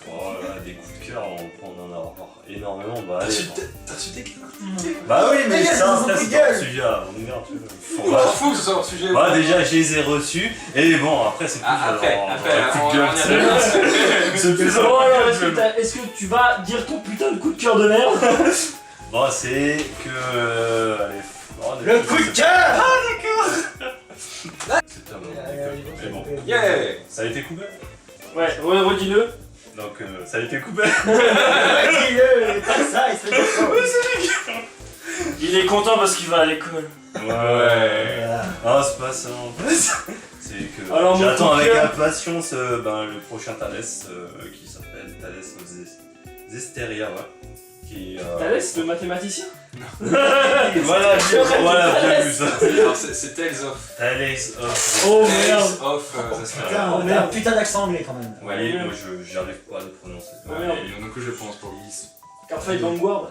Oh là là, des coups de cœur, on peut en avoir énormément. Bah allez. bon. T'as reçu tes cartes Bah oui, mais Mais ça, c'est après, son c'est gueule. pas le sujet à mon égard, tu vois. Ils On font s'en vache. fout que ce soit leur sujet. Bah déjà, je les ai reçus, et bon, après, c'est plus Après, coup de gueule, on y tu sais. revient. C'est plus ça. Bon, alors, est-ce que tu vas dire ton putain de coup de cœur de merde? Bon, c'est que. Allez. Oh, Le coup de cœur. C'est un bon. Mais bon. Yeah. Ça a été coupé? Ouais, redis-le. Donc ça a été coupé. Dis-le, pas ça, il se fait Il est content parce qu'il va à l'école. Ouais. Voilà. Ah, c'est pas ça en fait. C'est que Alors, mon j'attends coup de avec cœur. impatience le prochain Thalès qui s'appelle Thalès of Zestiria, ouais. Qui, Thalès, le mathématicien? voilà, bien vu ça. Alors c'est Tales of. Thalès of. Oh Tales merde. of Zestiria. Putain, Oh, t'as un merde. putain d'accent anglais quand même. Ouais, moi j'arrive pas à le prononcer. Oh, merde. Et donc je pense pour lui. Carfai Vanguard.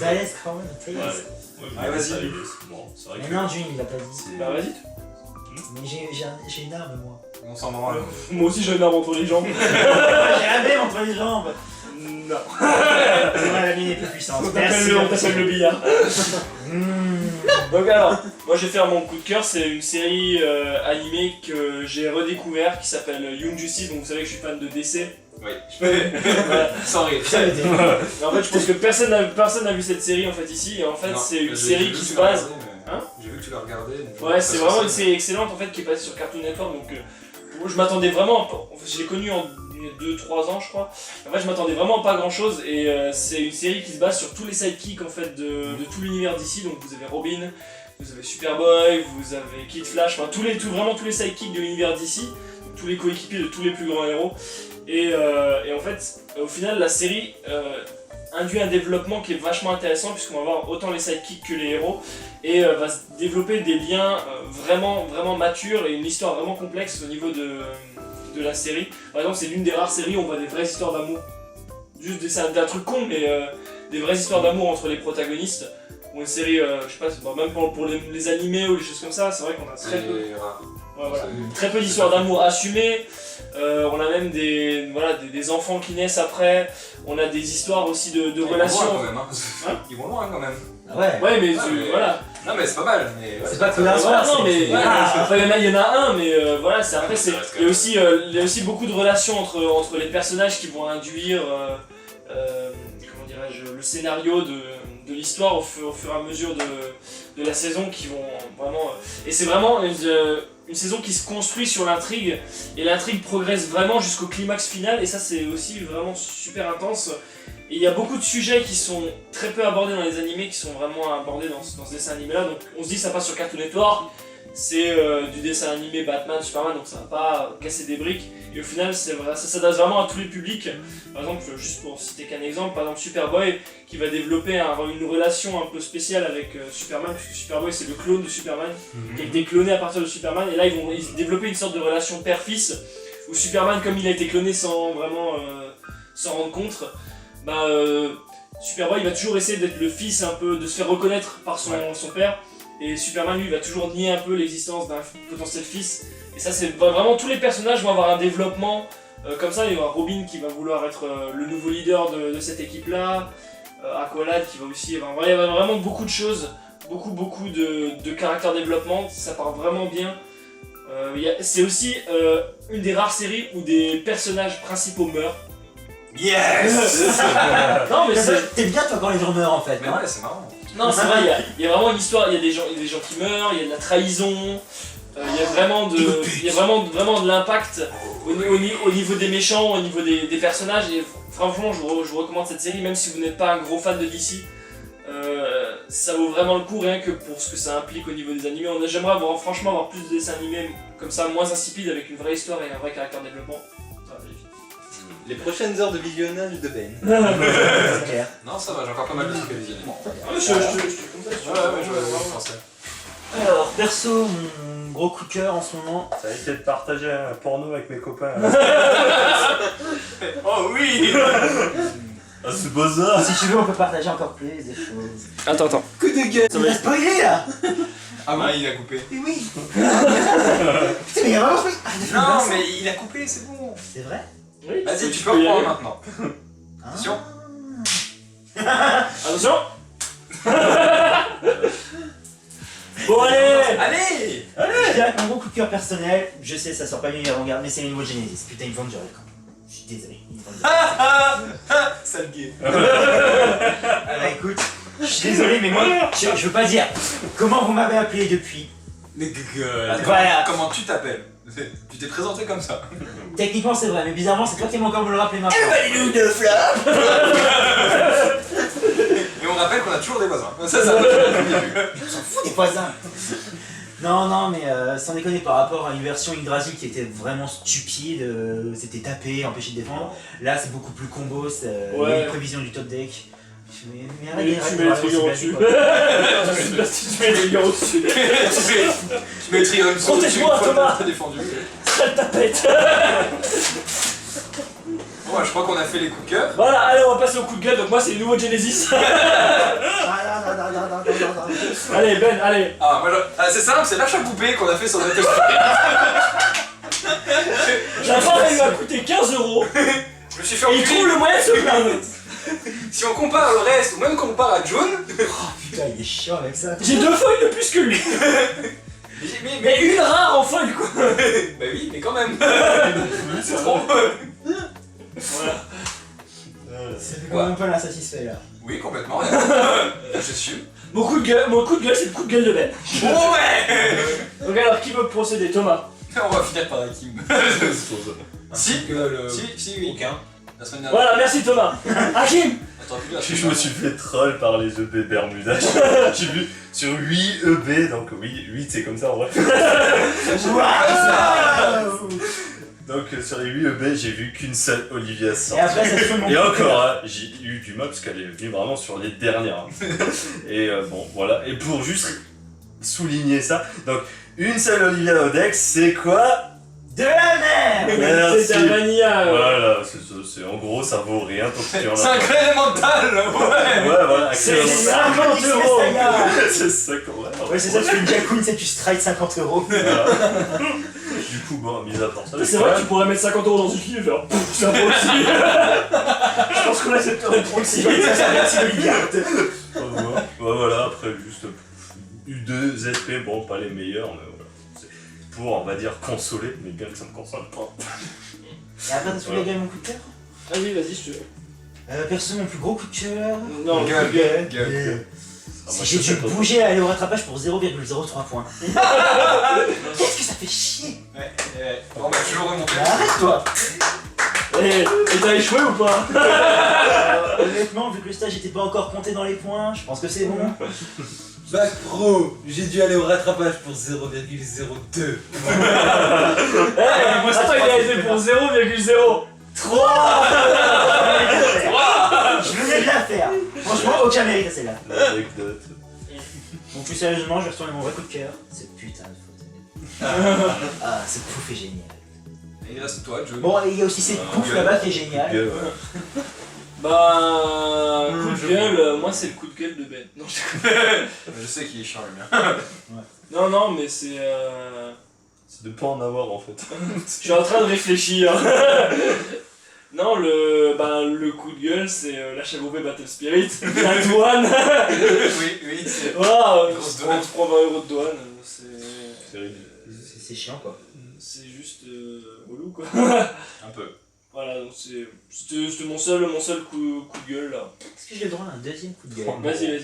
Thalès Crown, Thalès. Ouais, vas-y. Bon, c'est vrai Mais que non, June, il a pas dit. c'est- Bah vas-y. Mais j'ai une arme, moi. On s'en branle. Moi aussi j'ai une arme entre les jambes. J'ai un bête entre les jambes. Non. C'est vrai, la mienne est plus puissante. On t'appelle le billard. Donc alors, moi je vais faire mon coup de cœur, c'est une série animée que j'ai redécouvert qui s'appelle Young Justice, donc vous savez que je suis fan de DC. Oui. Voilà. Sans rire. Putain, mais Mais en fait je pense que personne n'a vu cette série en fait ici, et en fait Non, c'est une j'ai série vu qui que se tu l'as base... regardé, mais- Hein J'ai vu que tu l'as regardé. donc Ouais, je c'est sais vraiment pas une si série excellente en fait qui est passée sur Cartoon Network, donc je m'attendais vraiment, je l'ai connue en 2-3 ans je crois, en fait je m'attendais vraiment pas à grand chose, et c'est une série qui se base sur tous les sidekicks en fait de tout l'univers d'ici, donc vous avez Robin, vous avez Superboy, vous avez Kid Flash, enfin vraiment tous les sidekicks de l'univers d'ici, donc tous les coéquipiers de tous les plus grands héros, et en fait au final la série induit un développement qui est vachement intéressant puisqu'on va voir autant les sidekicks que les héros, et va se développer des liens vraiment matures et une histoire vraiment complexe au niveau de la série. Par exemple, c'est l'une des rares séries où on voit des vraies histoires d'amour. C'est un truc con, mais des vraies histoires d'amour entre les protagonistes. Ou une série, je sais pas, même pour les animés ou les choses comme ça, c'est vrai qu'on a très peu. C'est rare. Ouais, voilà. C'est- Très peu d'histoires d'amour assumées. On a même des enfants qui naissent après. On a des histoires aussi de Ils vont loin relations. quand même, hein. Hein Ils vont loin quand même. Ah ouais. Ouais, mais, Ah, mais- voilà. Non mais c'est pas mal. Mais ouais, C'est pas que Ouais, d'un soir, non, mais c'est- enfin, il y en a un, mais voilà, c'est après, ça reste il y a aussi beaucoup de relations entre les personnages qui vont induire, comment dirais-je, le scénario de l'histoire au fur et à mesure de la saison, qui vont vraiment, et c'est vraiment une saison qui se construit sur l'intrigue, et l'intrigue progresse vraiment jusqu'au climax final, et ça c'est aussi vraiment super intense. Et il y a beaucoup de sujets qui sont très peu abordés dans les animés, qui sont vraiment abordés dans ce dessin animé là. Donc on se dit ça passe sur Cartoon Network, c'est du dessin animé Batman, Superman, donc ça va pas casser des briques. Et au final c'est vrai, ça s'adresse vraiment à tous les publics. Par exemple, juste pour citer qu'un exemple, par exemple Superboy qui va développer une relation un peu spéciale avec Superman, puisque Superboy c'est le clone de Superman, qui a été cloné à partir de Superman, et là ils vont développer une sorte de relation père-fils, où Superman, comme il a été cloné sans vraiment s'en rendre compte, Superboy il va toujours essayer d'être le fils un peu, de se faire reconnaître par son père, et Superman lui va toujours nier un peu l'existence d'un potentiel fils, et ça c'est vraiment, tous les personnages vont avoir un développement comme ça. Il y aura Robin qui va vouloir être le nouveau leader de cette équipe là, Aqualad qui va aussi, enfin, il y a vraiment beaucoup de choses, beaucoup de caractère développement, ça part vraiment bien. C'est aussi une des rares séries où des personnages principaux meurent. Yes. Non mais c'est... T'es bien toi quand les gens meurent en fait. Mais hein. ouais, c'est marrant. Non, c'est vrai, il y a vraiment une histoire, il y a des gens qui meurent, il y a de la trahison, il y a vraiment de l'impact au niveau des méchants, au niveau des personnages, et franchement je vous recommande cette série, même si vous n'êtes pas un gros fan de DC. Ça vaut vraiment le coup, rien que pour ce que ça implique au niveau des animés. J'aimerais franchement avoir plus de dessins animés comme ça, moins insipides, avec une vraie histoire et un vrai caractère de développement. Ça va, magnifique. Les prochaines heures de visionnage de Ben. C'est clair. Non, ça va, j'ai encore pas mal de trucs à visionner. Je te comme ça, si tu veux. Ouais, je pensais. Alors, perso, mon gros coup de cœur en ce moment. Ça a été de partager un porno avec mes copains. Oh oui. Ah, c'est beau ça. Si tu veux, on peut partager encore plus des choses. Attends. Que de gueule. Tu m'as spoilé là. Ah ouais, il a coupé. Mais oui. Putain, mais il y a vraiment spoilé. Non, mais il a coupé, c'est bon. C'est vrai. Oui, Vas-y, tu peux reprendre maintenant. Ah. Attention. Attention. Bon allez. Allez. Je dirais que mon gros coup de cœur personnel, je sais, ça sort pas bien avant-garde, mais c'est les nouveaux Genesis. Putain, ils vendent du rêve quand même. Je suis désolé, ils vendent du rêve. Sale gay. Ah bah écoute, je suis désolé, mais moi, je veux pas dire comment vous m'avez appelé depuis. Mais gueule. Voilà. Comment tu t'appelles? Tu t'es présenté comme ça. Techniquement c'est vrai, mais bizarrement c'est toi qui m'as encore me le rappeler maintenant. de flop. Et on rappelle qu'on a toujours des voisins. Ça. On s'en fout des voisins. Non, mais sans déconner, par rapport à une version Yggdrasil qui était vraiment stupide, c'était tapé, empêché de défendre. Là, c'est beaucoup plus combo, c'est il y a une prévision du top deck. Mais arrête, Tu mets les triggers au-dessus. Tu mets les triggers au-dessus. Tu mets Trion dessus. Protège-moi, Thomas. T'as défendu. Sale tapette. Bon, je crois qu'on a fait les coups de cœur. Voilà, allez, on va passer au coup de gueule. Donc moi, c'est le nouveau Genesis. Allez, Ben, allez. C'est simple, c'est l'achat poupée qu'on a fait sur notre La fin, il m'a coûté 15 €. Je me suis fait Et il trouve enculer. le moyen de se plaindre. Si on compare le reste, ou même qu'on compare à June, Putain, il est chiant avec ça. J'ai 2 feuilles de plus que lui. Mais une rare en feuille, quoi. Bah oui, mais quand même. C'est trop. Voilà. C'est quand même pas l'insatisfait là. Oui, complètement. J'assume. Mon coup de gueule, c'est le coup de gueule de Ben. Bon ouais. Donc alors, qui veut procéder? Thomas. On va finir par Hakim. Si, oui. Aucun. La semaine dernière. Voilà, merci Thomas. Hakim. Attends, plus la semaine Je me suis fait troll par les EB Bermuda. J'ai vu sur 8 EB, donc oui, 8 c'est comme ça en vrai. Donc sur les 8 EB, j'ai vu qu'une seule Olivia Et sortir. après, ça se fait mon Et encore, hein, j'ai eu du mal parce qu'elle est venue vraiment sur les dernières. Hein. Et bon, voilà. Et pour juste souligner ça, donc une seule Olivia au deck, c'est quoi? de la merde. Merci. C'est un vanilla. Voilà, c'est en gros, ça vaut rien tant que tu en as. C'est un clé élémental, ouais. Ouais, voilà, C'est actuellement. 50 €. C'est ça qu'on va. Ouais, c'est ça, tu fais une Jakun, c'est tu strike 50 €. Voilà. Du coup, bon, mis à part ça. C'est vrai que tu pourrais mettre 50 € dans une fille et faire pouf, c'est un proxy. Je pense qu'on accepterait le proxy. Merci Olivia. Voilà, après juste U2 ZP, bon, pas les meilleurs, mais voilà. C'est pour, on va dire, consoler, mais bien que ça me console pas. Et après, t'as soulevé également mon coup de cœur. Vas-y, si tu veux. Perso, mon plus gros coup de cœur. Non, Gueule. Ah, moi, J'ai je dû sais pas. bouger à aller au rattrapage pour 0,03 points. Qu'est-ce que ça fait chier. On va toujours remonter. Arrête-toi. Et t'as échoué ou pas? Honnêtement, vu que le stage était pas encore compté dans les points, je pense que c'est bon. Bac pro, j'ai dû aller au rattrapage pour 0,02. Attends, il a été pour 0,0. 3. Je venais de la faire. Franchement, aucun mérite à celle-là. L'anecdote. Bon, plus sérieusement, je vais retourner mon vrai coup de cœur. C'est putain de faute. Ah, ce pouf est génial. Et il reste toi, June. Bon, et il y a aussi cette pouf là-bas qui est géniale. Gueule, ouais. Bah, coup de gueule, moi c'est le coup de gueule de Ben. Non, Je sais qu'il est chiant le mien. non, mais c'est. C'est de pas en avoir en fait. Je suis en train de réfléchir. Non, le coup de gueule, c'est l'achat groupé Battle Spirit, la douane. Oui, c'est. Voilà, Grosse on douane. se prend 20 € de douane, C'est ridicule. C'est chiant quoi. c'est juste relou quoi. Un peu. Voilà, donc c'était mon seul coup de gueule là. Est-ce que j'ai le droit à un deuxième coup de gueule? Vas-y.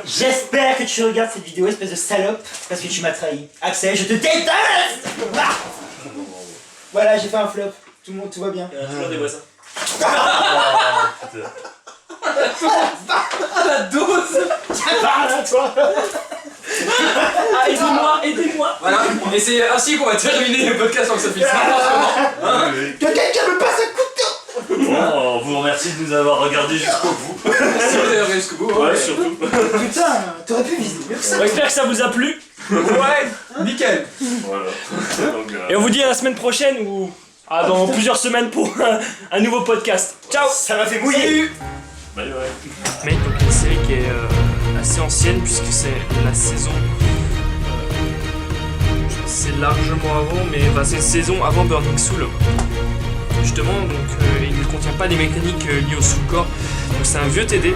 J'espère que tu regardes cette vidéo, espèce de salope, parce que tu m'as trahi. Axel, je te déteste. Ah voilà, j'ai fait un flop. Tout va bien. Il y a toujours des voisins. Putain. La dose. Parle à toi. Ah, aidez-moi. Voilà, et c'est ainsi qu'on va terminer le podcast sans que ça finisse n'importe comment. Oui. Que quelqu'un me passe un coup de Bon, on vous remercie de nous avoir regardés jusqu'au bout. Si vous avez regardé jusqu'au bout, Ouais, surtout. putain, t'aurais pu viser mieux que ça. On espère que ça vous a plu. Ouais, nickel. Voilà. Donc, Et on vous dit à la semaine prochaine ou dans plusieurs semaines pour un nouveau podcast. Ciao. Ça m'a fait mouiller. Salut. bye bye. Mais donc une série qui est assez ancienne puisque c'est la saison. C'est largement avant, mais c'est une saison avant Burning Soul. Justement, donc il ne contient pas des mécaniques liées au Soul Core. Donc c'est un vieux TD.